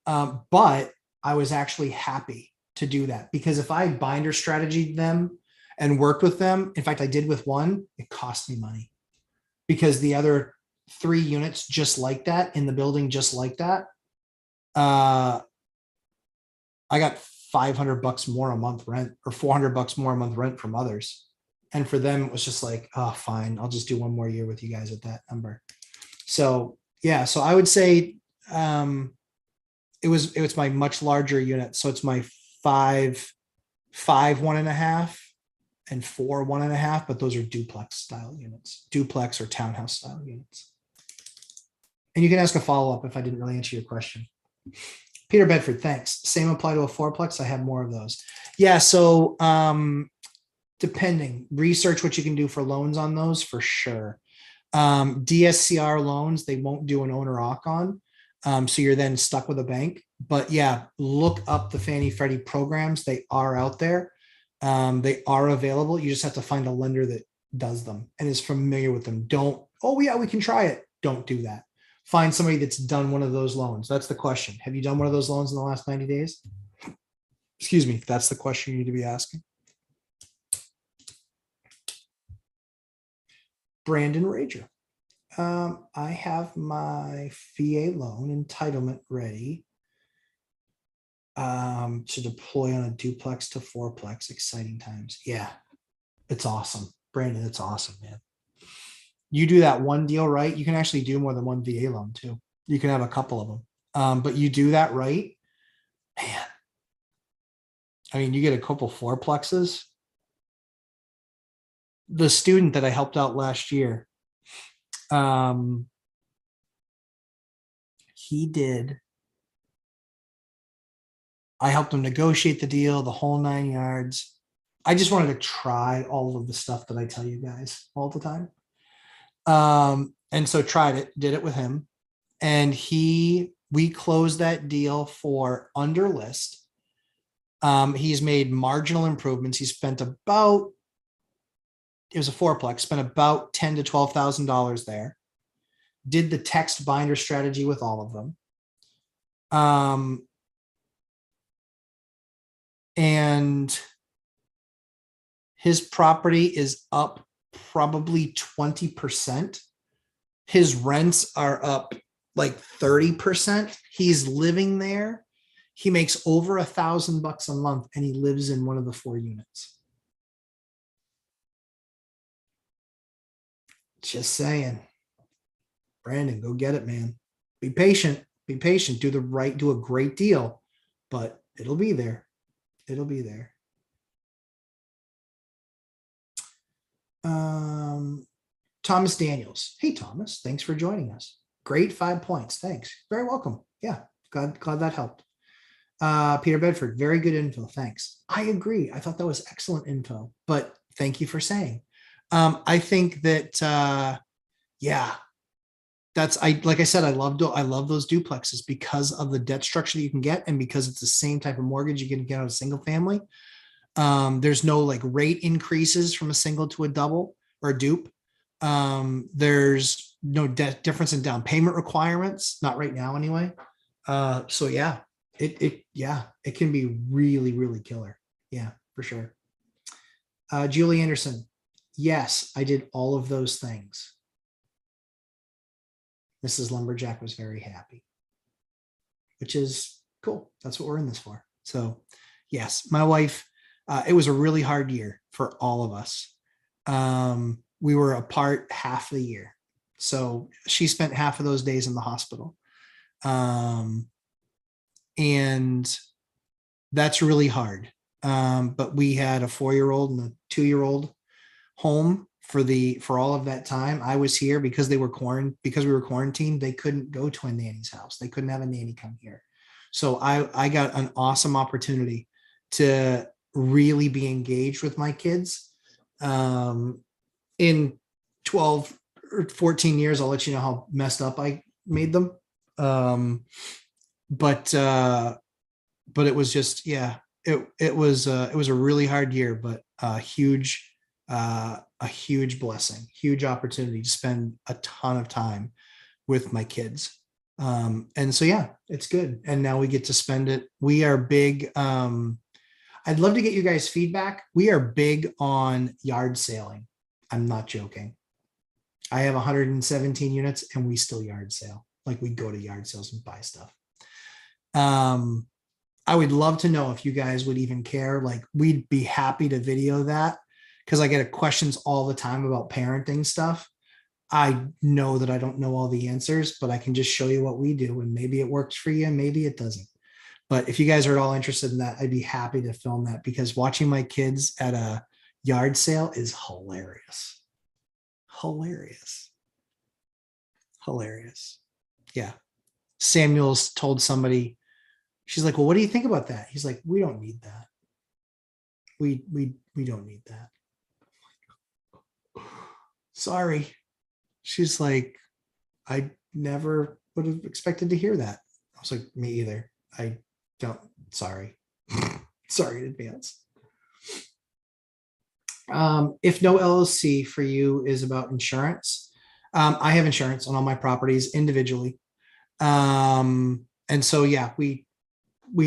But I was actually happy to do that because if I binder strategied them and worked with them, in fact, I did with one, it cost me money because the other 3 units just like that in the building, just like that. I got $500 more a month rent or $400 more a month rent from others. And for them, it was just like, oh, fine, I'll just do 1 more year with you guys at that number. So yeah, so I would say it was my much larger unit. So it's my 5, 1.5, and 4, 1.5, but those are duplex style units, duplex or townhouse style units. And you can ask a follow-up if I didn't really answer your question. Peter Bedford, thanks. Same apply to a 4-plex. I have more of those. Yeah, so depending, research what you can do for loans on those for sure. DSCR loans, they won't do an owner occ on. So you're then stuck with a bank. But yeah, look up the Fannie Freddie programs. They are out there. They are available. You just have to find a lender that does them and is familiar with them. Don't, oh yeah, we can try it. Don't do that. Find somebody that's done one of those loans. That's the question. Have you done one of those loans in the last 90 days? Excuse me. That's the question you need to be asking. Brandon Rager. I have my VA loan entitlement ready to deploy on a duplex to 4-plex. Exciting times. Yeah, it's awesome. Brandon, it's awesome, man. You do that one deal right, you can actually do more than one VA loan too. You can have a couple of them. But you do that right, man. I mean, you get a couple 4-plexes. The student that I helped out last year, he did. I helped him negotiate the deal, the whole 9 yards. I just wanted to try all of the stuff that I tell you guys all the time. And so did it with him. And we closed that deal for under list. He's made marginal improvements. He spent about, it was a fourplex, spent about $10,000 to $12,000 there. Did the text binder strategy with all of them. And his property is up probably 20%. His rents are up like 30%. He's living there. He makes over $1,000 a month and he lives in one of the 4 units. Just saying. Brandon, go get it, man. Be patient. Be patient. Do a great deal, but it'll be there. It'll be there. Thomas Daniels. Hey, Thomas, thanks for joining us. Great 5 points. Thanks. Very welcome. Yeah, glad that helped. Peter Bedford, very good info. Thanks. I agree. I thought that was excellent info, but thank you for saying. I think that, yeah, like I said, I love those duplexes because of the debt structure that you can get. And because it's the same type of mortgage you can get on a single family. There's no like rate increases from a single to a double or a dupe. There's no difference in down payment requirements, not right now anyway. So yeah, it can be really, really killer. Yeah, for sure. Julie Anderson. Yes, I did all of those things. Mrs. Lumberjack was very happy, which is cool. That's what we're in this for. So yes, my wife, it was a really hard year for all of us. We were apart half the year. So she spent half of those days in the hospital. And that's really hard. But we had a 4-year-old and a 2-year-old home for all of that time. I was here because we were quarantined. They couldn't go to a nanny's house. They couldn't have a nanny come here. So I got an awesome opportunity to really be engaged with my kids. In 12 or 14 years, I'll let you know how messed up I made them. But it was just, yeah, it was a really hard year, but a huge blessing, huge opportunity to spend a ton of time with my kids. And so, yeah, it's good. And now we get to spend it. We are big. I'd love to get you guys feedback. We are big on yard sailing. I'm not joking. I have 117 units and we still yard sale. Like we go to yard sales and buy stuff. I would love to know if you guys would even care. Like we'd be happy to video that because I get questions all the time about parenting stuff. I know that I don't know all the answers, but I can just show you what we do and maybe it works for you and maybe it doesn't. But if you guys are at all interested in that, I'd be happy to film that because watching my kids at a yard sale is hilarious. Hilarious. Yeah. Samuel's told somebody, she's like, well, what do you think about that? He's like, we don't need that. We don't need that. Sorry. She's like, I never would have expected to hear that. I was like, me either. I don't, sorry. Sorry in advance. If no LLC for you is about insurance, I have insurance on all my properties individually. And so, yeah, we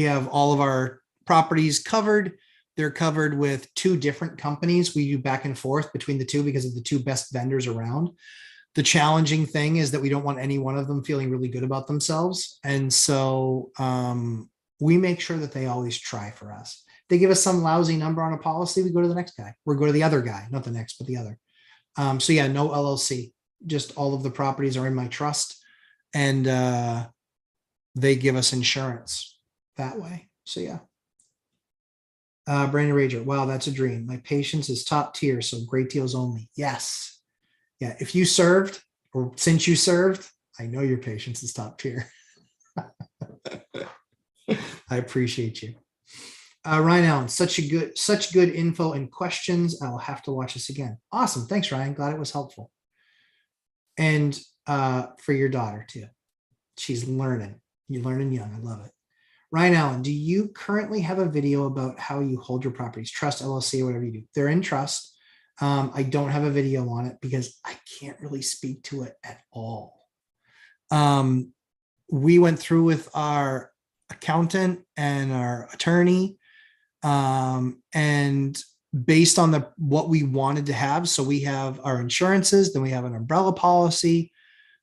have all of our properties covered. They're covered with 2 different companies. We do back and forth between the 2 because of the 2 best vendors around. The challenging thing is that we don't want any one of them feeling really good about themselves. And so we make sure that they always try for us. They give us some lousy number on a policy, we go to the next guy. We'll go to the other guy, not the next, but the other. So yeah, no LLC, just all of the properties are in my trust and they give us insurance that way. So yeah. Brandon Rager, wow, that's a dream. My patience is top tier, so great deals only. Yes. Yeah, if you served or since you served, I know your patience is top tier. I appreciate you. Ryan Allen, such good info and questions. I'll have to watch this again. Awesome. Thanks, Ryan. Glad it was helpful. And for your daughter too. She's learning. You're learning young. I love it. Ryan Allen, do you currently have a video about how you hold your properties? Trust LLC or whatever you do. They're in trust. I don't have a video on it because I can't really speak to it at all. We went through with our accountant and our attorney, and based on what we wanted to have. So we have our insurances, then we have an umbrella policy.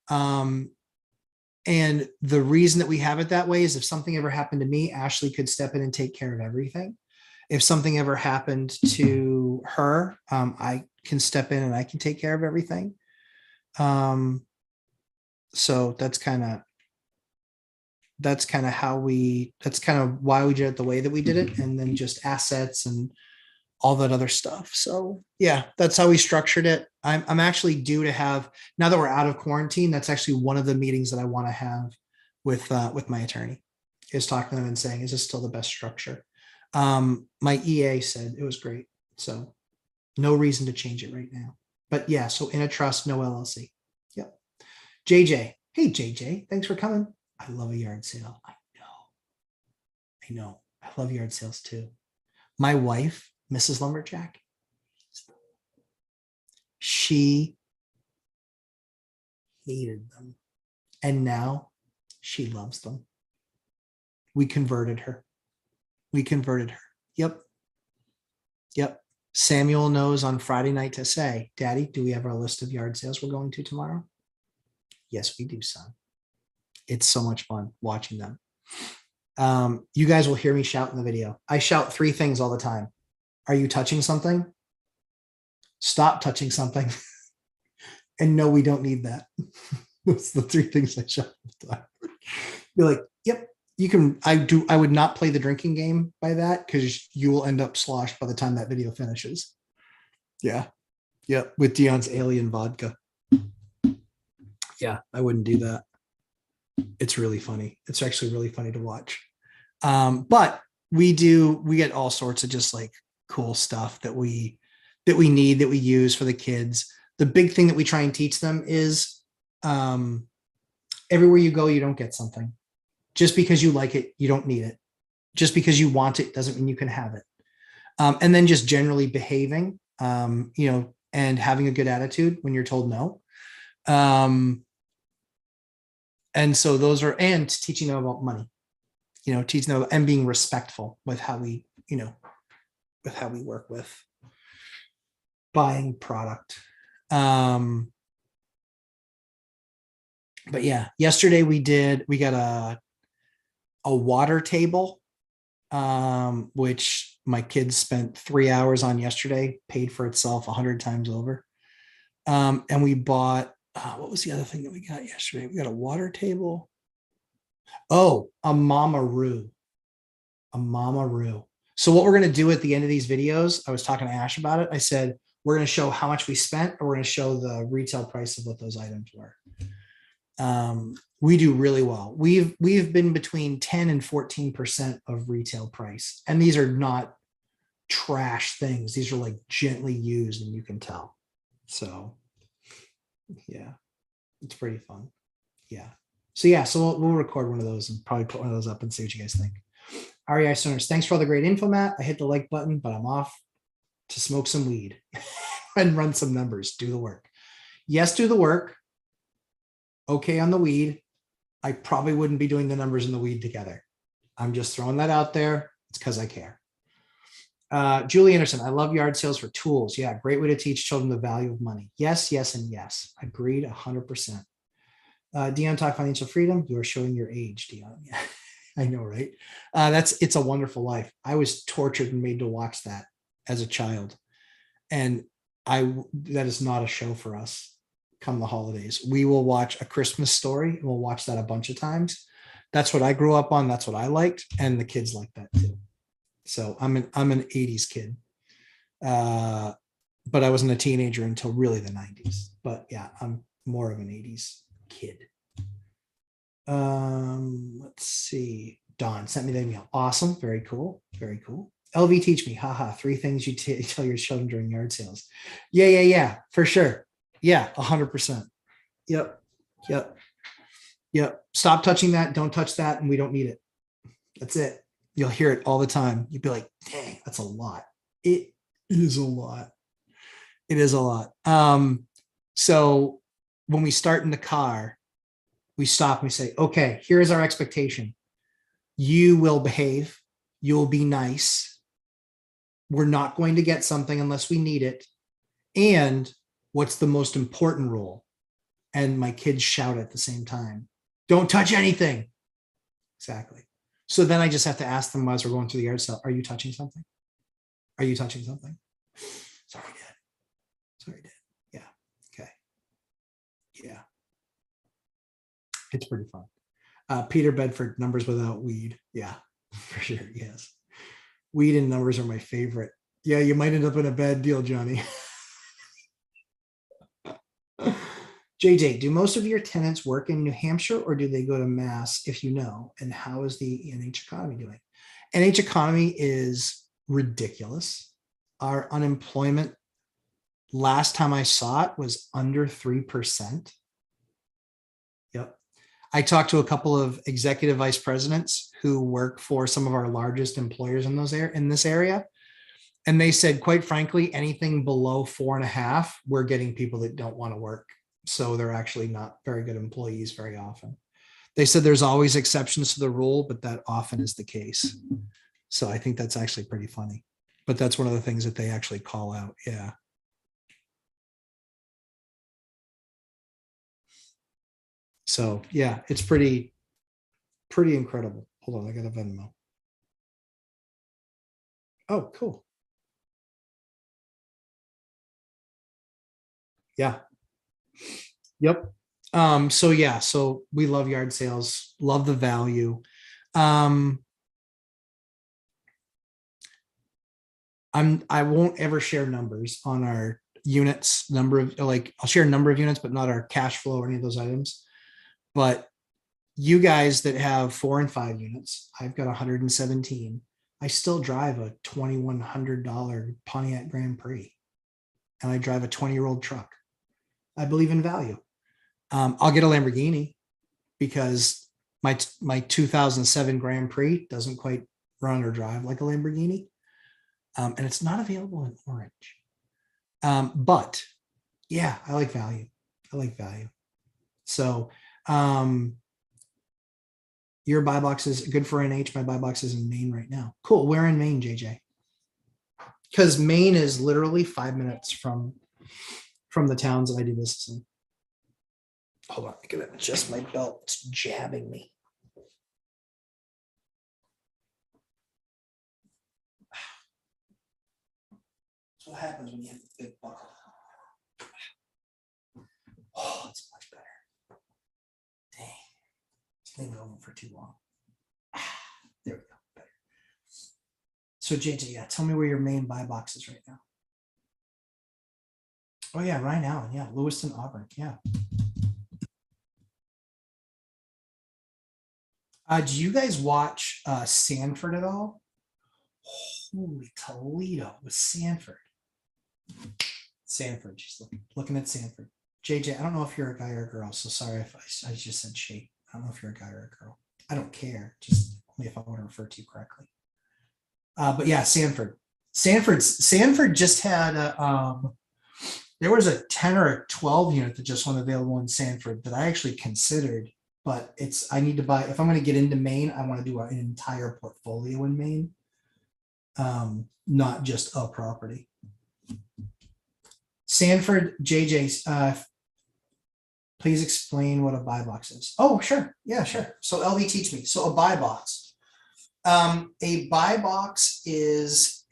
And the reason that we have it that way is if something ever happened to me, Ashley could step in and take care of everything. If something ever happened to her, I can step in and I can take care of everything. So that's kind of why we did it the way that we did it. And then just assets and all that other stuff. So yeah, that's how we structured it. I'm actually due to have, now that we're out of quarantine, that's actually one of the meetings that I want to have with my attorney, is talking to them and saying, is this still the best structure? My EA said it was great. So no reason to change it right now, but yeah. So in a trust, no LLC. Yep. JJ. Hey, JJ, thanks for coming. I love a yard sale. I know. I love yard sales too. My wife, Mrs. Lumberjack, she hated them. And now she loves them. We converted her. Yep. Samuel knows on Friday night to say, Daddy, do we have our list of yard sales we're going to tomorrow? Yes, we do, son. It's so much fun watching them. You guys will hear me shout in the video. I shout 3 things all the time. Are you touching something? Stop touching something. And no, we don't need that. That's the 3 things I shout all the time. Be like, yep, you can. I would not play the drinking game by that, because you will end up sloshed by the time that video finishes. Yeah. Yep. With Dion's alien vodka. Yeah, I wouldn't do that. It's really funny. It's actually really funny to watch. But we get all sorts of just like cool stuff that we need, that we use for the kids. The big thing that we try and teach them is everywhere you go, you don't get something. Just because you like it, you don't need it. Just because you want it doesn't mean you can have it. And then just generally behaving, and having a good attitude when you're told no. And so those are, and teaching them about money, teaching them and being respectful with how we, work with buying product. But yeah, yesterday we got a water table, which my kids spent 3 hours on yesterday, paid for itself 100 times over. And we bought, what was the other thing that we got yesterday? We got a water table. Oh, a Mama-Roo. So what we're going to do at the end of these videos, I was talking to Ash about it. I said, we're going to show how much we spent, or we're going to show the retail price of what those items were. We do really well. We've been between 10 and 14% of retail price. And these are not trash things. These are like gently used, and you can tell. So yeah, it's pretty fun. Yeah. So we'll record one of those and probably put one of those up and see what you guys think. REI Stoners, thanks for all the great info, Matt. I hit the like button, but I'm off to smoke some weed and run some numbers. Do the work. Yes, do the work. Okay on the weed. I probably wouldn't be doing the numbers and the weed together. I'm just throwing that out there. It's because I care. Julie Anderson, I love yard sales for tools. Yeah, great way to teach children the value of money. Yes, and yes. Agreed 100%. Dion, talk financial freedom. You are showing your age, Dion. Yeah, I know, right? It's a Wonderful Life. I was tortured and made to watch that as a child. And that is not a show for us come the holidays. We will watch A Christmas Story, and we'll watch that a bunch of times. That's what I grew up on. That's what I liked. And the kids like that too. So I'm an 80s kid. But I wasn't a teenager until really the 90s. But yeah, I'm more of an 80s kid. Let's see. Don sent me the email. Awesome. Very cool. LV teach me. Haha. 3 things you tell your children during yard sales. Yeah. For sure. Yeah. 100%. Yep. Yep. Yep. Stop touching that. Don't touch that. And we don't need it. That's it. You'll hear it all the time. You'd be like, dang, that's a lot. It is a lot. It is a lot. So when we start in the car, we stop and we say, okay, here's our expectation. You will behave. You'll be nice. We're not going to get something unless we need it. And what's the most important rule? And my kids shout at the same time, don't touch anything. Exactly. So then I just have to ask them as we're going through the yard sale, are you touching something? Are you touching something? Sorry, Dad. Sorry, Dad. Yeah. Okay. Yeah. It's pretty fun. Peter Bedford, numbers without weed. Yeah, for sure. Yes. Weed and numbers are my favorite. Yeah, you might end up in a bad deal, Johnny. JJ, do most of your tenants work in New Hampshire or do they go to Mass, if you know? And how is the NH economy doing? NH economy is ridiculous. Our unemployment last time I saw it was under 3%. Yep. I talked to a couple of executive vice presidents who work for some of our largest employers in this area. And they said, quite frankly, anything below 4.5, we're getting people that don't want to work. So they're actually not very good employees very often. They said there's always exceptions to the rule, but that often is the case. So I think that's actually pretty funny. But that's one of the things that they actually call out. Yeah. So yeah, it's pretty incredible. Hold on, I got a Venmo. Oh, cool. Yeah. Yep. So yeah, so we love yard sales, love the value. I won't ever share numbers on our units, number of like I'll share a number of units, but not our cash flow or any of those items. But you guys that have 4 and 5 units, I've got 117. I still drive a $2,100 Pontiac Grand Prix, and I drive a 20-year-old truck. I believe in value. I'll get a Lamborghini because my 2007 Grand Prix doesn't quite run or drive like a Lamborghini, and it's not available in orange. But yeah, I like value. I like value. So your buy box is good for NH. My buy box is in Maine right now. Cool. Where in Maine, JJ? Because Maine is literally 5 minutes from the towns that I do business in. Hold on, I gotta adjust my belt. It's jabbing me. That's what happens when you have a big buckle. Oh, it's much better. Dang, it's been going for too long. There we go. Better. So JJ, yeah, tell me where your main buy box is right now. Oh yeah, Ryan Allen, yeah, Lewiston, Auburn, yeah. Do you guys watch Sanford at all? Holy Toledo with Sanford. Sanford, she's looking at Sanford. JJ, I don't know if you're a guy or a girl, so sorry if I just said she. I don't know if you're a guy or a girl. I don't care, just only if I want to refer to you correctly. But yeah, Sanford. Sanford just had there was a 10 or a 12 unit that just went available in Sanford that I actually considered, but I need to buy, if I'm going to get into Maine, I want to do an entire portfolio in Maine, not just a property. Sanford, JJ, please explain what a buy box is. Oh, sure. Yeah, sure. So LV, teach me. So a buy box. A buy box is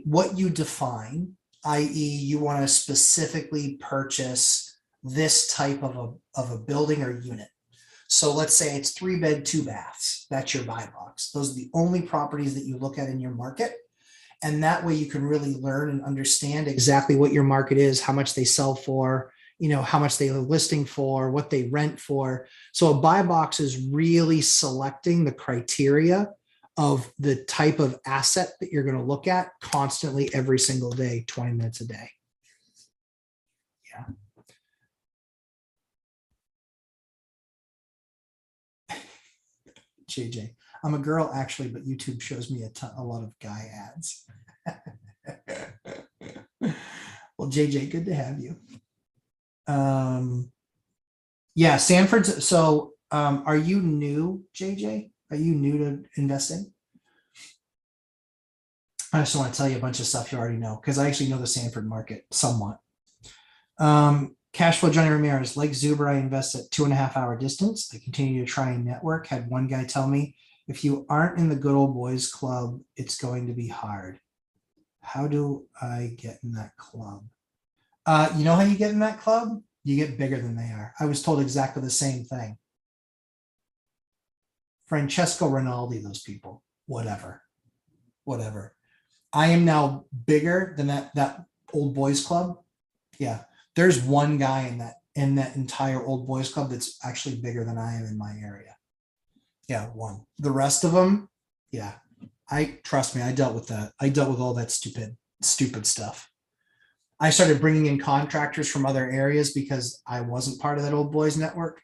what you define, i.e. you want to specifically purchase this type of a building or unit. So let's say it's 3-bed, 2 baths. That's your buy box. Those are the only properties that you look at in your market. And that way you can really learn and understand exactly what your market is, how much they sell for, how much they are listing for, what they rent for. So a buy box is really selecting the criteria of the type of asset that you're going to look at constantly every single day, 20 minutes a day. Yeah. JJ. I'm a girl actually, but YouTube shows me a lot of guy ads. Well, JJ, good to have you. Yeah, Sanford's. So, are you new, JJ? Are you new to investing? I just want to tell you a bunch of stuff you already know because I actually know the Sanford market somewhat. Cash flow Johnny Ramirez, like Zuber, I invest at 2.5 hour distance. I continue to try and network. Had one guy tell me, if you aren't in the good old boys club, it's going to be hard. How do I get in that club? You know how you get in that club? You get bigger than they are. I was told exactly the same thing. Francesco Rinaldi, those people, whatever. I am now bigger than that old boys club. Yeah. There's one guy in that entire old boys club that's actually bigger than I am in my area. Yeah, one. The rest of them, yeah. Trust me, I dealt with that. I dealt with all that stupid stuff. I started bringing in contractors from other areas because I wasn't part of that old boys network.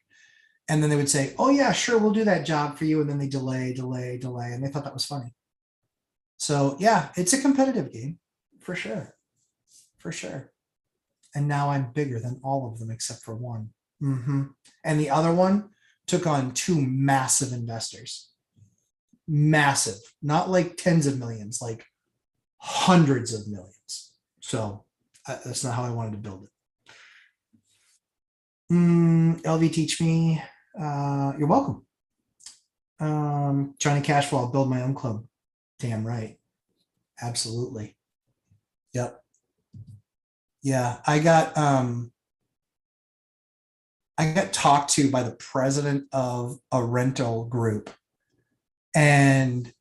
And then they would say, oh yeah, sure, we'll do that job for you. And then they delay. And they thought that was funny. So yeah, it's a competitive game for sure. And now I'm bigger than all of them except for one. And the other one took on 2 massive investors. Massive, not like tens of millions, like hundreds of millions. So that's not how I wanted to build it. LV teach me. You're welcome. Trying to cash flow, I'll build my own club. Damn right. Absolutely. Yep. Yeah, I got talked to by the president of a rental group, and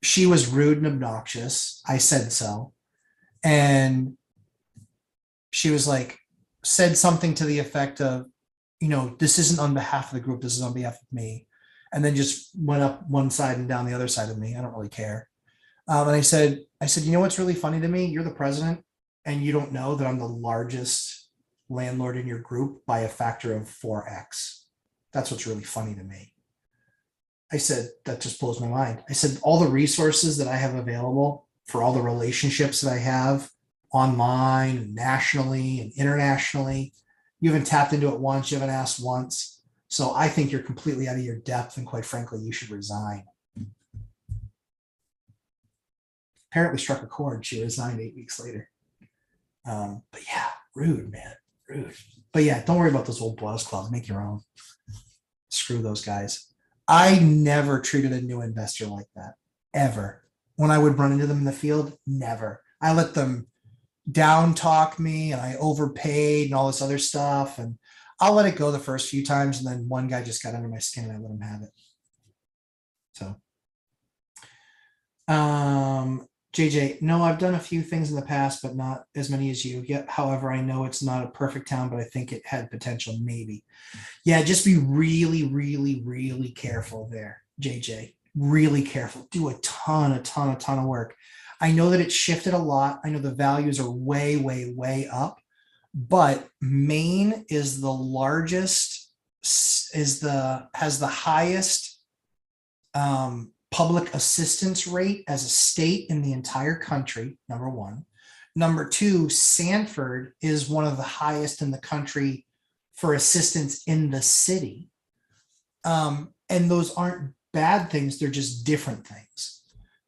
she was rude and obnoxious. I said so. And she was like, said something to the effect of, this isn't on behalf of the group, this is on behalf of me. And then just went up one side and down the other side of me. I don't really care. And I said, you know what's really funny to me? You're the president, and you don't know that I'm the largest landlord in your group by a factor of 4x. That's what's really funny to me. I said, that just blows my mind. I said, all the resources that I have available for all the relationships that I have online, and nationally and internationally, you haven't tapped into it once, you haven't asked once. So I think you're completely out of your depth, and quite frankly, you should resign. Apparently struck a chord. She resigned 8 weeks later. But yeah, rude, man, rude. But yeah, don't worry about those old boys clubs. Make your own. Screw those guys. I never treated a new investor like that, ever. When I would run into them in the field, never. I let them down talk me, and I overpaid and all this other stuff. And I'll let it go the first few times. And then one guy just got under my skin and I let him have it. So, JJ, no, I've done a few things in the past, but not as many as you. Yet, however, I know it's not a perfect town, but I think it had potential, maybe. Yeah, just be really, really, really careful there, JJ. Really careful. Do a ton of work. I know that it's shifted a lot. I know the values are way, way, way up, but Maine is the largest, has the highest public assistance rate as a state in the entire country, number one. Number two, Sanford is one of the highest in the country for assistance in the city. And those aren't bad things, they're just different things.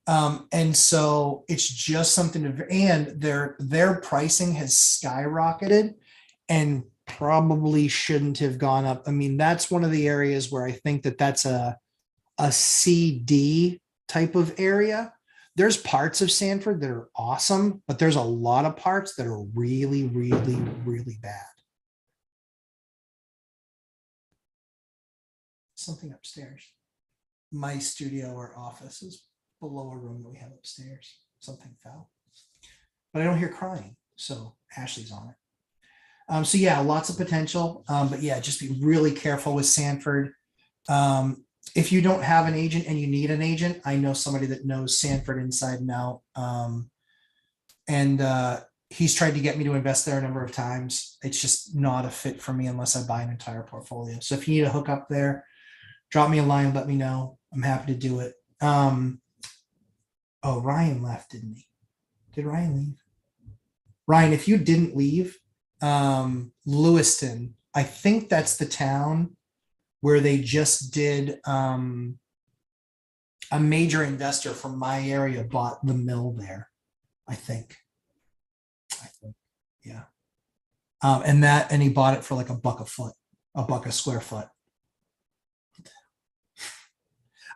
And so it's just something to, and their pricing has skyrocketed and probably shouldn't have gone up. I mean, that's one of the areas where I think that that's a CD type of area. There's parts of Sanford that are awesome, but there's a lot of parts that are really, really, really bad. Something upstairs. My studio or office is below a room that we have upstairs. Something fell, but I don't hear crying. So Ashley's on it. So yeah, lots of potential. But yeah, just be really careful with Sanford. If you don't have an agent and you need an agent, I know somebody that knows Sanford inside and out. He's tried to get me to invest there a number of times. It's just not a fit for me unless I buy an entire portfolio. So if you need a hookup there, drop me a line, let me know. I'm happy to do it. Oh, Ryan left, didn't he? Did Ryan leave? Ryan, if you didn't leave, Lewiston, I think that's the town where they just did a major investor from my area bought the mill there. I think. Yeah. And he bought it for like $1 a square foot.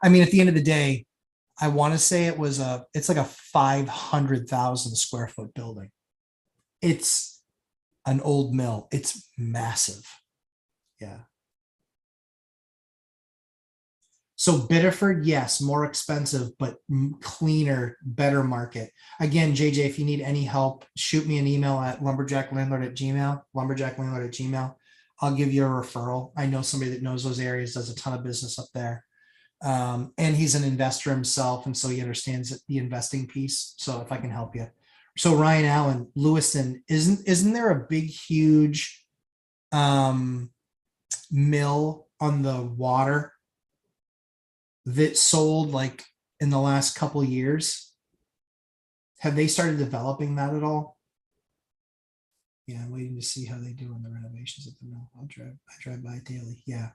I mean, at the end of the day, I want to say it's like a 500,000 square foot building. It's an old mill. It's massive. Yeah. So Biddeford, yes, more expensive, but cleaner, better market. Again, JJ, if you need any help, shoot me an email at lumberjacklandlord@gmail. I'll give you a referral. I know somebody that knows those areas, does a ton of business up there. And he's an investor himself, and so he understands the investing piece. So if I can help you. So Ryan Allen, Lewiston, isn't there a big, huge mill on the water that sold like in the last couple of years? Have they started developing that at all? Yeah, I'm waiting to see how they do on the renovations at the mill. I drive by it daily. Yeah.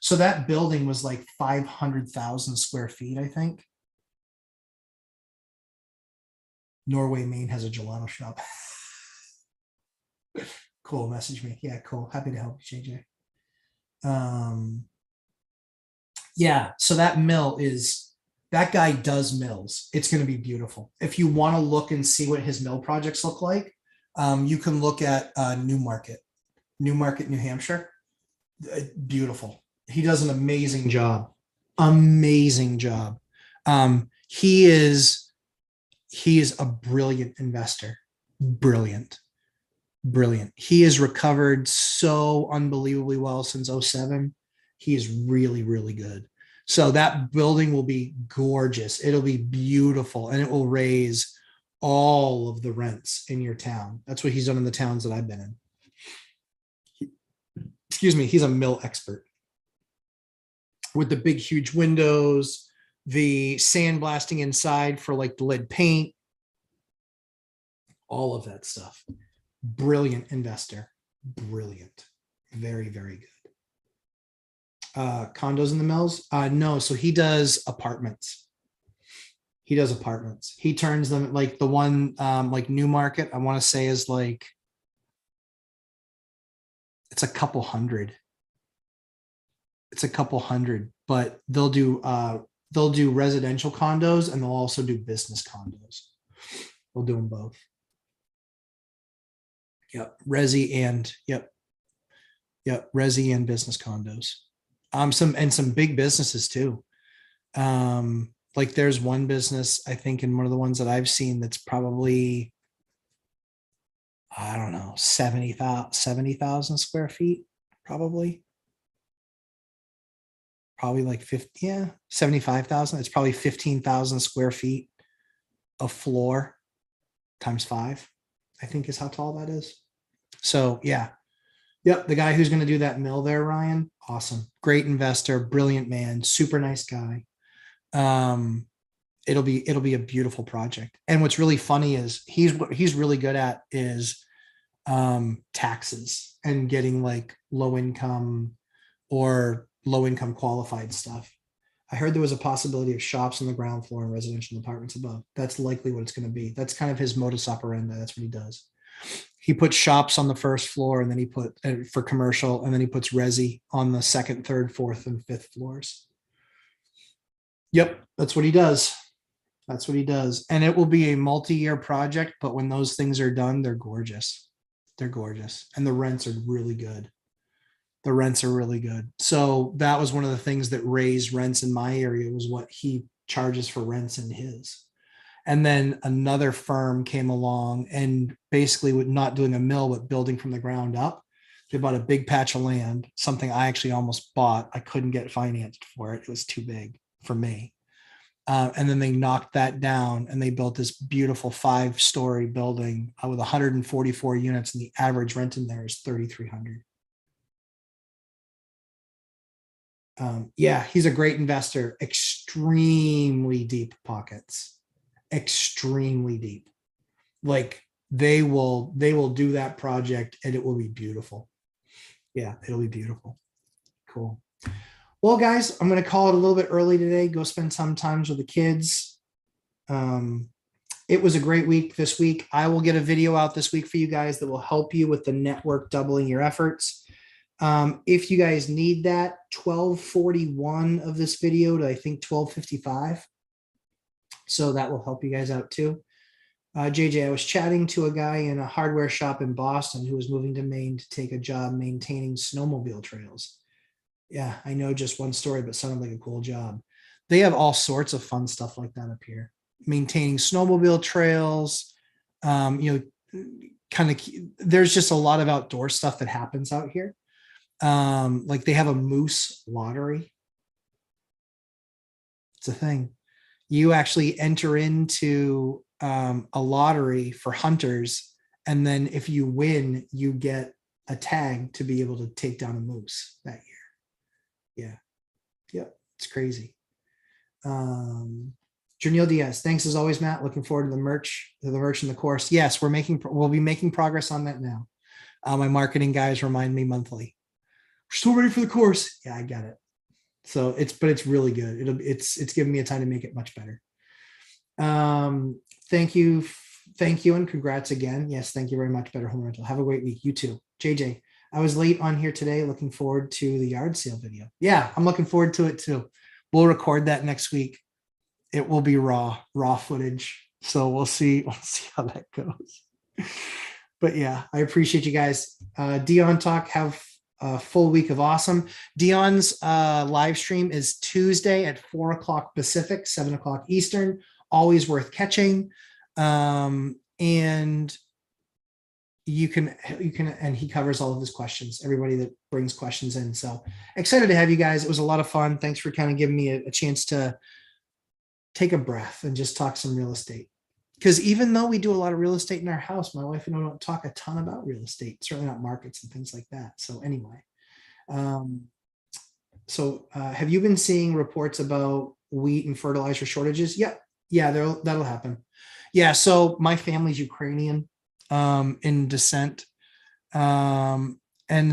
So that building was like 500,000 square feet, I think. Norway, Maine has a gelato shop. Cool. Message me. Yeah, cool. Happy to help you, JJ. Yeah, so that guy does mills. It's going to be beautiful. If you want to look and see what his mill projects look like, you can look at Newmarket, New Hampshire. Beautiful. He does an amazing job. Amazing job. He is a brilliant investor. Brilliant. He has recovered so unbelievably well since 07. He is really, really good. So that building will be gorgeous. It'll be beautiful, and it will raise all of the rents in your town. That's what he's done in the towns that I've been in. Excuse me, he's a mill expert. With the big, huge windows, the sandblasting inside for like the lead paint, all of that stuff. Brilliant investor. Brilliant. Very, very good. Condos in the mills? No, so he does apartments. He turns them like the one like Newmarket, I want to say is like it's a couple hundred. But they'll do residential condos, and they'll also do business condos. They'll do them both. Yep. Resi and business condos. Some big businesses too. Like there's one business, I think, in one of the ones that I've seen that's probably, I don't know, 70,000 square feet, probably like 50, yeah, 75,000. It's probably 15,000 square feet of floor times 5, I think is how tall that is. So yeah. Yep. The guy who's going to do that mill there, Ryan, awesome. Great investor, brilliant man, super nice guy. It'll be a beautiful project. And what's really funny is what he's really good at is taxes and getting like low income qualified stuff. I heard there was a possibility of shops on the ground floor and residential apartments above. That's likely what it's going to be. That's kind of his modus operandi. That's what he does. He puts shops on the first floor, and then he put for commercial, and then he puts resi on the second, third, fourth, and fifth floors. Yep, that's what he does. And it will be a multi-year project, but when those things are done, they're gorgeous. And the rents are really good. So that was one of the things that raised rents in my area, was what he charges for rents in his. And then another firm came along and basically with not doing a mill, but building from the ground up. They bought a big patch of land, something I actually almost bought. I couldn't get financed for it. It was too big for me. And then they knocked that down and they built this beautiful 5-story building with 144 units. And the average rent in there is $3,300. Yeah, he's a great investor. Extremely deep pockets, extremely deep. Like they will do that project and it will be beautiful. Yeah, it'll be beautiful. Cool. Well, guys, I'm going to call it a little bit early today. Go spend some times with the kids. Um, it was a great week this week. I will get a video out this week for you guys that will help you with the network doubling your efforts. If you guys need that, 1241 of this video to I think 1255. So that will help you guys out too. JJ, I was chatting to a guy in a hardware shop in Boston who was moving to Maine to take a job maintaining snowmobile trails. Yeah, I know just one story, but sounded like a cool job. They have all sorts of fun stuff like that up here. Maintaining snowmobile trails, kind of, there's just a lot of outdoor stuff that happens out here. Like they have a moose lottery. It's a thing. You actually enter into a lottery for hunters, and then if you win, you get a tag to be able to take down a moose that year. Yeah. Yep. It's crazy. Janelle Diaz, thanks as always, Matt. Looking forward to the merch and the course. Yes, we'll be making progress on that now. My marketing guys remind me monthly. We're still ready for the course. Yeah, I get it. So it's really good. It's given me a time to make it much better. Thank you, and congrats again. Yes, thank you very much, Better Home Rental. Have a great week. You too. JJ, I was late on here today. Looking forward to the yard sale video. Yeah, I'm looking forward to it too. We'll record that next week. It will be raw footage. So we'll see how that goes. But yeah, I appreciate you guys. Dion Talk, have a full week of awesome. Dion's live stream is Tuesday at 4:00 Pacific, 7:00 Eastern. Always worth catching. And you can, and he covers all of his questions, everybody that brings questions in. So excited to have you guys. It was a lot of fun. Thanks for kind of giving me a chance to take a breath and just talk some real estate. Because even though we do a lot of real estate in our house, my wife and I don't talk a ton about real estate, certainly not markets and things like that. So anyway, have you been seeing reports about wheat and fertilizer shortages? Yeah, that'll happen. Yeah, so my family's Ukrainian in descent. And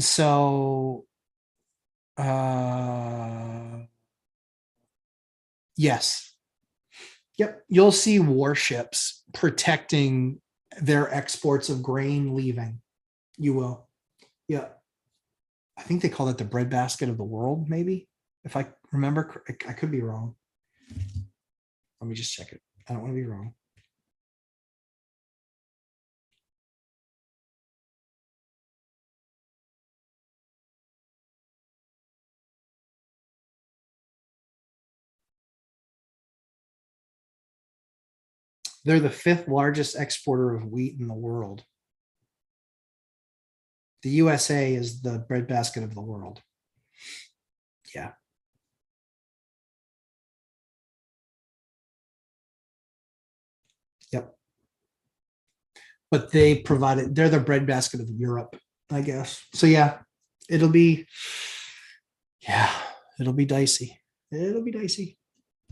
so yes. Yep, you'll see warships protecting their exports of grain leaving. You will. Yeah. I think they call it the breadbasket of the world, maybe. If I remember, I could be wrong. Let me just check it. I don't want to be wrong. They're the 5th largest exporter of wheat in the world. The USA is the breadbasket of the world. Yeah. Yep. But they're the breadbasket of Europe, I guess. So yeah, it'll be dicey. It'll be dicey.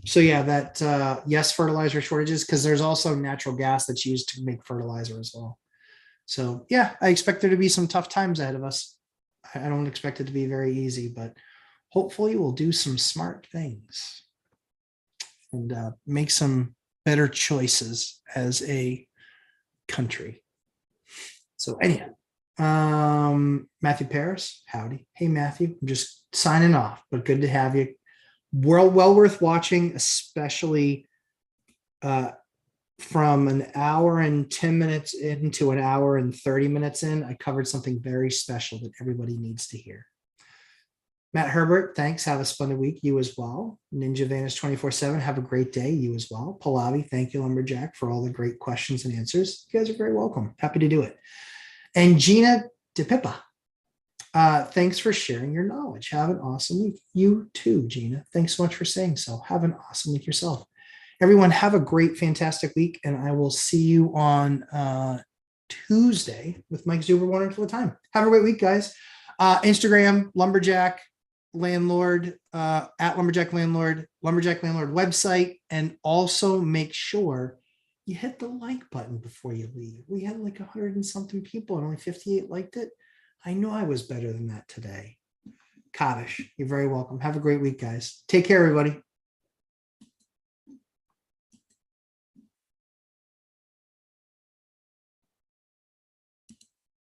So yeah, that yes, fertilizer shortages, because there's also natural gas that's used to make fertilizer as well. So yeah, I expect there to be some tough times ahead of us. I don't expect it to be very easy, but hopefully we'll do some smart things and make some better choices as a country. So anyhow, Matthew Paris, howdy. Hey Matthew, I'm just signing off, but good to have you. Well worth watching, especially from an hour and 10 minutes into an hour and 30 minutes in. I covered something very special that everybody needs to hear. Matt Herbert, thanks. Have a splendid week. You as well. Ninja Vanis 24/7. Have a great day. You as well. Pallavi, thank you, Lumberjack, for all the great questions and answers. You guys are very welcome. Happy to do it. And Gina DePippa, thanks for sharing your knowledge. Have an awesome week. You too, Gina. Thanks so much for saying so. Have an awesome week yourself. Everyone, have a great, fantastic week, and I will see you on Tuesday with Mike Zuber, one until a time. Have a great week, guys. Instagram, Lumberjack, Landlord, at Lumberjack Landlord website, and also make sure you hit the like button before you leave. We had like 100 and something people and only 58 liked it. I know I was better than that today. Kaddish, you're very welcome. Have a great week, guys. Take care, everybody.